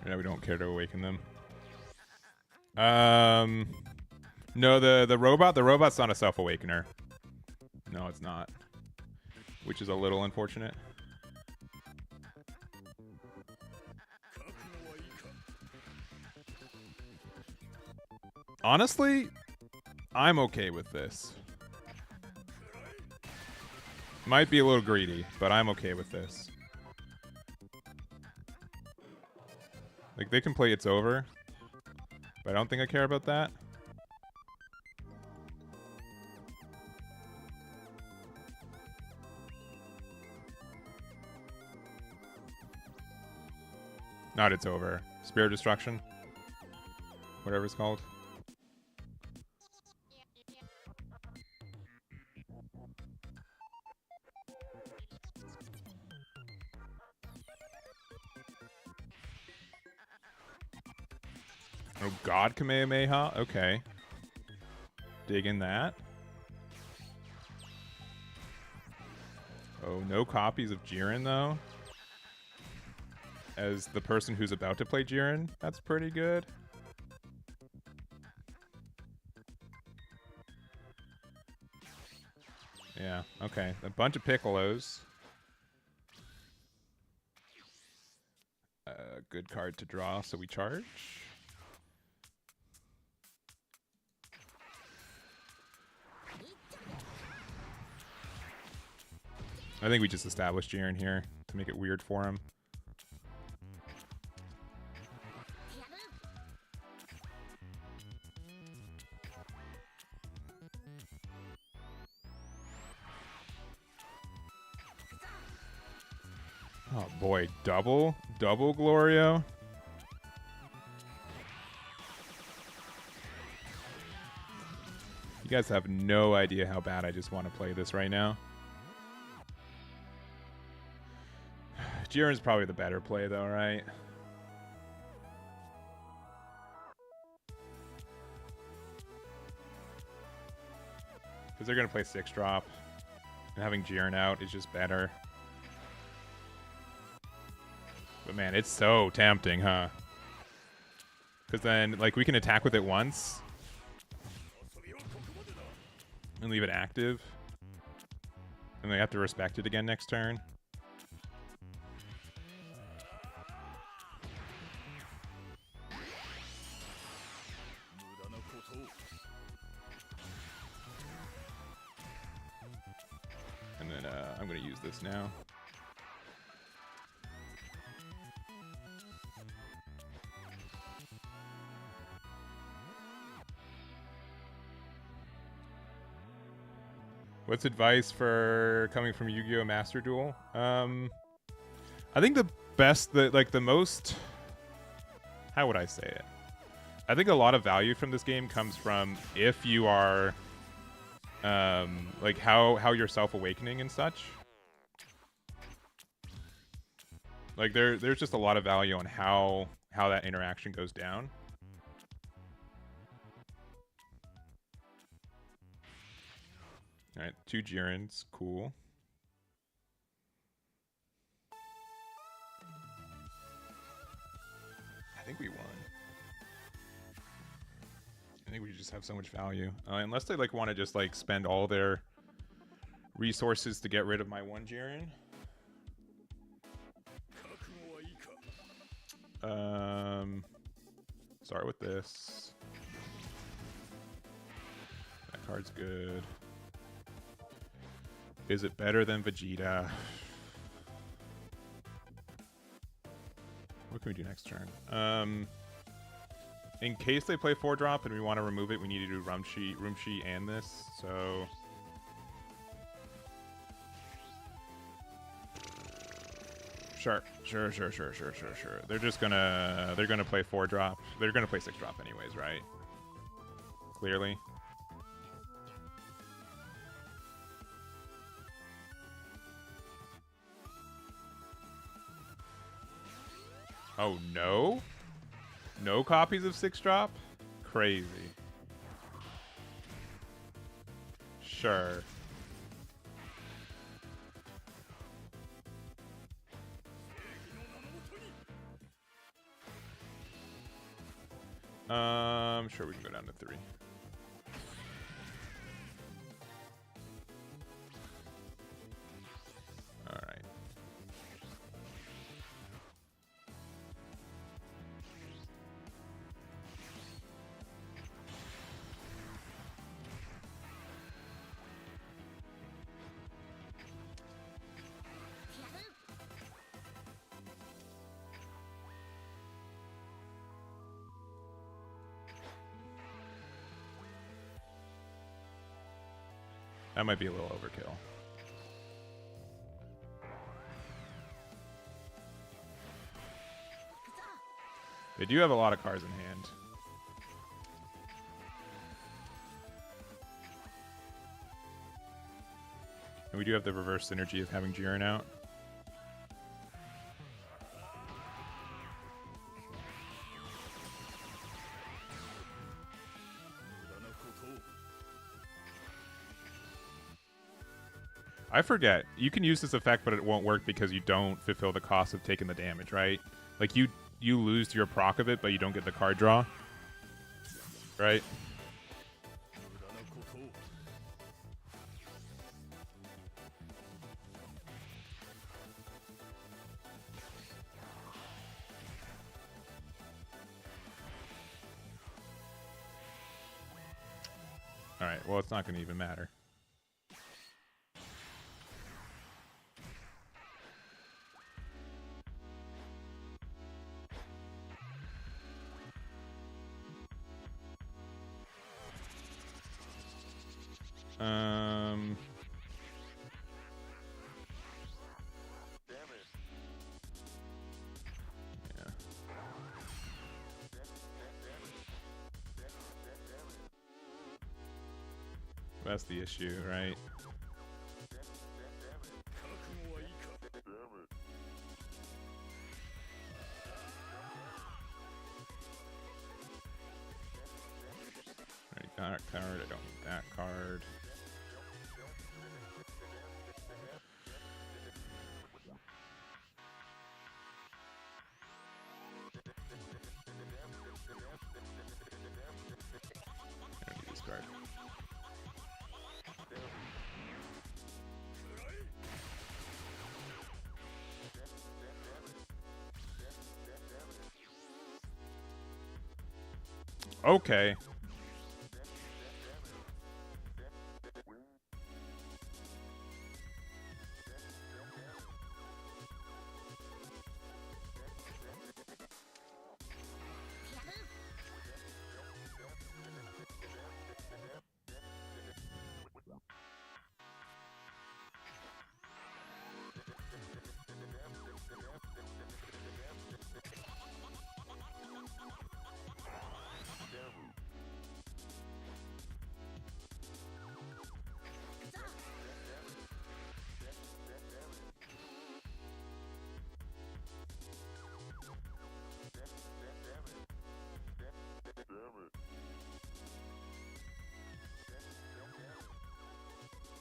Yeah, we don't care to awaken them. No, the robot's not a self-awakener. No, it's not. Which is a little unfortunate. Honestly, I'm okay with this. Might be a little greedy, but I'm okay with this. Like, they can play It's Over, but I don't think I care about that. Not It's Over. Spirit Destruction. Whatever it's called. Oh, God Kamehameha? Okay. Digging that. Oh, no copies of Jiren, though. As the person who's about to play Jiren, that's pretty good. Yeah, okay. A bunch of Piccolos. Good card to draw, so we charge. I think we just established Jiren here to make it weird for him. Oh boy, double Glorio. You guys have no idea how bad I just want to play this right now. Jiren's probably the better play though, right? Because they're going to play 6-drop. And having Jiren out is just better. But man, it's so tempting, huh? Because then, like, we can attack with it once. And leave it active. And they have to respect it again next turn. And then I'm going to use this now. What's advice for coming from Yu-Gi-Oh! Master Duel? I think the best, the most... How would I say it? I think a lot of value from this game comes from if you are... like how you're self-awakening and such. Like there's just a lot of value on how that interaction goes down. All right, 2 Jirens, cool. I think we won. I think we just have so much value. Unless they like want to just like spend all their resources to get rid of my 1 Jiren. Start with this. That card's good. Is it better than Vegeta? What can we do next turn? In case they play 4-drop and we want to remove it, we need to do Rumshi and this. So sure. They're gonna play 4-drop. They're gonna play 6-drop anyways, right? Clearly. Oh no? No copies of 6-drop? Crazy. Sure. Sure, we can go down to 3. All right. That might be a little overkill. They do have a lot of cards in hand. And we do have the reverse synergy of having Jiren out. I forget. You can use this effect, but it won't work because you don't fulfill the cost of taking the damage, right? Like, you lose your proc of it, but you don't get the card draw. Right? Alright, well, it's not going to even matter. Yeah. That's the issue, right? Alright, that card. I don't need that card. Okay.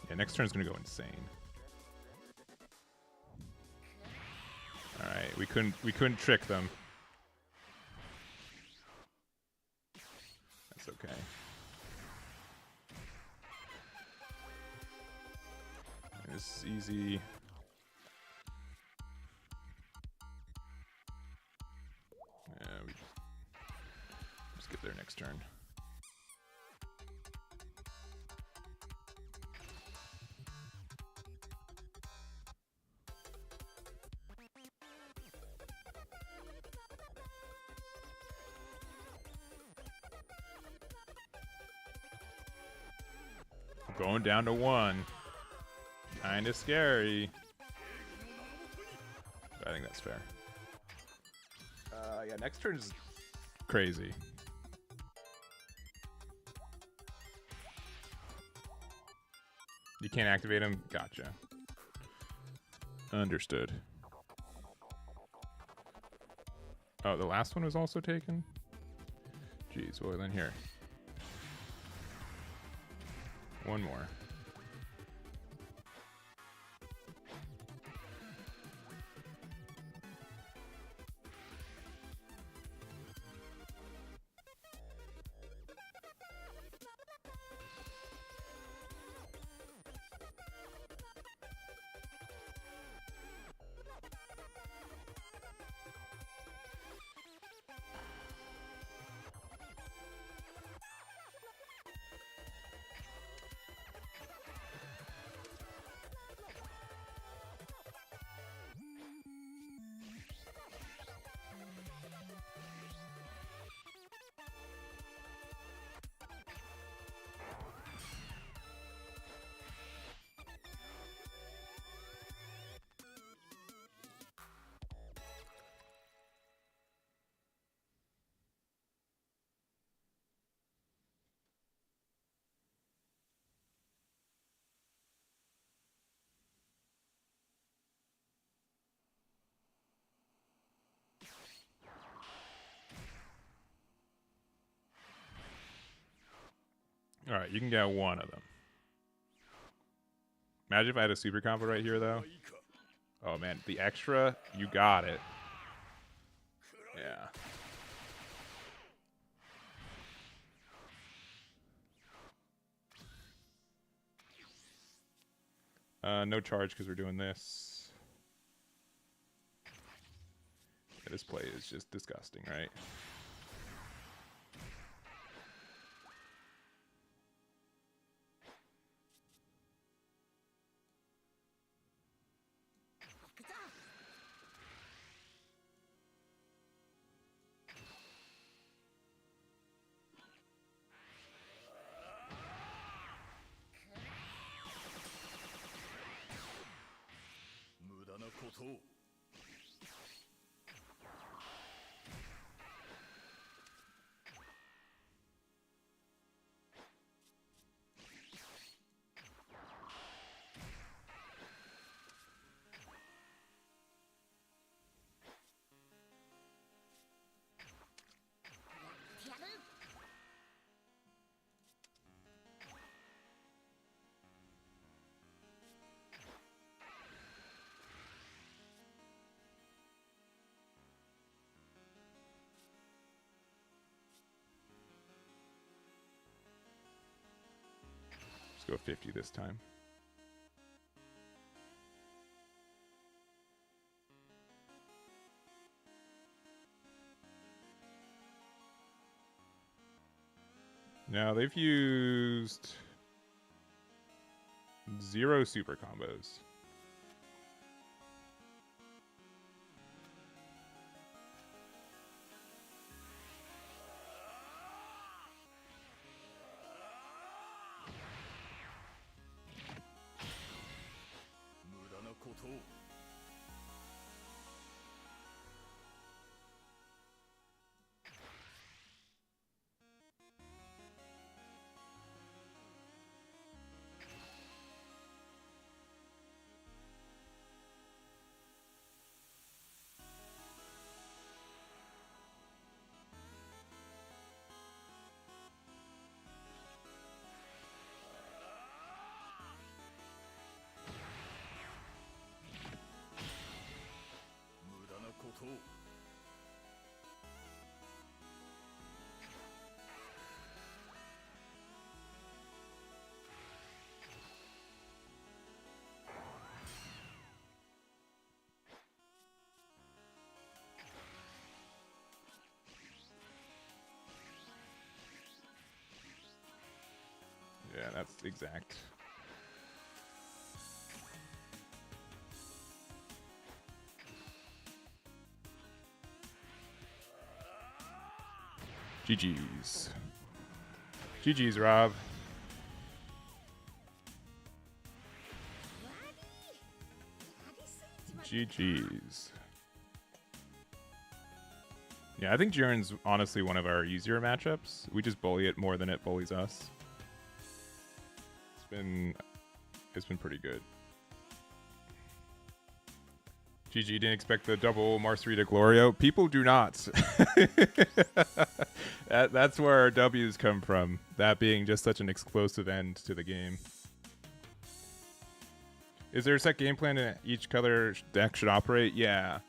Yeah, next turn's gonna go insane. All right, we couldn't trick them. That's okay. This is easy. Yeah, we just get there next turn. Going down to 1. Kind of scary. But I think that's fair. Yeah, next turn's crazy. You can't activate him? Gotcha. Understood. Oh, the last one was also taken? Jeez, well then here. One more. All right, you can get one of them. Imagine if I had a super combo right here, though. Oh, man. The extra, you got it. Yeah. No charge because we're doing this. Yeah, this play is just disgusting, right? Let's go 50 this time. No, they've used 0 super combos. Yeah, that's exact. GG's. GG's, Rob. GG's. Yeah, I think Jiren's honestly one of our easier matchups. We just bully it more than it bullies us. It's been pretty good. GG didn't expect the double Marcerita Glorio. People do not. That's where our W's come from. That being just such an explosive end to the game. Is there a set game plan that each color deck should operate? Yeah.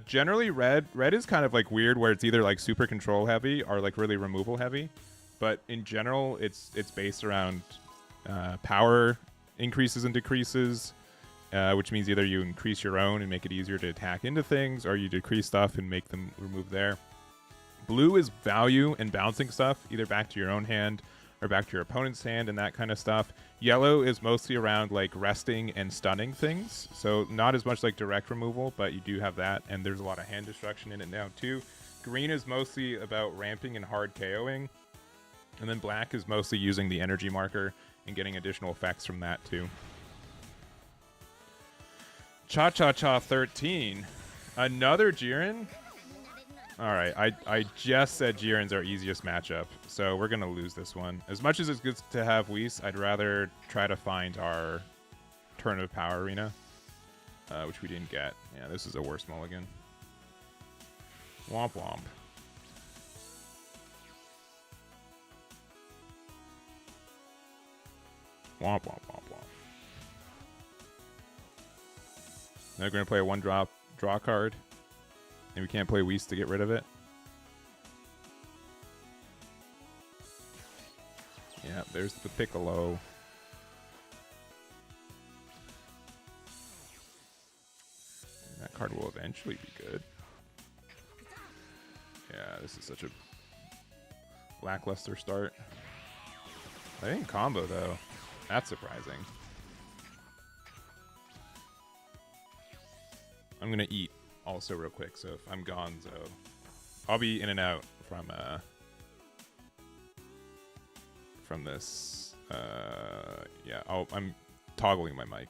Generally, red is kind of like weird, where it's either like super control heavy or like really removal heavy. But in general, it's based around power increases and decreases, which means either you increase your own and make it easier to attack into things, or you decrease stuff and make them remove there. Blue is value and bouncing stuff, either back to your own hand or back to your opponent's hand and that kind of stuff. Yellow is mostly around like resting and stunning things, so not as much like direct removal, but you do have that, and there's a lot of hand destruction in it now too. Green is mostly about ramping and hard KOing, and then black is mostly using the energy marker and getting additional effects from that too. Cha-cha-cha 13. Another Jiren? Alright, I just said Jiren's our easiest matchup, so we're going to lose this one. As much as it's good to have Whis, I'd rather try to find our turn of power arena, which we didn't get. Yeah, this is a worse mulligan. Womp womp. Womp womp womp womp. Now we're going to play a one-drop draw card. And we can't play Whis to get rid of it. Yeah, there's the Piccolo. And that card will eventually be good. Yeah, this is such a lackluster start. I didn't combo, though. That's surprising. I'm going to eat also real quick, so if I'm gone, so I'll be in and out from this. Yeah, I'm toggling my mic.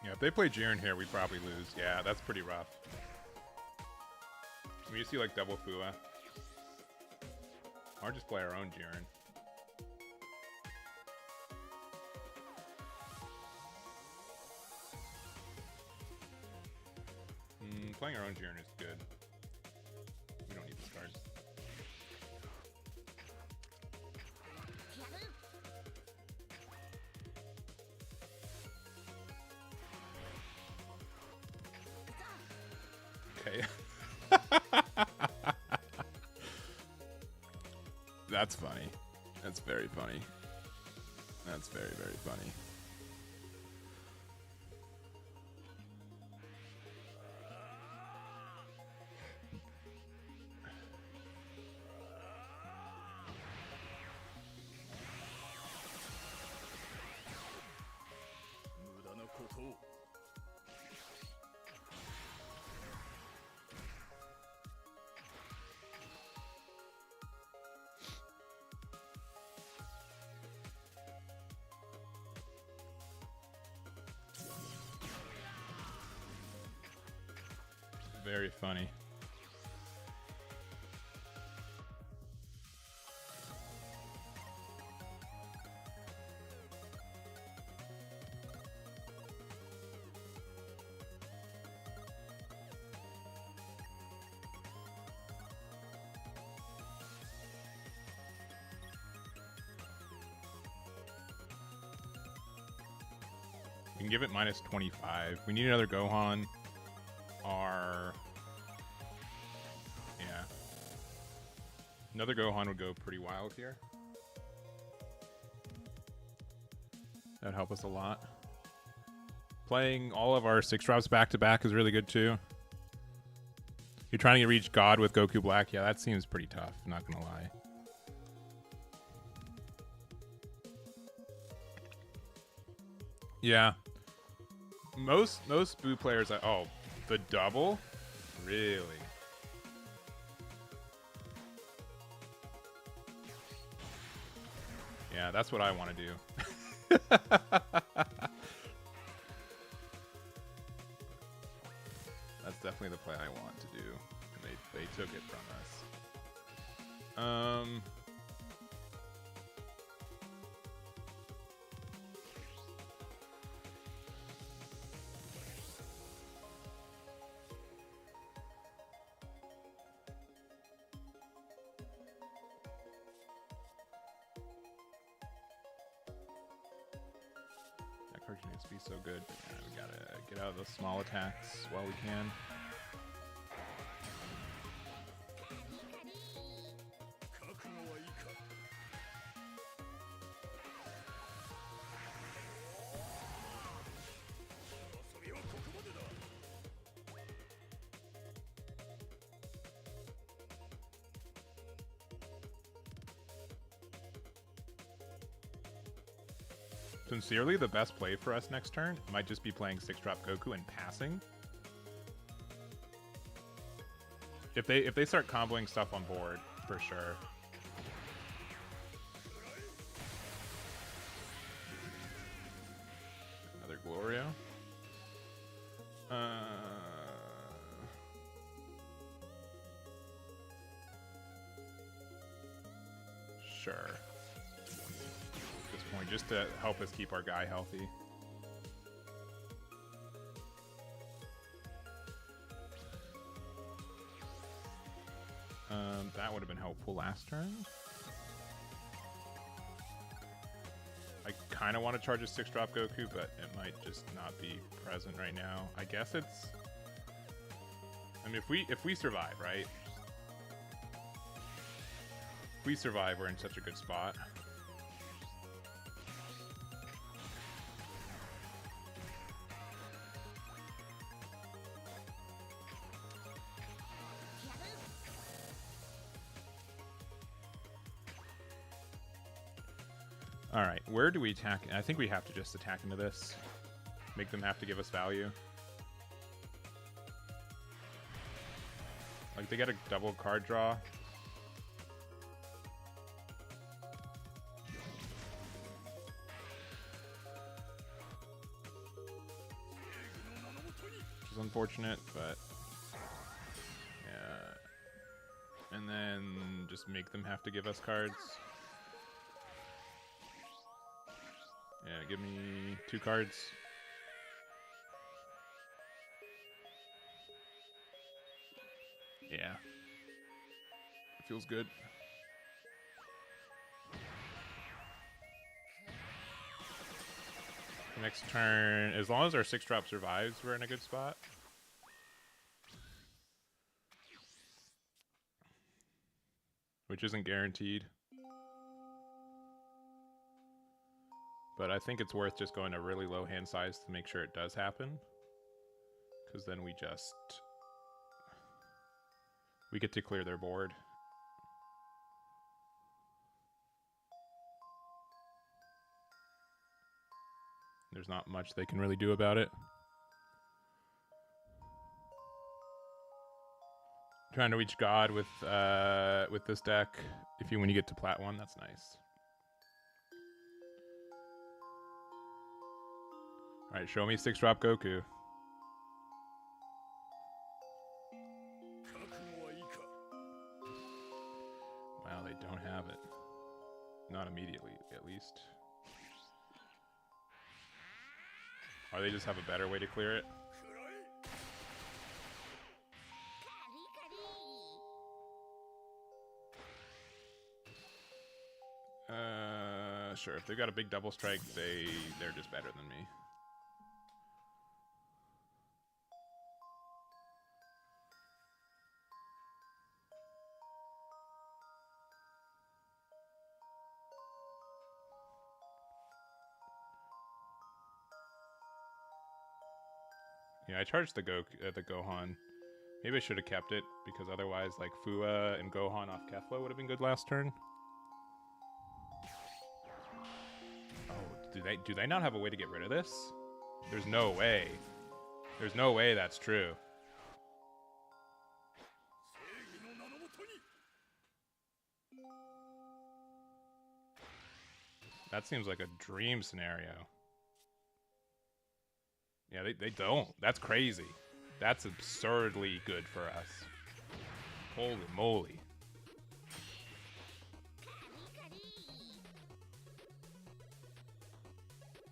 Yeah, if they play Jiren here, we'd probably lose. Yeah, that's pretty rough. We just see like double Fua. Or just play our own Jiren. Playing our own Jiren is good. We don't need this card. Okay. That's funny. That's very funny. That's very, very funny. Very funny. We can give it minus 25. We need another Gohan. Yeah. Another Gohan would go pretty wild here. That would help us a lot. Playing all of our 6-drops back-to-back is really good too. You're trying to reach God with Goku Black? Yeah, that seems pretty tough, not gonna lie. Yeah. Most Boo players... Oh, the double? Really? Yeah, that's what I want to do. That's definitely the play I want to do. And they took it from us. opportunities to be so good. We gotta get out of the small attacks while we can. Sincerely, the best play for us next turn might just be playing 6-drop Goku and passing. If they start comboing stuff on board, for sure. Another Glorio. Sure. Point just to help us keep our guy healthy. That would have been helpful last turn. I kind of want to charge a 6-drop Goku, but it might just not be present right now. I guess it's... I mean, if we survive, right? If we survive, we're in such a good spot. Alright, where do we attack? I think we have to just attack into this. Make them have to give us value. Like, they get a double card draw. Which is unfortunate, but... yeah. And then just make them have to give us cards. Yeah, give me 2 cards. Yeah. Feels good. Next turn, as long as our 6-drop survives, we're in a good spot. Which isn't guaranteed. But I think it's worth just going to really low hand size to make sure it does happen. Because then we get to clear their board. There's not much they can really do about it. Trying to reach God with this deck. When you get to Plat 1, that's nice. Alright, show me 6-drop Goku. Well, they don't have it. Not immediately, at least. Or they just have a better way to clear it. Sure. If they've got a big double strike, they're just better than me. Yeah, I charged the Gohan. Maybe I should have kept it, because otherwise, like, Fua and Gohan off Kefla would have been good last turn. Oh, do they not have a way to get rid of this? There's no way. There's no way that's true. That seems like a dream scenario. Yeah, they don't. That's crazy. That's absurdly good for us. Holy moly.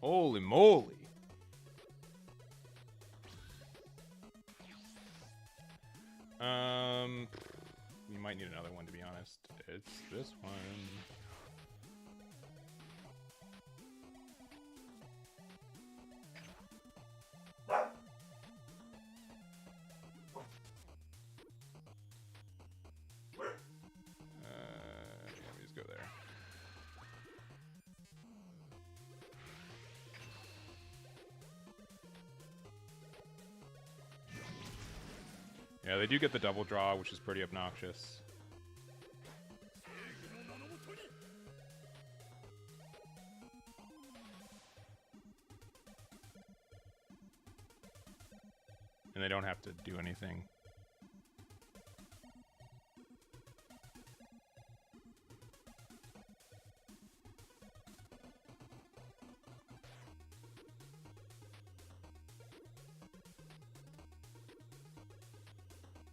Holy moly. We might need another one, to be honest. It's this one. Yeah, they do get the double draw, which is pretty obnoxious. And they don't have to do anything.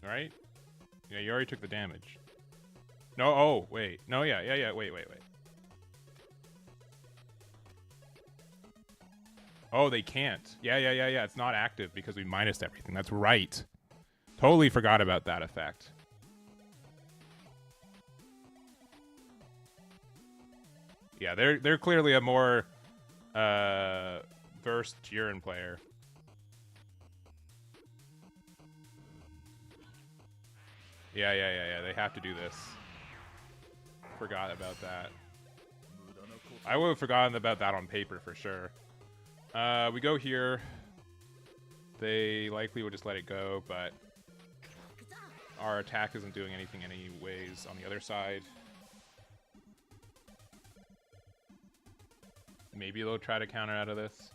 Right? Yeah, you already took the damage. No, oh, wait. No, yeah, wait. Oh, they can't. Yeah. It's not active because we minused everything. That's right. Totally forgot about that effect. Yeah, they're clearly a more versed Jiren player. Yeah. They have to do this. Forgot about that. I would have forgotten about that on paper for sure. We go here. They likely would just let it go, but our attack isn't doing anything anyways on the other side. Maybe they'll try to counter out of this.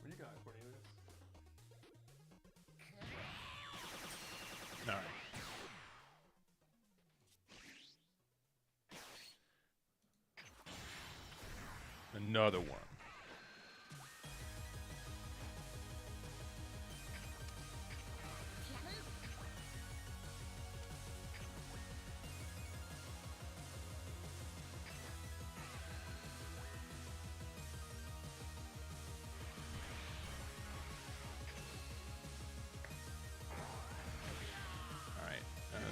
What do you got, Cornelius? All right. Another one.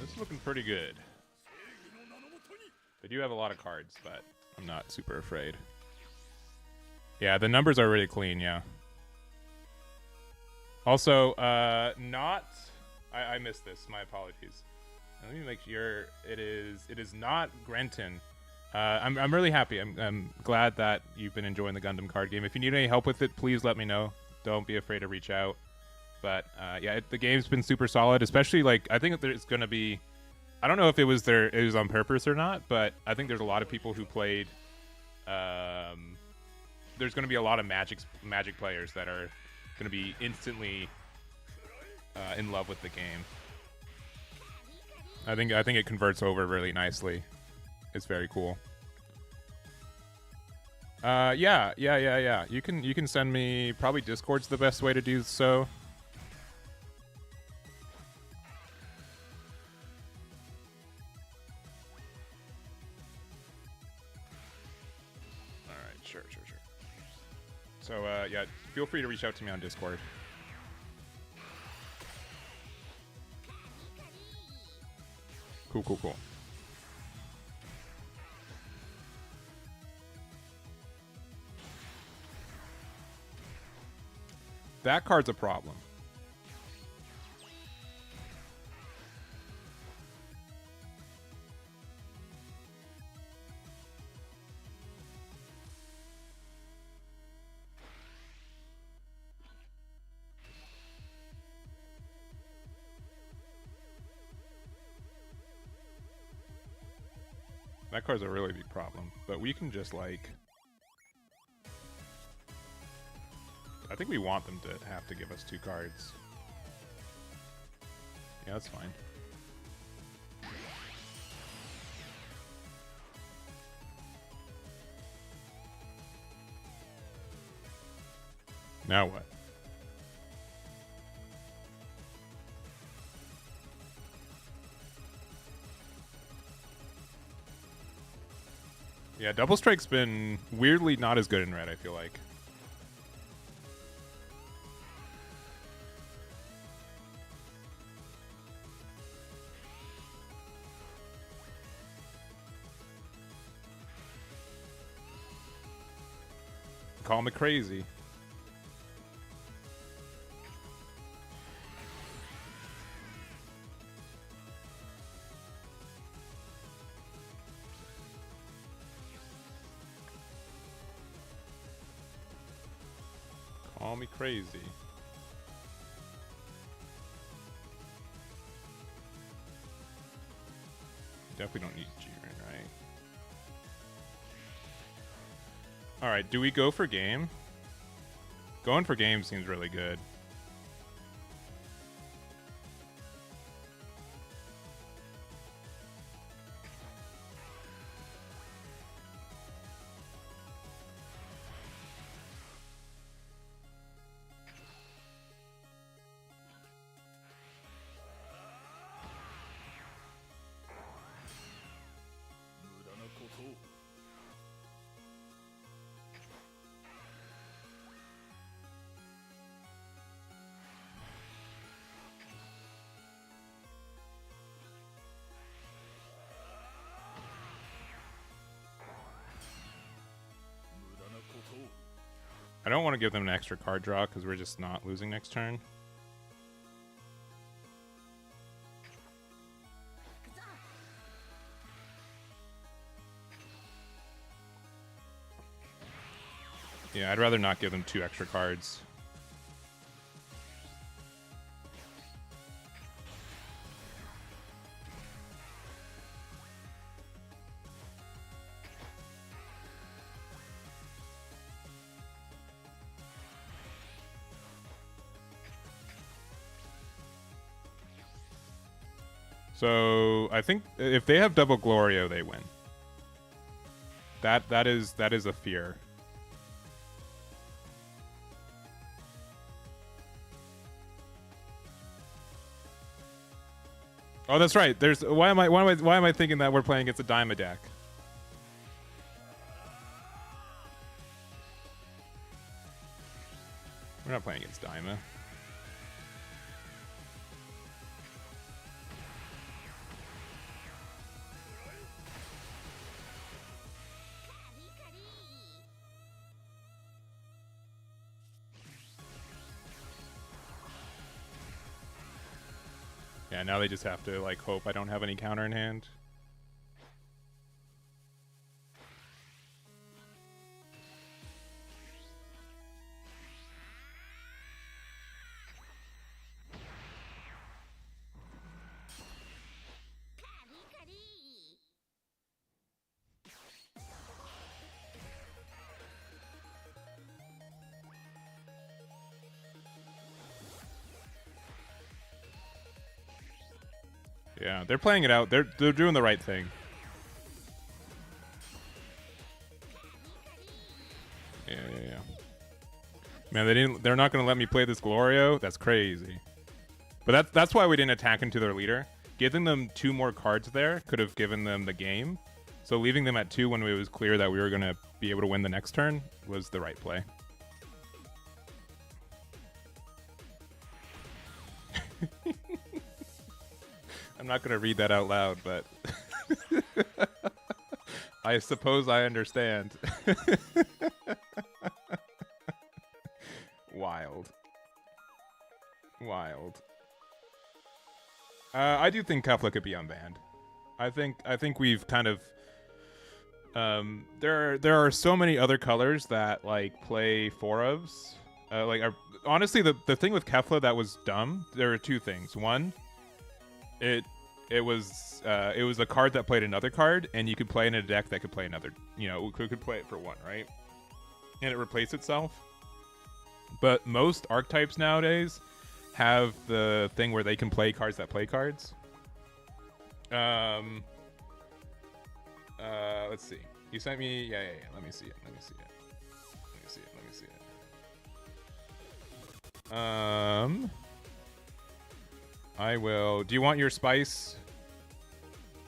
This is looking pretty good. They do have a lot of cards, but I'm not super afraid. Yeah, the numbers are really clean, yeah. Also, I missed this. My apologies. Let me make sure it is not Grenton. I'm really happy. I'm glad that you've been enjoying the Gundam card game. If you need any help with it, please let me know. Don't be afraid to reach out. But yeah, the game's been super solid. Especially like I think there's gonna be, I don't know if it was on purpose or not, but I think there's a lot of people who played. There's gonna be a lot of Magic players that are gonna be instantly in love with the game. I think it converts over really nicely. It's very cool. Yeah. You can send me, probably Discord's the best way to do so. All right, sure. So yeah, feel free to reach out to me on Discord. Cool. That card's a problem. That card's a really big problem, but we can just like... I think we want them to have to give us 2 cards. Yeah, that's fine. Now what? Yeah, Double Strike's been weirdly not as good in red, I feel like. Call me crazy. Call me crazy. Definitely don't need Jiren, right? Alright, do we go for game? Going for game seems really good. I don't want to give them an extra card draw because we're just not losing next turn. Yeah, I'd rather not give them 2 extra cards. So I think if they have double Glorio, they win. That is a fear. Oh, that's right. There's why am I thinking that we're playing against a Daima deck? We're not playing against Daima. Yeah, now they just have to, like, hope I don't have any counter in hand. Yeah, they're playing it out. They're doing the right thing. Yeah. Man, they're not gonna let me play this Glorio. That's crazy. But that's why we didn't attack into their leader. Giving them 2 more cards there could have given them the game. So leaving them at 2 when it was clear that we were gonna be able to win the next turn was the right play. I'm not going to read that out loud, but I suppose I understand. Wild. I do think Kefla could be unbanned. I think we've kind of there are so many other colors that like play 4-ofs. Honestly, the thing with Kefla that was dumb. There are 2 things. One, it was a card that played another card, and you could play in a deck that could play another. You know, could play it for 1, right? And it replaced itself. But most archetypes nowadays have the thing where they can play cards that play cards. Let's see. You sent me. Yeah. Let me see it. I will. Do you want your spice?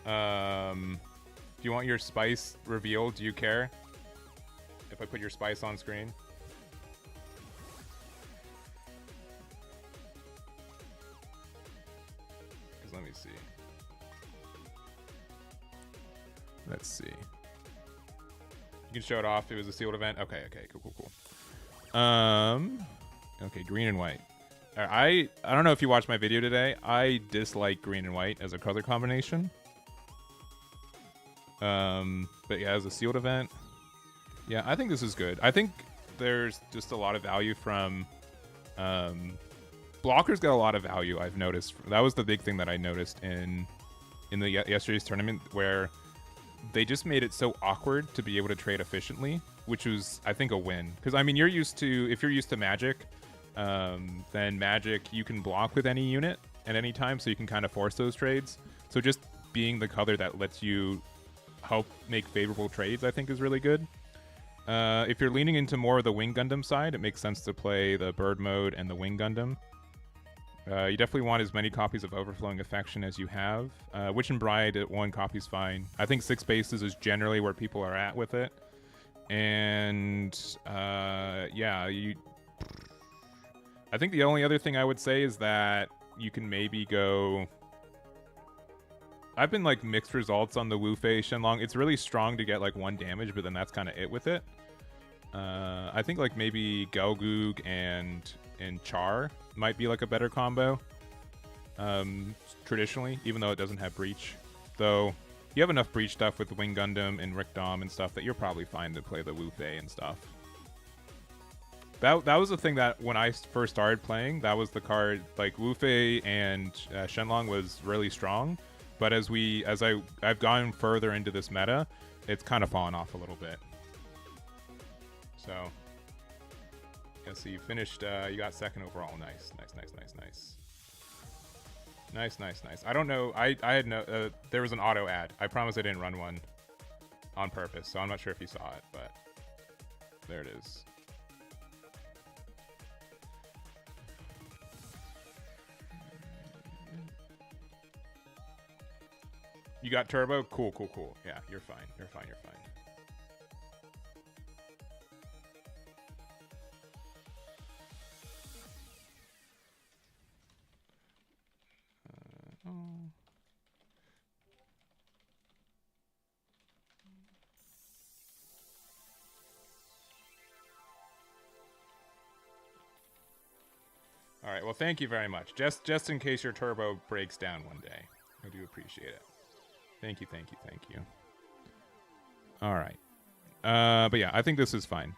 Do you want your spice revealed? Do you care if I put your spice on screen? Because let me see. Let's see. You can show it off. It was a sealed event. Okay. Cool. Okay, green and white. I don't know if you watched my video today. I dislike green and white as a color combination. But yeah, as a sealed event, yeah, I think this is good. I think there's just a lot of value from blockers. Get a lot of value. I've noticed that was the big thing that I noticed in yesterday's tournament, where they just made it so awkward to be able to trade efficiently, which was, I think, a win. Because I mean, if you're used to Magic, then Magic you can block with any unit at any time, so you can kind of force those trades. So just being the color that lets you help make favorable trades, I think, is really good. If you're leaning into more of the Wing Gundam side, it makes sense to play the Bird mode and the Wing Gundam. You definitely want as many copies of Overflowing Affection as you have. Witch and Bride at 1 copy is fine. I think 6 bases is generally where people are at with it. And yeah, I think the only other thing I would say is that you can maybe go... I've been like mixed results on the Wu Fei Shenlong. It's really strong to get like 1 damage, but then that's kind of it with it. I think like maybe Gelgoog and Char might be like a better combo. Traditionally, even though it doesn't have Breach. Though you have enough Breach stuff with the Wing Gundam and Rick Dom and stuff that you're probably fine to play the Wu Fei and stuff. That was the thing that when I first started playing, that was the card. Like Wu Fei and Shenlong was really strong. But as I've gone further into this meta, it's kind of fallen off a little bit. So, yeah, so you finished, you got 2nd overall. Nice. I don't know, I had no, there was an auto ad. I promise I didn't run one on purpose, so I'm not sure if you saw it, but there it is. You got turbo? Cool. Yeah, you're fine. You're fine. All right. Well, thank you very much. Just in case your turbo breaks down one day, I do appreciate it. Thank you. All right. But yeah, I think this is fine.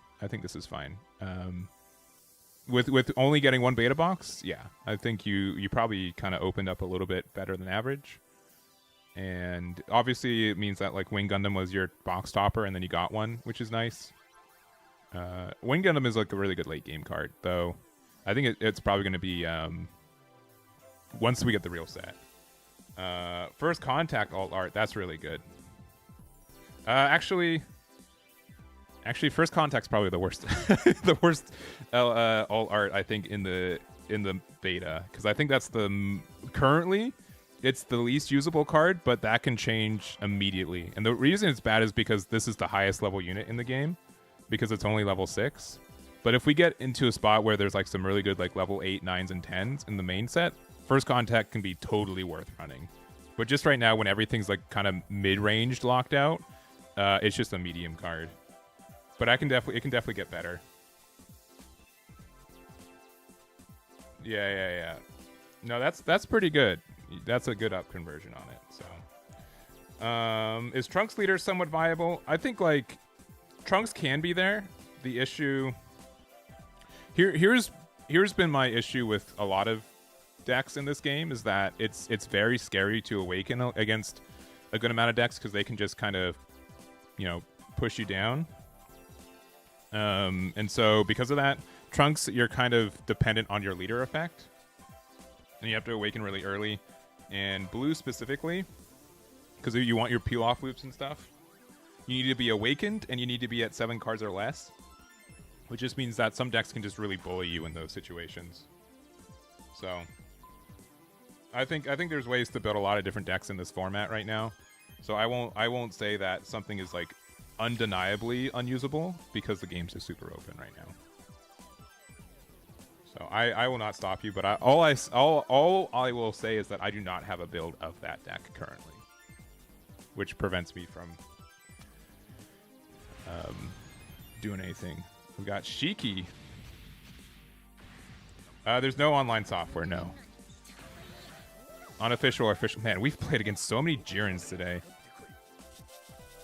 With only getting 1 beta box, yeah, I think you probably kind of opened up a little bit better than average. And obviously it means that like Wing Gundam was your box topper and then you got 1, which is nice. Wing Gundam is like a really good late game card, though. I think it's probably going to be once we get the real set. First Contact alt art, that's really good. Actually, First Contact's probably the worst, the worst alt art I think in the beta, because I think that's currently it's the least usable card, but that can change immediately. And the reason it's bad is because this is the highest level unit in the game, because it's only level 6. But if we get into a spot where there's like some really good like level 8, 9s, and 10s in the main set, First Contact can be totally worth running. But just right now, when everything's like kind of mid-ranged locked out, it's just a medium card. But it can definitely get better. Yeah. No, that's pretty good. That's a good up conversion on it. So, is Trunks leader somewhat viable? I think like Trunks can be there. The issue here's been my issue with a lot of decks in this game is that it's very scary to awaken against a good amount of decks because they can just kind of, push you down. And so because of that, Trunks, you're kind of dependent on your leader effect, and you have to awaken really early. And Blue specifically, because you want your peel off loops and stuff, you need to be awakened and you need to be at 7 cards or less, which just means that some decks can just really bully you in those situations. So I think there's ways to build a lot of different decks in this format right now. So I won't say that something is like undeniably unusable, because the game's just super open right now. So I will not stop you, but all I will say is that I do not have a build of that deck currently, which prevents me from doing anything. We got Shiki. There's no online software, no. Unofficial or official. Man, we've played against so many Jirens today.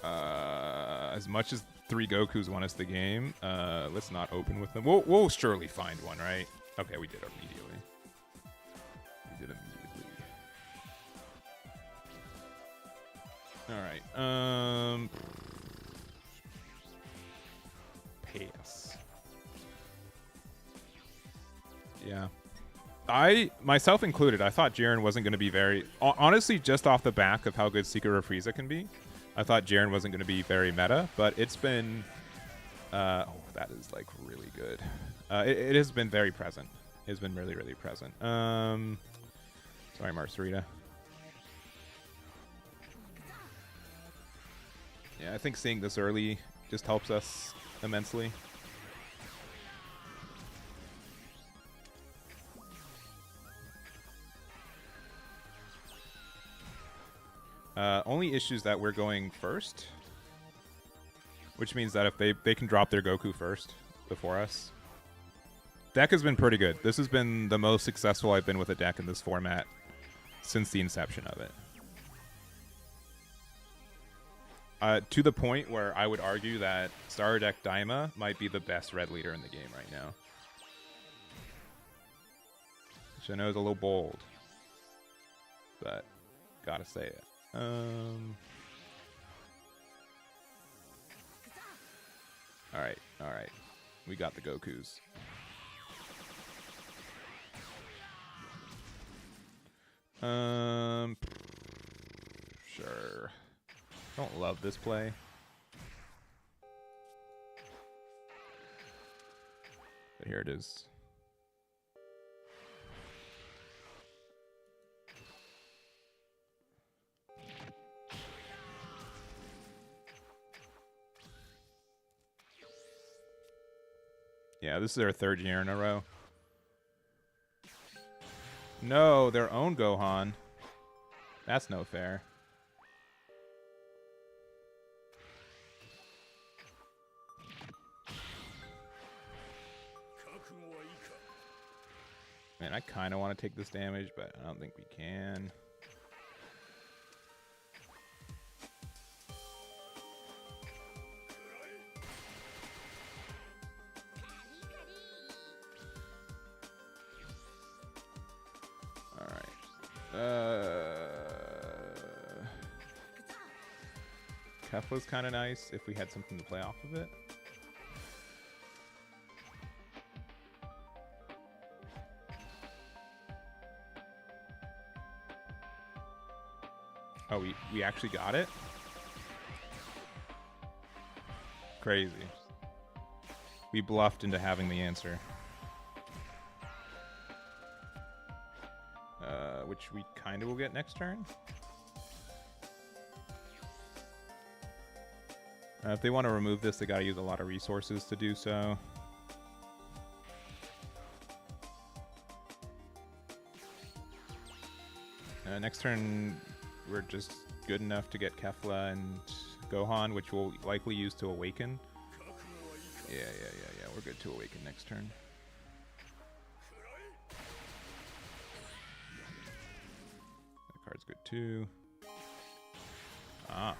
As much as 3 Gokus won us the game. Let's not open with them. We'll surely find one, right? Okay, we did immediately. We did immediately. All right. Pass. Yeah. Myself included, I thought Jiren wasn't going to be very... Honestly, just off the back of how good Secret of Frieza can be, I thought Jiren wasn't going to be very meta, but it's been... oh, that is, like, really good. It has been very present. It's been really, really present. Sorry, Marcerita. Yeah, I think seeing this early just helps us immensely. Only issues that we're going first, which means that if they can drop their Goku first before us. Deck has been pretty good. This has been the most successful I've been with a deck in this format since the inception of it. To the point where I would argue that Starter Deck Daima might be the best red leader in the game right now. Which I know is a little bold, but gotta say it. Alright, alright. We got the Gokus. Sure. Don't love this play. But here it is. Yeah, this is their 3rd year in a row. No, their own Gohan. That's no fair. Man, I kind of want to take this damage, but I don't think we can. Kefla's kind of nice if we had something to play off of it. Oh, we actually got it? Crazy. We bluffed into having the answer. Which we kind of will get next turn. If they want to remove this, they got to use a lot of resources to do so. Next turn, we're just good enough to get Kefla and Gohan, which we'll likely use to awaken. Yeah. We're good to awaken next turn. That card's good too. Ah.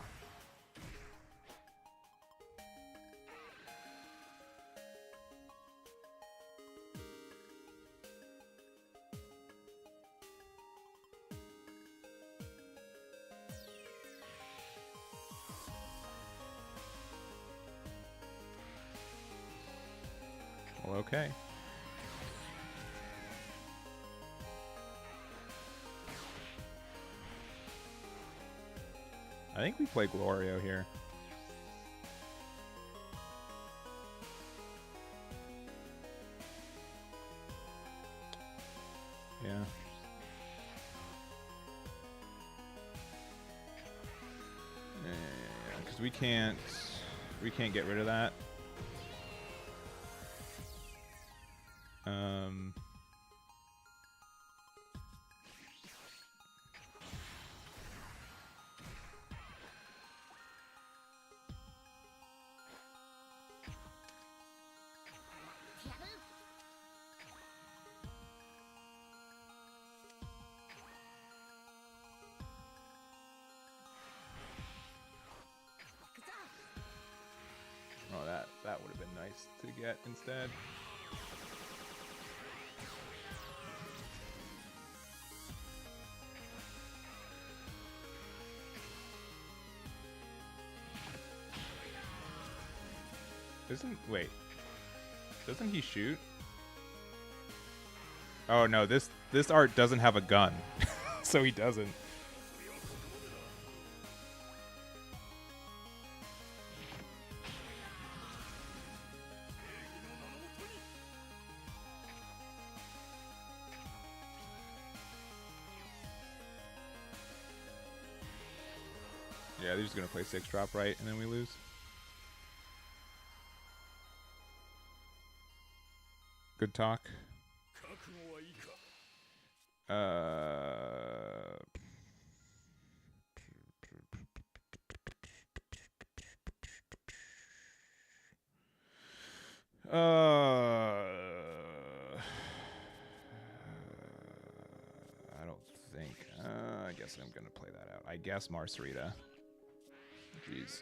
Well, okay. I think we play Glorio here. Yeah. Because we can't get rid of that. waves to get instead. Wait, doesn't he shoot? Oh no, this art doesn't have a gun. So he doesn't. Yeah, they're just gonna play 6-drop right, and then we lose. Good talk. I don't think. I guess I'm gonna play that out. I guess Marcerita. Jeez.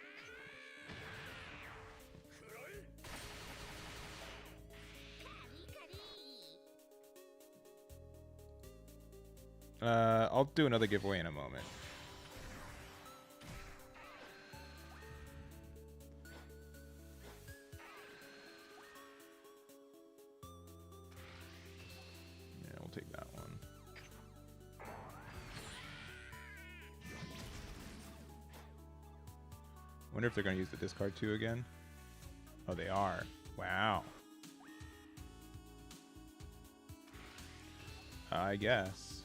I'll do another giveaway in a moment. Yeah, we'll take that one. Wonder if they're going to use the discard 2 again. Oh, they are. Wow. I guess.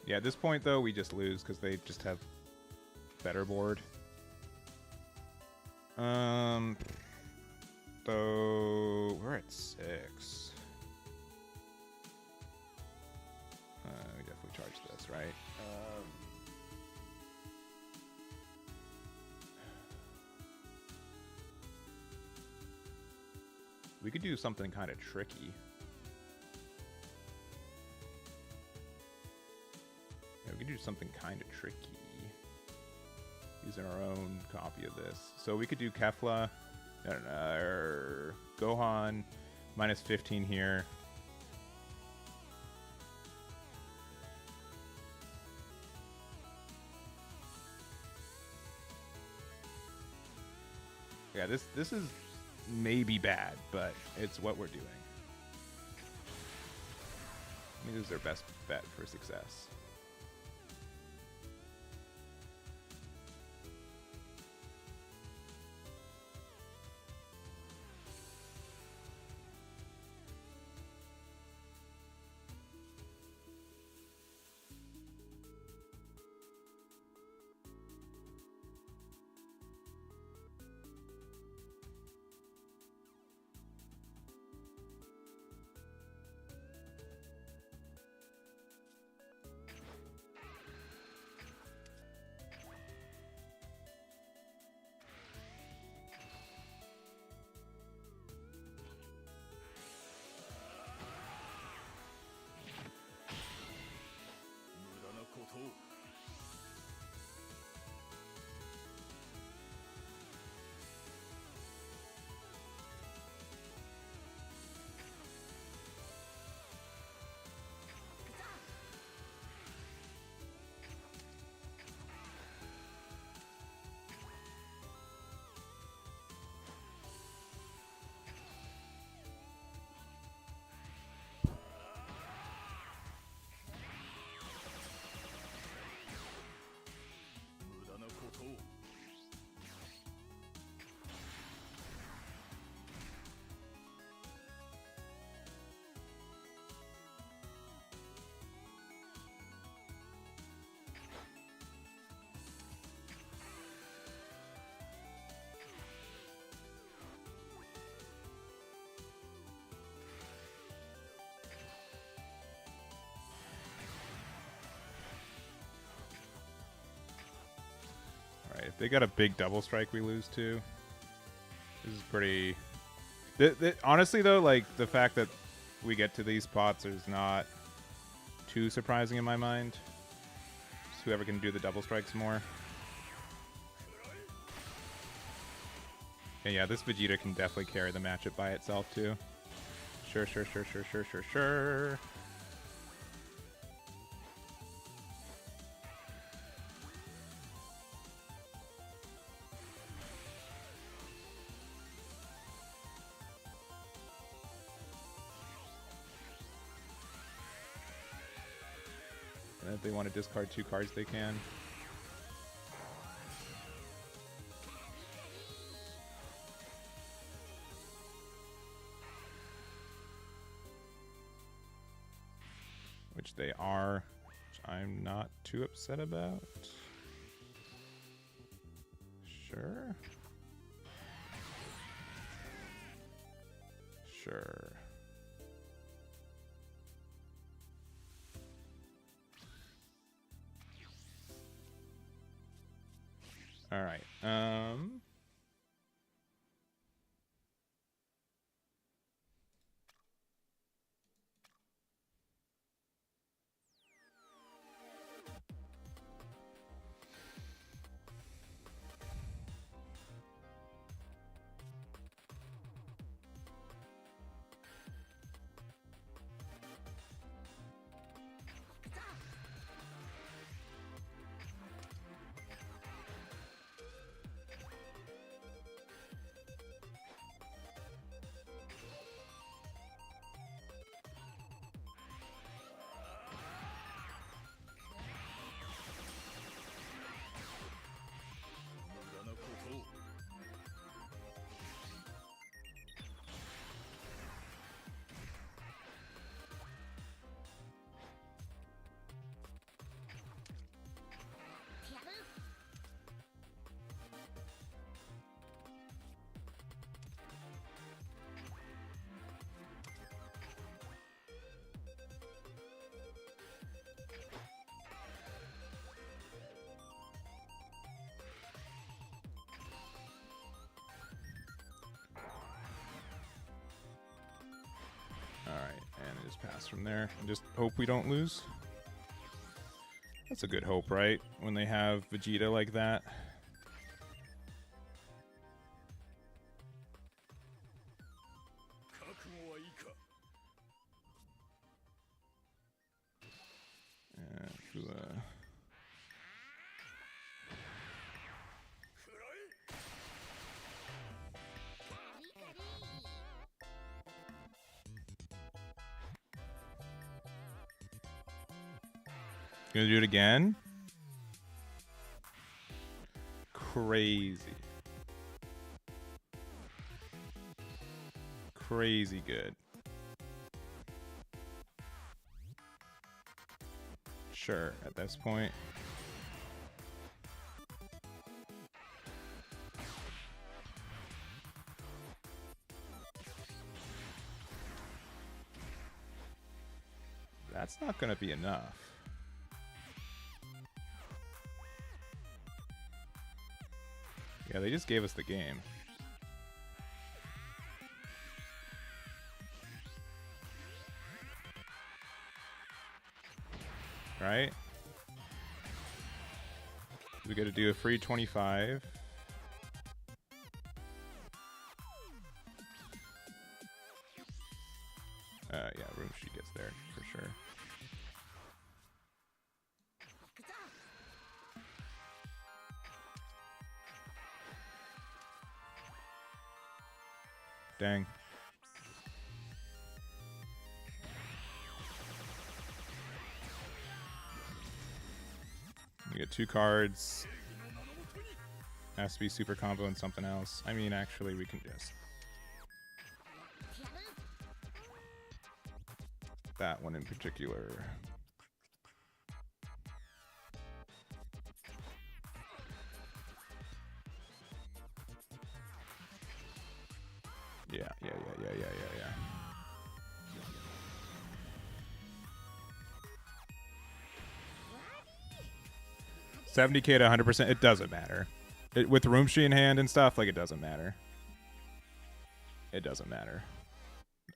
Yeah, at this point, though, we just lose because they just have better board. So we're at 6. We definitely charge this, right? We could do something kind of tricky. Yeah, we could do something kind of tricky. Using our own copy of this. So we could do Kefla, or Gohan, minus 15 here. Yeah, this is maybe bad, but it's what we're doing. I mean, this is their best bet for success. If they got a big double strike, we lose too. This is pretty... honestly, though, like, the fact that we get to these spots is not too surprising in my mind. whoever can do the double strikes more. And yeah, this Vegeta can definitely carry the matchup by itself too. Sure. And if they want to discard 2 cards, they can. Which they are, which I'm not too upset about. Sure. All right. Alright, and just pass from there. And just hope we don't lose. That's a good hope, right? When they have Vegeta like that. Gonna do it again? Crazy. Crazy good. Sure, at this point. That's not gonna be enough. Yeah, they just gave us the game. Right? We got to do a free 25. Yeah, room she gets there for sure. Dang. We get 2 cards. Has to be super combo and something else. I mean, actually, we can just... that one in particular. Yeah. 70k to 100%, it doesn't matter. With Roomshi in hand and stuff, like, it doesn't matter. It doesn't matter.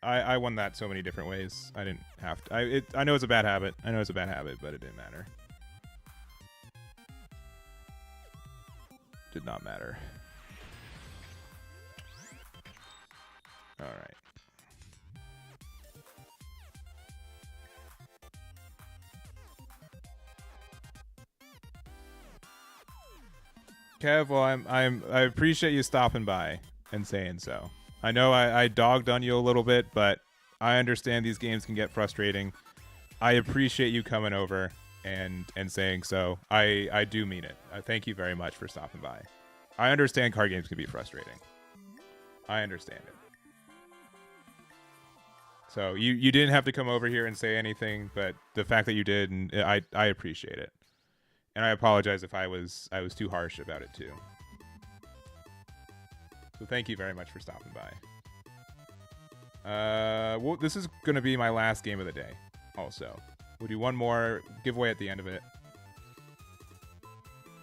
I won that so many different ways. I didn't have to. I know it's a bad habit. I know it's a bad habit, but it didn't matter. Did not matter. All right. Kev, well, I appreciate you stopping by and saying so. I know I dogged on you a little bit, but I understand these games can get frustrating. I appreciate you coming over and saying so. I do mean it. Thank you very much for stopping by. I understand card games can be frustrating. I understand it. So you didn't have to come over here and say anything, but the fact that you did, and I appreciate it. And I apologize if I was too harsh about it too. So thank you very much for stopping by. Well, this is going to be my last game of the day also. We'll do one more giveaway at the end of it.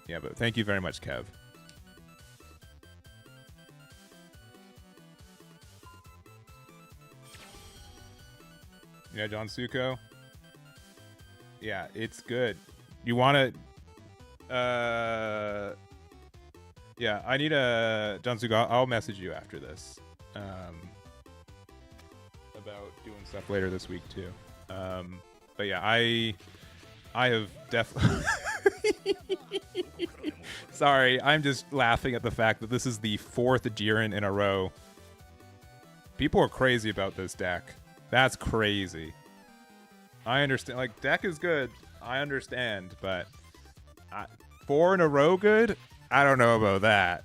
Yeah, but thank you very much, Kev. Yeah, John Suko. Yeah, it's good. You want to... yeah, I need a... John Suko, I'll message you after this. About doing stuff later this week, too. But yeah, I have definitely... Sorry, I'm just laughing at the fact that this is the 4th Jiren in a row. People are crazy about this deck. That's crazy. I understand. Like, deck is good. I understand, but 4 in a row good? I don't know about that.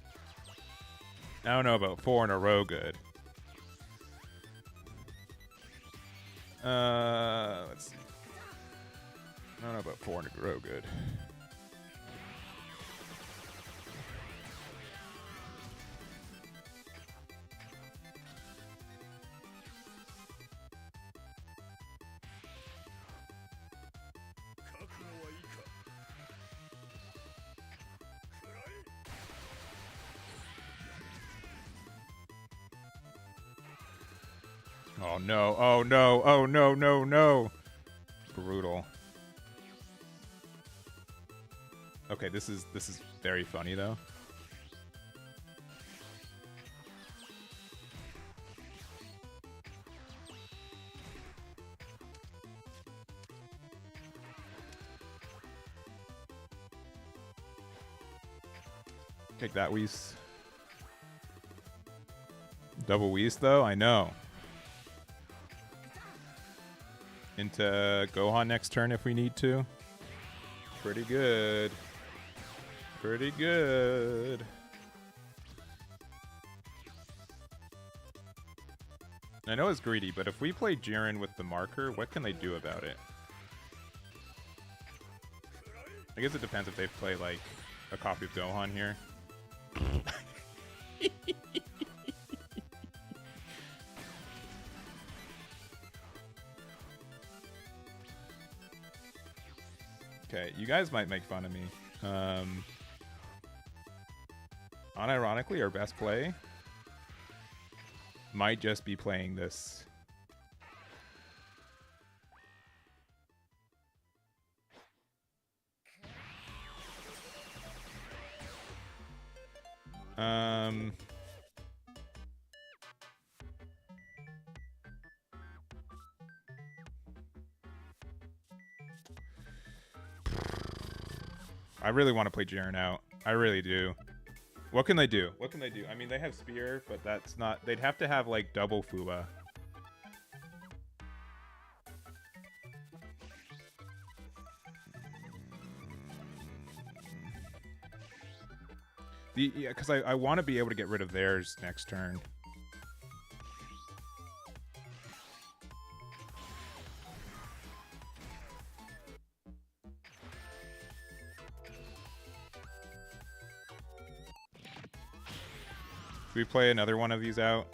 I don't know about 4 in a row good. Let's see. I don't know about 4 in a row good. Oh no, oh no, oh no, no, no. Brutal. Okay, this is very funny though. Take that, Whis. Double Whis though, I know. Into Gohan next turn if we need to. Pretty good. Pretty good. I know it's greedy, but if we play Jiren with the marker, what can they do about it? I guess it depends if they play, like, a copy of Gohan here. Okay, you guys might make fun of me. Unironically, our best play might just be playing this. I really want to play Jiren out. I really do. What can they do? What can they do? I mean, they have Spear, but that's not... They'd have to have, like, double Fuwa. Yeah, because I want to be able to get rid of theirs next turn. Should we play another one of these out?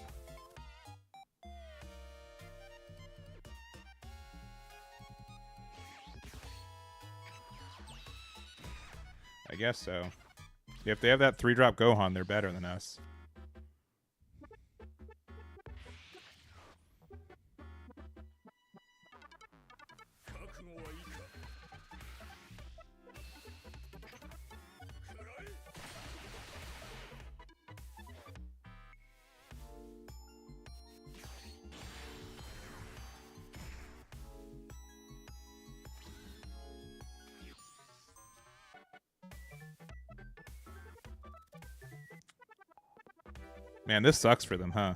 I guess so. If they have that 3-drop Gohan, they're better than us. Man, this sucks for them, huh?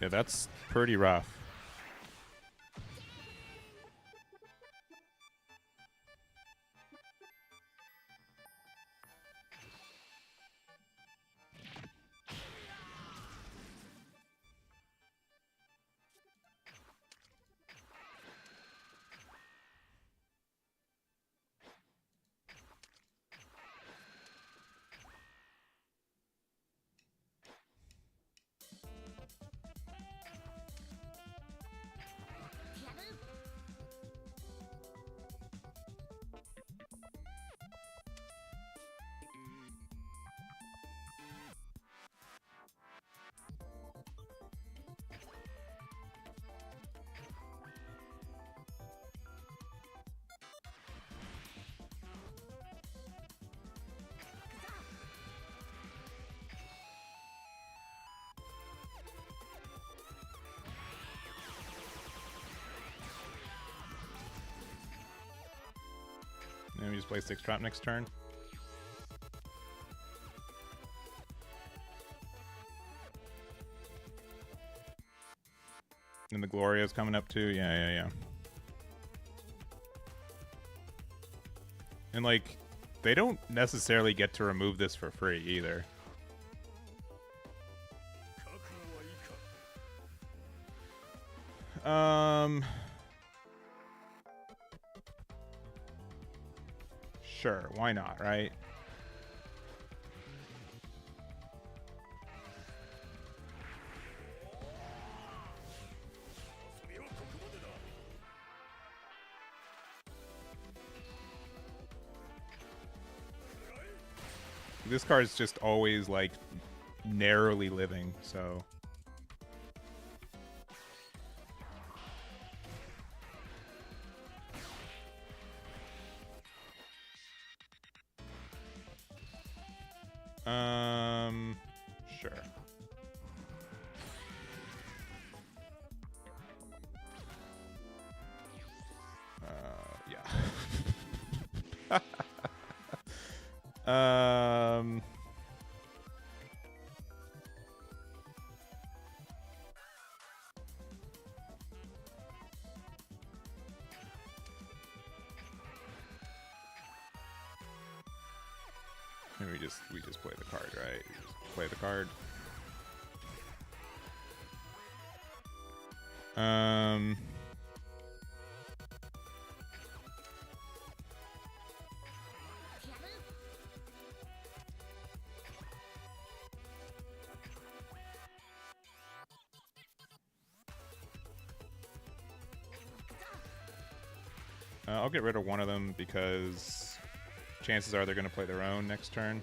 Yeah, that's pretty rough. And we just play 6-drop next turn. And the Gloria's coming up too. Yeah. And like, they don't necessarily get to remove this for free either. Sure, why not, right? This card's just always like narrowly living, so sure. Yeah. Maybe we just play the card, right? We just play the card. I'll get rid of one of them because chances are they're going to play their own next turn.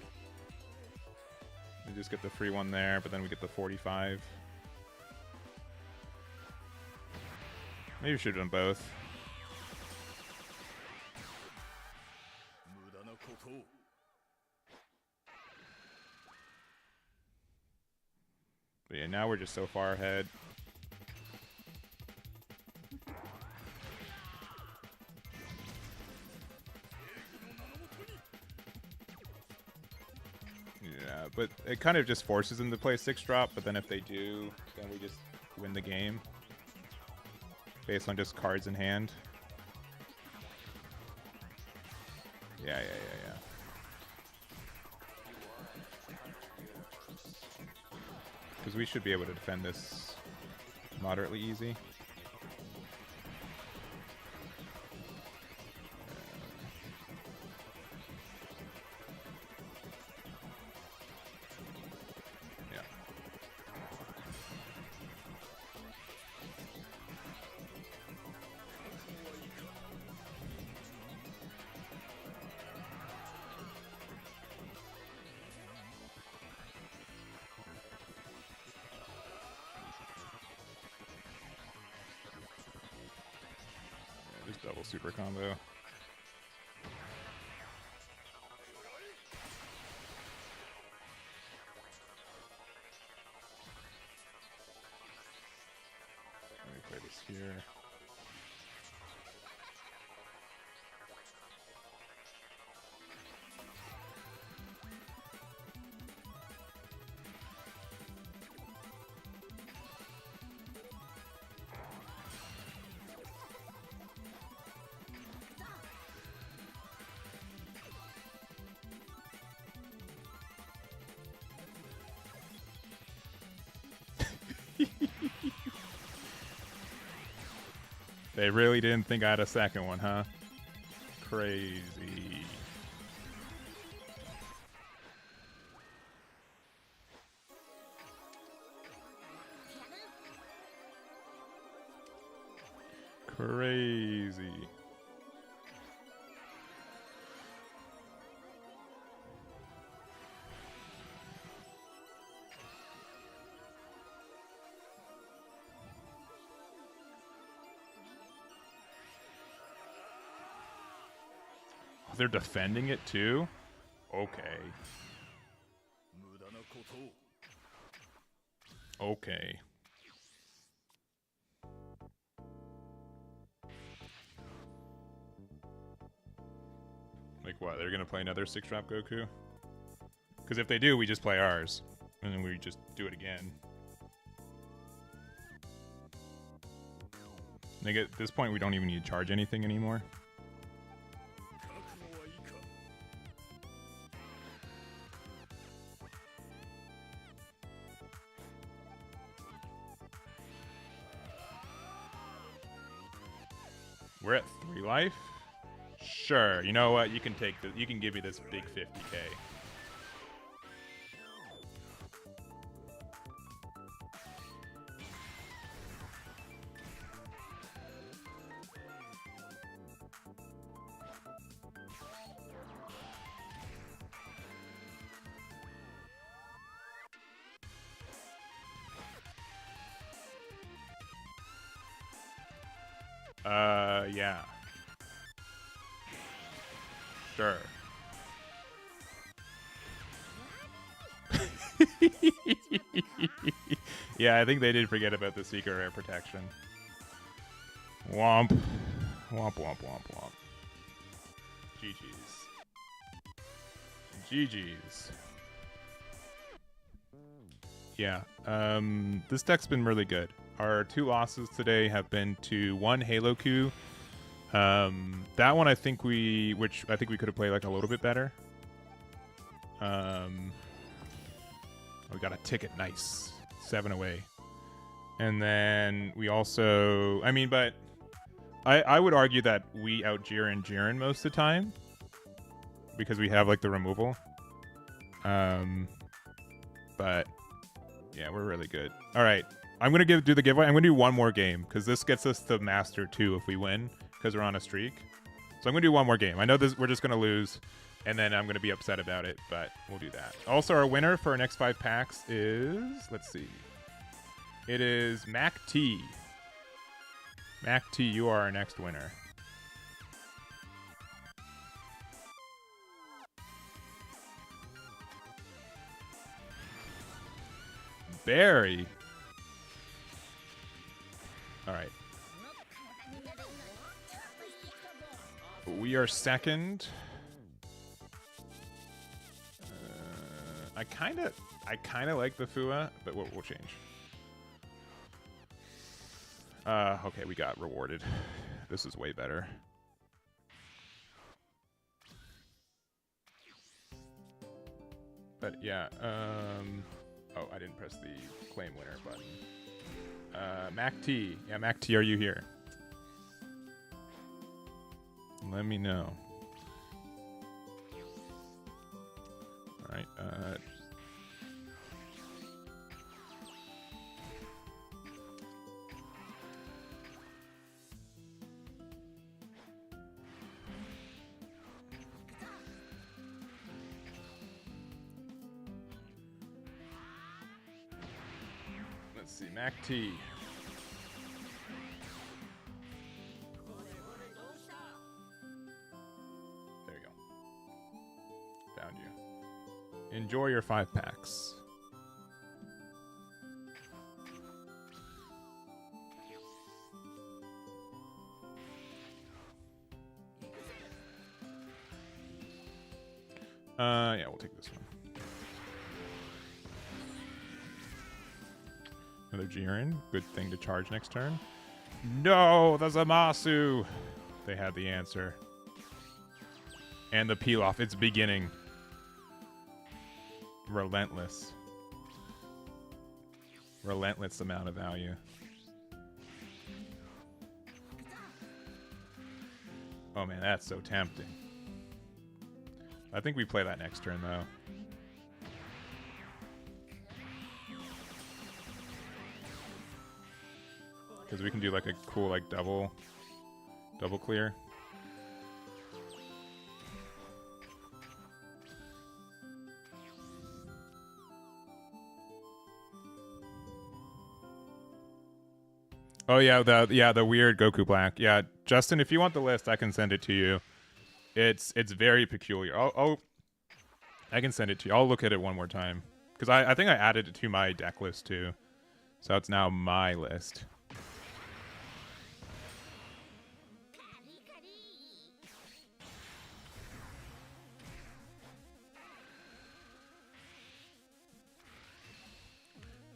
We just get the free one there, but then we get the 45. Maybe we should have done both. But yeah, now we're just so far ahead. Yeah, but it kind of just forces them to play 6-drop, but then if they do, then we just win the game. Based on just cards in hand. Yeah. Because we should be able to defend this moderately easy. Double super combo. here. They really didn't think I had a second one, huh? Crazy. Crazy. They're defending it too? Okay. Okay. Like what? They're gonna play another 6-drop Goku? Because if they do, we just play ours. And then we just do it again. Like at this point, we don't even need to charge anything anymore. We're at 3 life? Sure. You know what? You can take the. You can give me this big 50k. Yeah. Sure. Yeah, I think they did forget about the secret rare protection. Womp. Womp, womp, womp, womp. GG's. GG's. Yeah, this deck's been really good. Our 2 losses today have been to 1 Halo Q. That one I think we could have played like a little bit better. We got a ticket, nice. 7 away. And then we also, I mean, but I would argue that we out Jiren most of the time because we have like the removal. But yeah, we're really good. All right, I'm gonna do the giveaway. I'm gonna do one more game because this gets us to Master 2 if we win because we're on a streak. So I'm gonna do one more game. I know this we're just gonna lose, and then I'm gonna be upset about it, but we'll do that. Also, our winner for our next 5 packs is, let's see, it is Mac T. Mac T, you are our next winner. Barry. All right. We are second. I kind of like the Fua, but we'll change. Okay, we got rewarded. This is way better. But yeah, oh, I didn't press the claim winner button. Mac T. Yeah, Mac T, are you here? Let me know. All right. Let's see, Mac T. There you go. Found you. Enjoy your 5 packs. Yeah, we'll take this one. Another Jiren. Good thing to charge next turn. No, the Zamasu. They had the answer. And the peel off. It's beginning. Relentless. Relentless amount of value. Oh man, that's so tempting. I think we play that next turn though. Because we can do like a cool like double clear. Oh yeah, the weird Goku Black. Yeah, Justin, if you want the list, I can send it to you. It's very peculiar. I can send it to you. I'll look at it one more time because I think I added it to my deck list too, so it's now my list.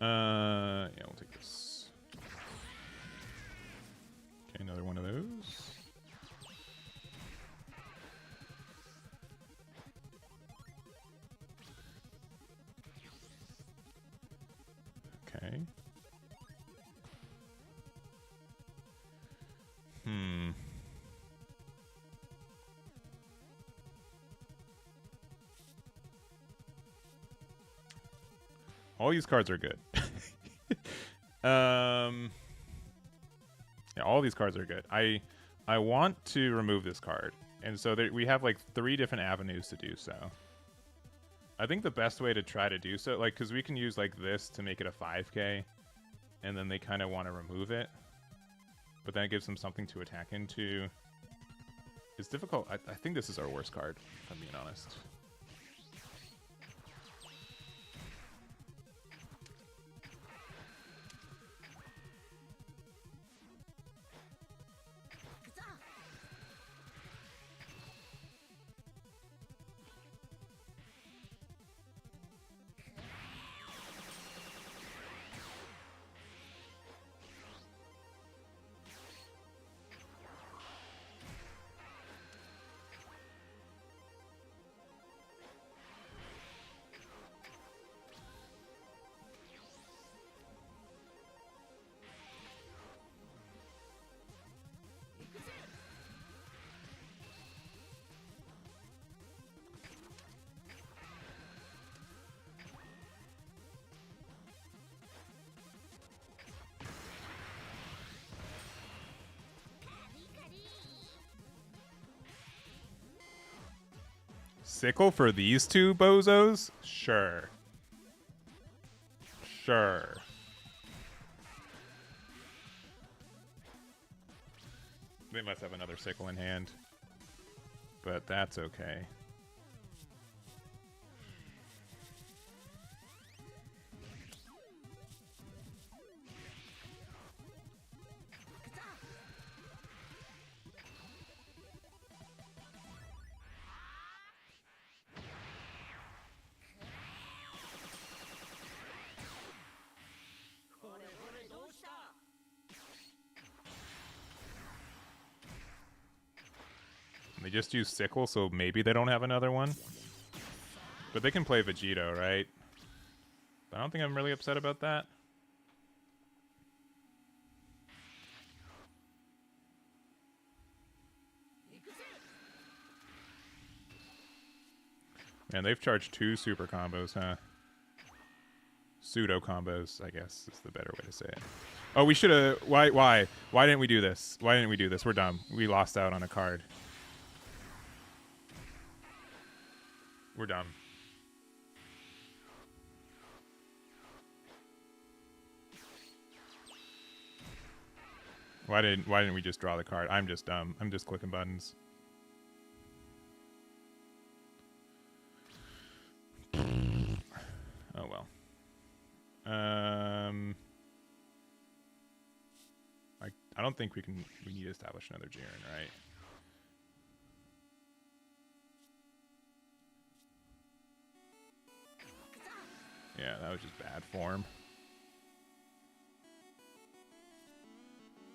Yeah, we'll take this. Okay, another one of those. Okay. All these cards are good. Yeah, all these cards are good. I want to remove this card, and so we have like 3 different avenues to do so. I think the best way to try to do so, like, because we can use like this to make it a 5k, and then they kind of want to remove it, but then it gives them something to attack into. It's difficult. I think this is our worst card, if I'm being honest. Sickle for these 2 bozos? Sure. Sure. They must have another sickle in hand. But that's okay. They just use Sickle, so maybe they don't have another one. But they can play Vegito, right? I don't think I'm really upset about that. Man, they've charged 2 super combos, huh? Pseudo combos, I guess is the better way to say it. Oh, we should have... Why didn't we do this? Why didn't we do this? We're dumb. We lost out on a card. We're dumb. Why didn't we just draw the card? I'm just dumb. I'm just clicking buttons. Oh well. I don't think we need to establish another Jiren, right? Yeah, that was just bad form.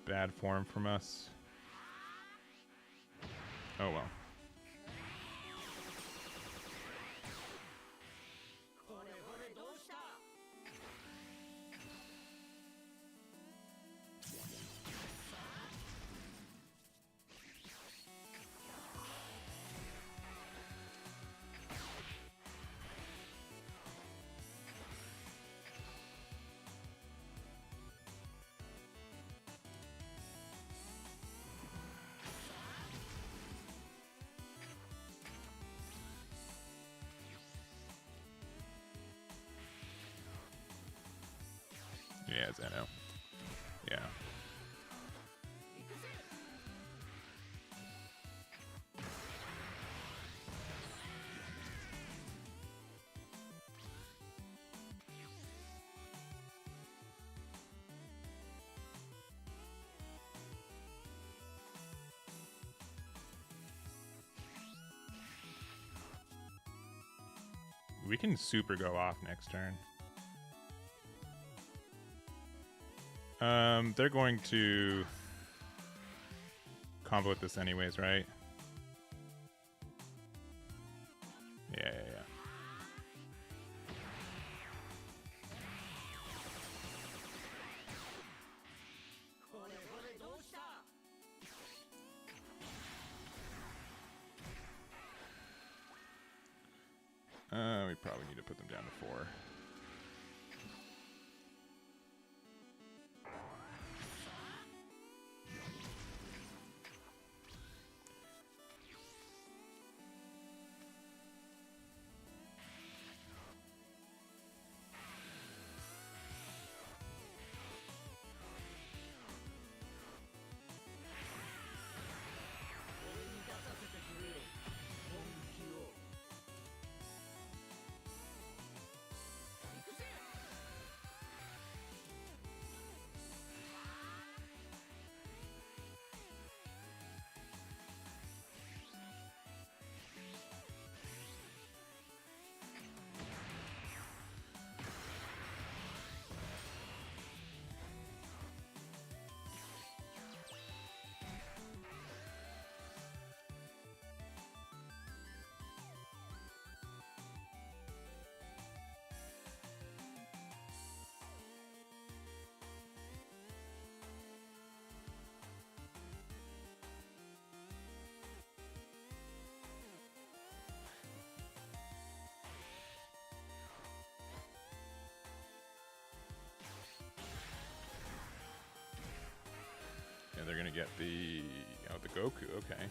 Bad form from us. Oh well. Yeah, Zeno. Yeah. We can super go off next turn. They're going to combo with this anyways, right? Yeah. We probably need to put them down to 4. Yeah, they're gonna get the Goku. Okay.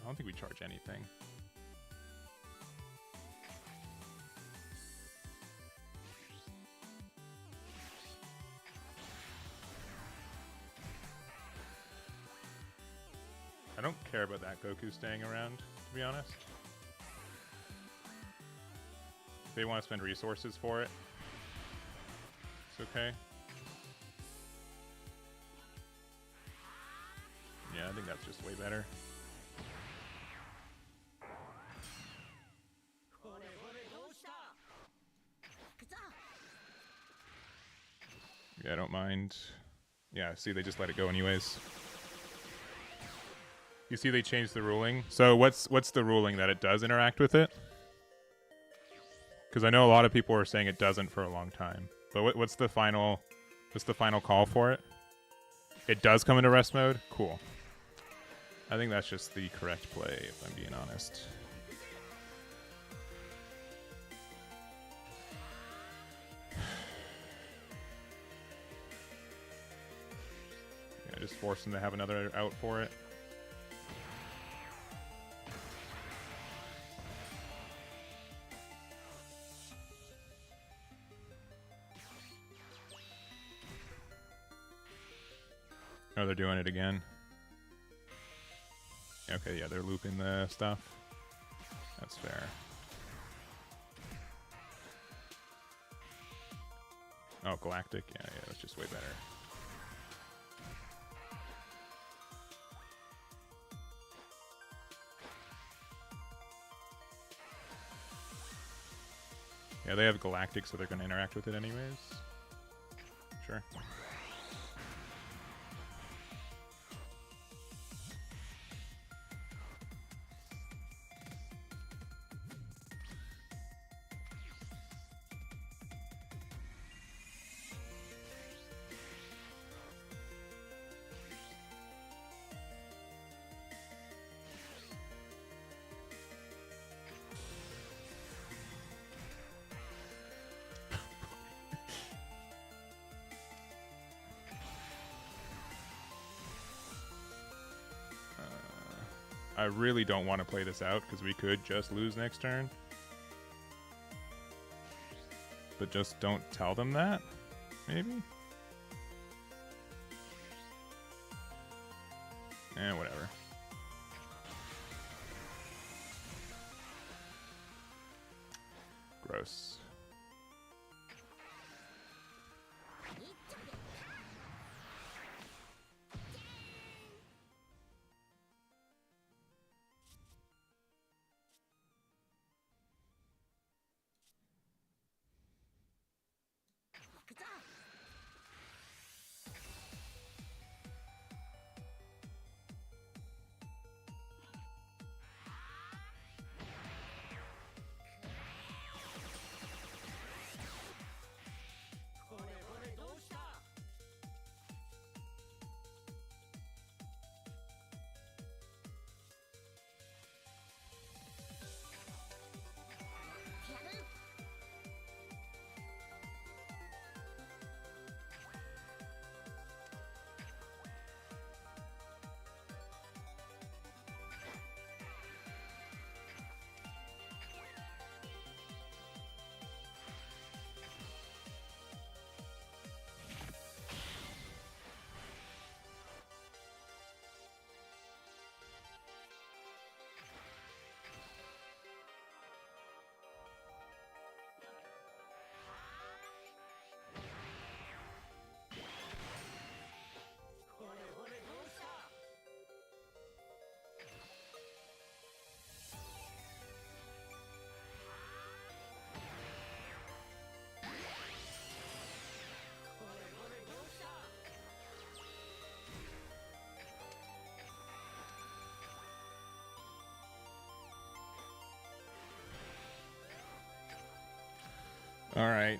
I don't think we charge anything. I don't care about that Goku staying around, to be honest. If they want to spend resources for it, it's okay. Yeah, I think that's just way better. Yeah, I don't mind. Yeah, see, they just let it go anyways. You see they changed the ruling. So what's the ruling that it does interact with it? Because I know a lot of people were saying it doesn't for a long time. But what's the final call for it? It does come into rest mode? Cool. I think that's just the correct play, if I'm being honest. I just force them to have another out for it. Oh, they're doing it again. Okay, yeah, they're looping the stuff. That's fair. Oh, Galactic? Yeah, that's just way better. Yeah, they have Galactic, so they're going to interact with it anyways. Sure. I really don't want to play this out because we could just lose next turn. But just don't tell them that, maybe? Whatever. Gross. All right.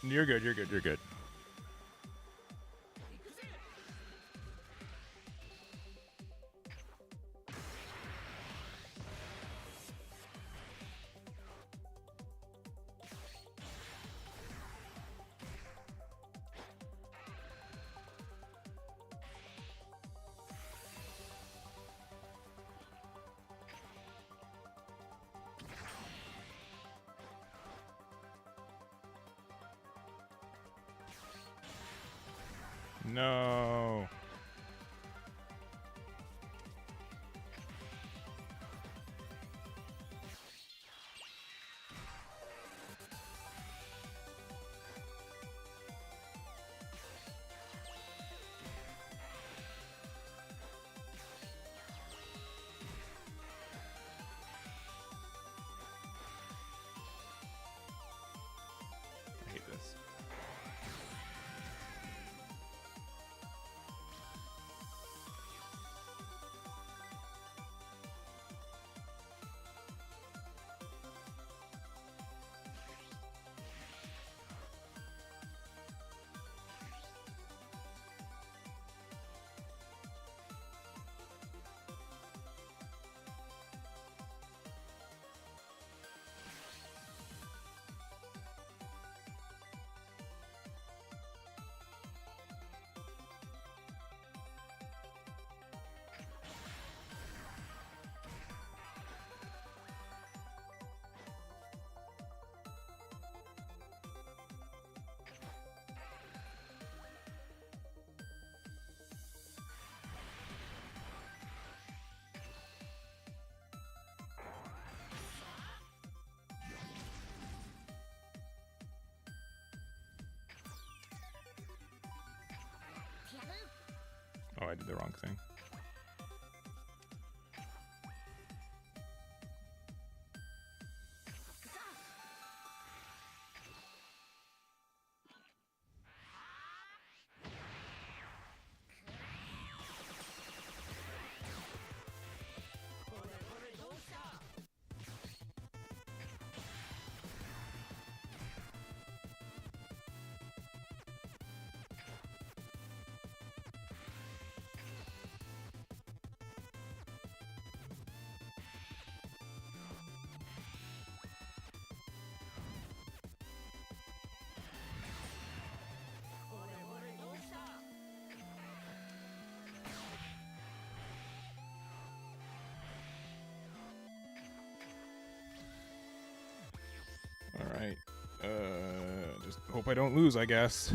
You're good. You're good. You're good. No. I hate this. Oh, I did the wrong thing. Alright. Just hope I don't lose, I guess.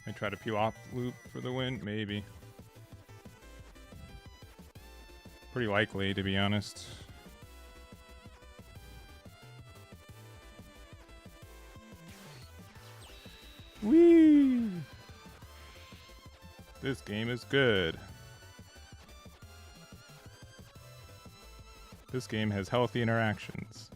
I try to peel off loop for the win? Maybe. Pretty likely, to be honest. Whee! This game is good. This game has healthy interactions.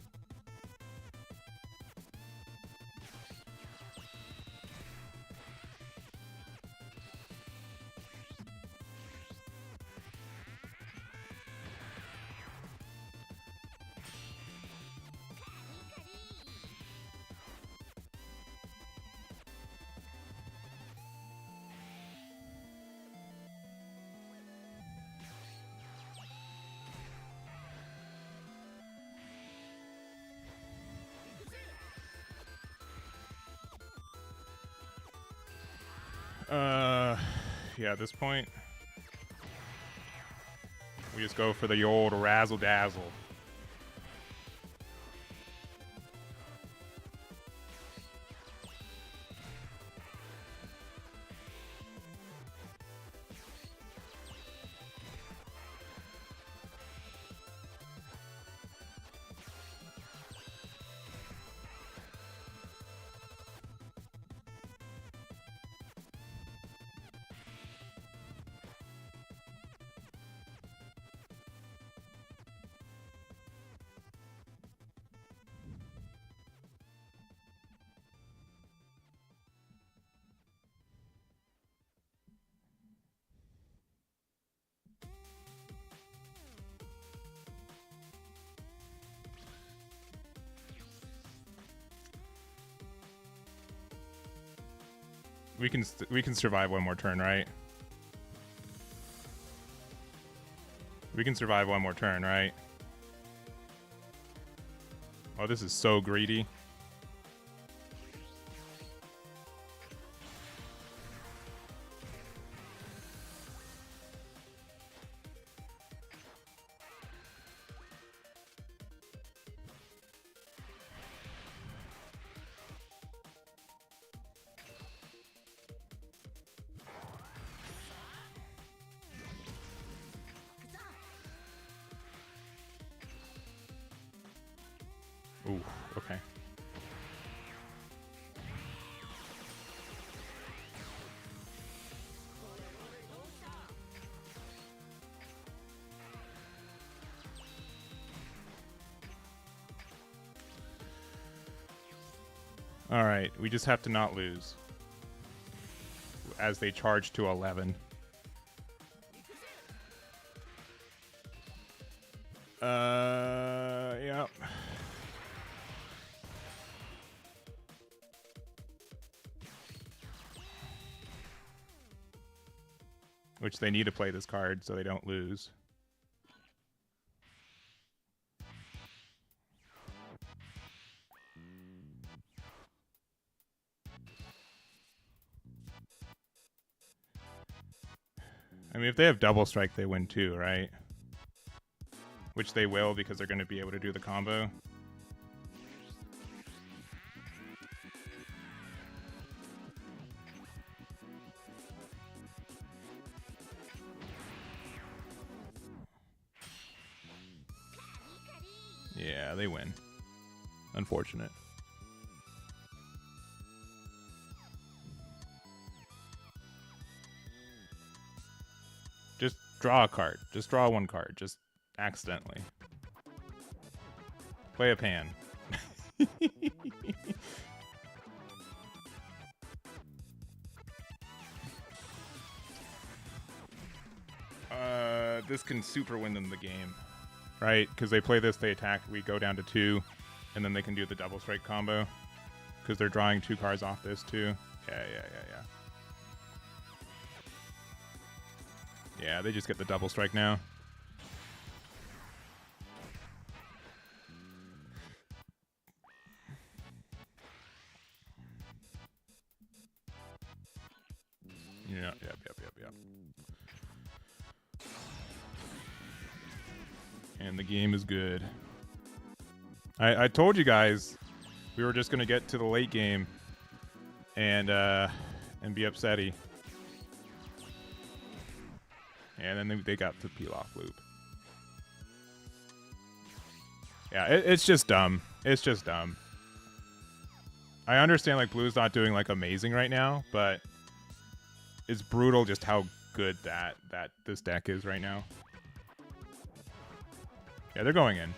Yeah, at this point, we just go for the old razzle dazzle. We can survive one more turn, right? We can survive one more turn, right? Oh, this is so greedy. Ooh, okay. All right, we just have to not lose as they charge to 11. Yep. Which they need to play this card so they don't lose. I mean, if they have double strike, they win too, right? Which they will because they're going to be able to do the combo. Yeah, they win. Unfortunate. draw a card. Just draw one card. Just accidentally. Play a pan. This can super win them the game, right? Because they play this, they attack, we go down to 2, and then they can do the double strike combo. Because they're drawing 2 cards off this too. Yeah. Yeah, they just get the double strike now. Yep. And the game is good. I told you guys we were just gonna get to the late game and be upsetty. And then they got the peel off loop. Yeah, it's just dumb. It's just dumb. I understand like blue's not doing like amazing right now, but it's brutal just how good that this deck is right now. Yeah, they're going in.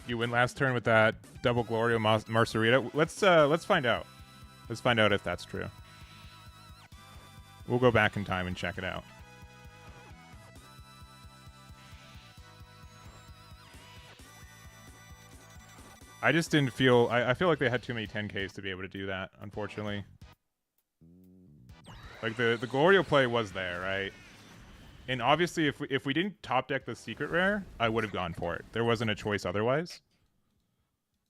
You win last turn with that double Glorio Marcerita. Let's find out. Let's find out if that's true. We'll go back in time and check it out. I just didn't feel... I feel like they had too many 10Ks to be able to do that, unfortunately. Like, the Glorio play was there, right? And obviously, if we didn't top deck the secret rare, I would have gone for it. There wasn't a choice otherwise.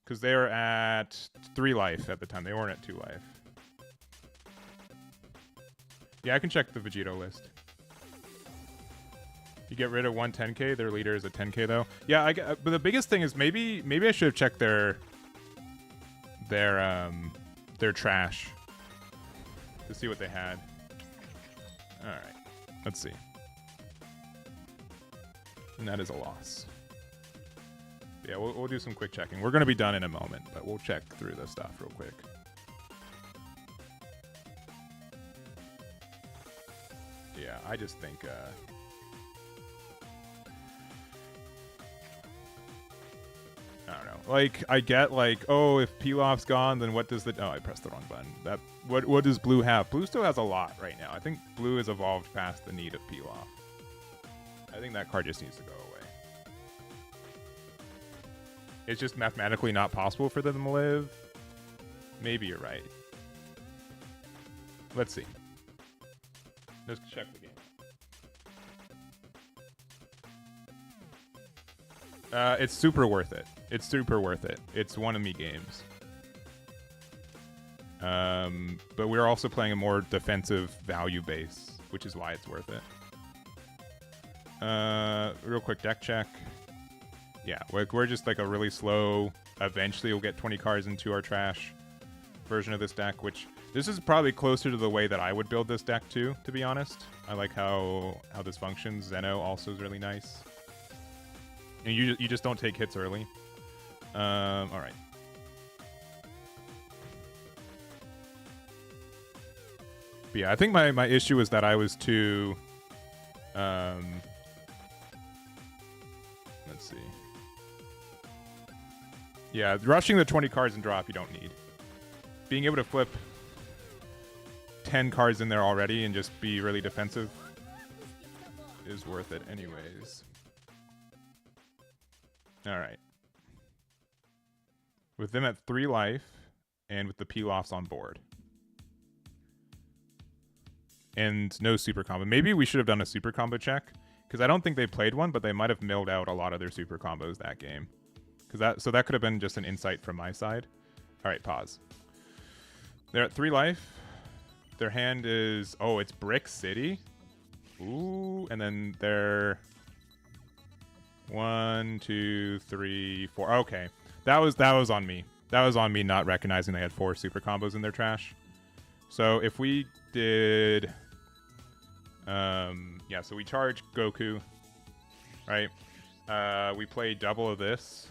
Because they were at 3 life at the time. They weren't at 2 life. Yeah, I can check the Vegito list. You get rid of 1 10K. Their leader is a 10K though. Yeah, but the biggest thing is maybe I should have checked their trash to see what they had. All right, let's see. And that is a loss. Yeah, we'll do some quick checking. We're gonna be done in a moment, but we'll check through the stuff real quick. Yeah, I just think I don't know. Like, I get like, oh, if Pilaf's gone, then what does the... Oh, I pressed the wrong button. What does blue have? Blue still has a lot right now. I think blue has evolved past the need of Pilaf. I think that card just needs to go away. It's just mathematically not possible for them to live. Maybe you're right. Let's see. Let's check the game. It's super worth it. It's super worth it. It's one of me games. But we're also playing a more defensive value base, which is why it's worth it. Real quick deck check. Yeah, we're just like a really slow, eventually we'll get 20 cards into our trash version of this deck, which this is probably closer to the way that I would build this deck too, to be honest. I like how this functions. Zeno also is really nice. And you just don't take hits early. All right. But yeah, I think my issue was that I was too... let's see. Yeah, rushing the 20 cards and drop you don't need. Being able to flip 10 cards in there already and just be really defensive is worth it anyways. All right. With them at 3 life and with the Pilafs on board. And no super combo. Maybe we should have done a super combo check because I don't think they played one, but they might have milled out a lot of their super combos that game. So that could have been just an insight from my side. All right, pause. They're at 3 life. Their hand is... Oh, it's Brick City. Ooh, and then they're... 1, 2, 3, 4. Okay, that was on me. That was on me not recognizing they had 4 super combos in their trash. So if we did... yeah, so we charge Goku, right? We play double of this,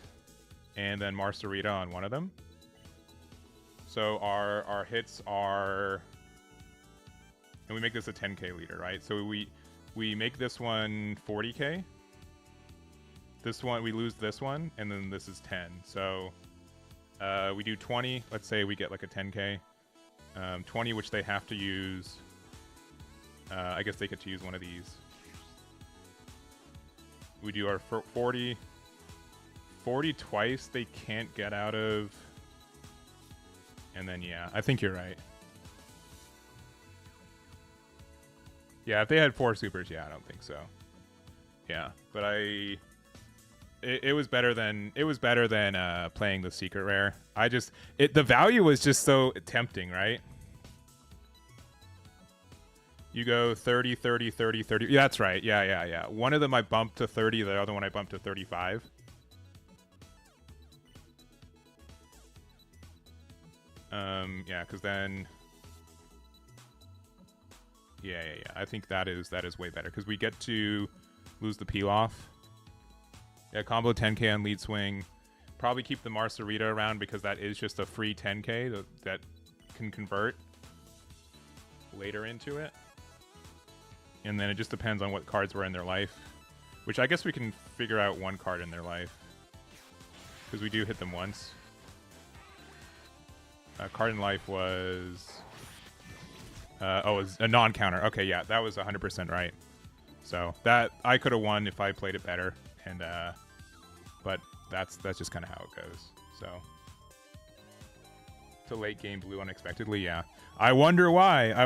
and then Marcerita on one of them. So our hits are, and we make this a 10k leader, right? So we make this one 40k. This one, we lose this one, and then this is 10. So we do 20. Let's say we get like a 10k. 20, which they have to use. I guess they get to use one of these. We do our 40. 40 twice they can't get out of. And then, yeah, I think you're right. Yeah, if they had 4 supers, yeah, I don't think so. Yeah, but it was better than playing the secret rare. The value was just so tempting, right? You go 30, 30, 30, 30. Yeah, that's right. Yeah. One of them I bumped to 30, the other one I bumped to 35. Yeah, because then... Yeah. I think that is way better, because we get to lose the peel off. Yeah, combo 10k on lead swing. Probably keep the Marcerita around, because that is just a free 10k that can convert later into it. And then it just depends on what cards were in their life, which I guess we can figure out one card in their life, because we do hit them once. Card in life was... it was a non-counter. Okay, yeah, that was 100% right. So that I could have won if I played it better, and but that's just kind of how it goes. So to late game blue unexpectedly, yeah. I wonder why. I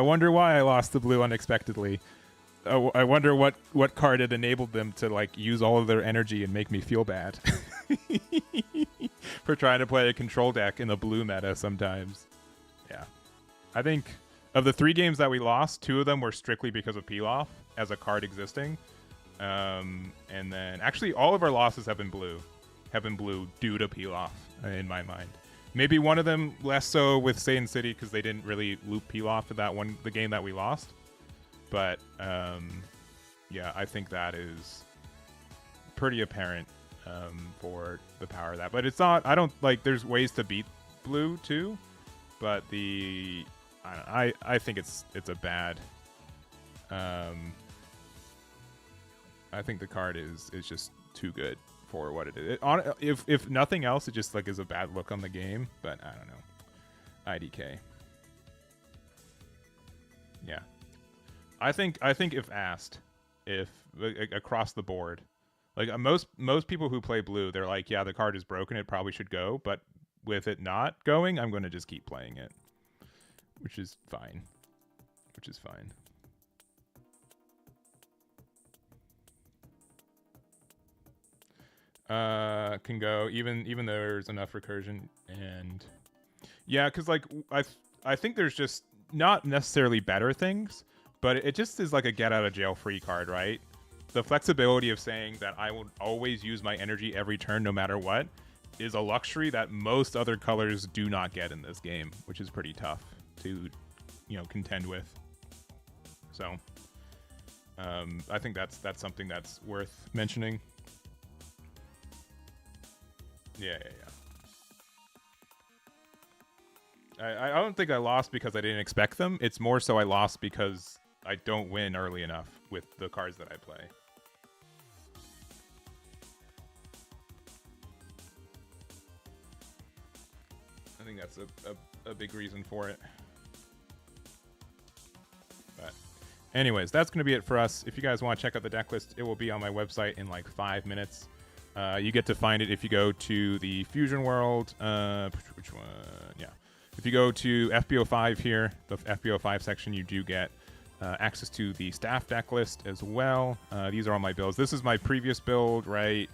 lost the blue unexpectedly. I wonder what card had enabled them to like use all of their energy and make me feel bad for trying to play a control deck in the blue meta sometimes. Yeah, I think of the 3 games that we lost, 2 of them were strictly because of peel off as a card existing, and then actually all of our losses have been blue due to peel off in my mind. Maybe one of them less so with Saiyan City, because they didn't really loop peel off in the game that we lost. But yeah, I think that is pretty apparent for the power of that. But it's not. I don't like. There's ways to beat blue too, but I think it's a bad. I think the card is just too good for what it is. If nothing else, it just like is a bad look on the game. But I don't know. IDK. Yeah. I think if asked, if across the board, like most people who play blue, they're like, yeah, the card is broken, it probably should go, but with it not going, I'm going to just keep playing it, which is fine. Can go even though there's enough recursion, and yeah, because like I think there's just not necessarily better things. But it just is like a get out of jail free card, right? The flexibility of saying that I will always use my energy every turn no matter what is a luxury that most other colors do not get in this game, which is pretty tough to, contend with. So I think that's something that's worth mentioning. Yeah. I don't think I lost because I didn't expect them. It's more so I lost because I don't win early enough with the cards that I play. I think that's a big reason for it. But anyways, that's going to be it for us. If you guys want to check out the deck list, it will be on my website in like 5 minutes. You get to find it if you go to the Fusion World. Which one? Yeah. If you go to FB05 here, the FB05 section, you do get access to the staff deck list as well. These are all my builds. This is my previous build right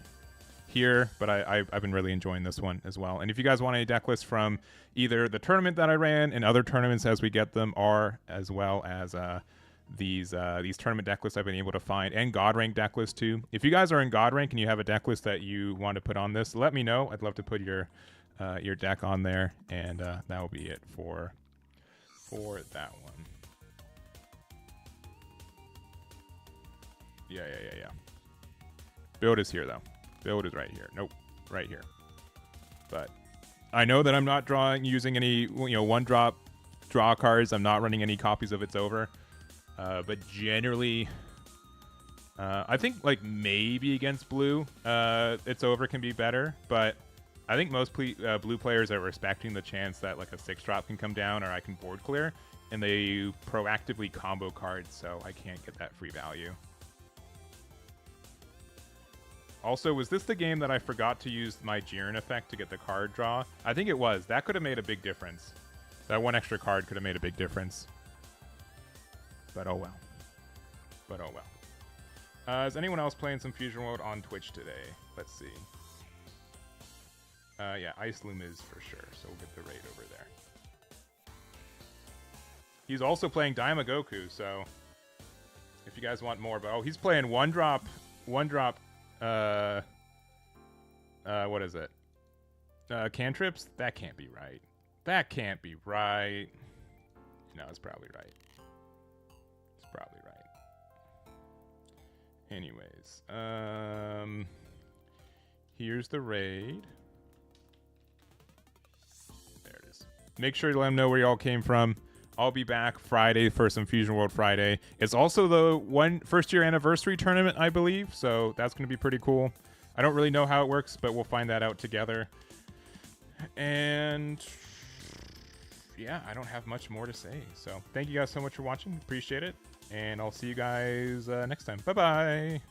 here, but I've been really enjoying this one as well. And if you guys want any deck lists from either the tournament that I ran and other tournaments as we get them, or as well as these tournament deck lists I've been able to find, and God rank deck lists too. If you guys are in God rank and you have a deck list that you want to put on this, let me know. I'd love to put your deck on there, and that will be it for that one. Yeah. Build is here though. Build is right here. Nope, right here. But I know that I'm not using any, one drop draw cards. I'm not running any copies of It's Over. But generally, I think like maybe against blue, It's Over can be better. But I think most blue players are respecting the chance that like a 6-drop can come down or I can board clear, and they proactively combo cards, so I can't get that free value. Also, was this the game that I forgot to use my Jiren effect to get the card draw? I think it was. That could have made a big difference. That one extra card could have made a big difference. But oh well. But oh well. Is anyone else playing some Fusion World on Twitch today? Let's see. Yeah, Ice Loom is for sure, so we'll get the raid over there. He's also playing Daima Goku, so if you guys want more, but he's playing one drop, what is it? Cantrips? That can't be right. That can't be right. No, it's probably right. It's probably right. Anyways, here's the raid. There it is. Make sure to let them know where y'all came from. I'll be back Friday for some Fusion World Friday. It's also the first-year anniversary tournament, I believe, so that's going to be pretty cool. I don't really know how it works, but we'll find that out together. And yeah, I don't have much more to say. So thank you guys so much for watching. Appreciate it. And I'll see you guys next time. Bye-bye.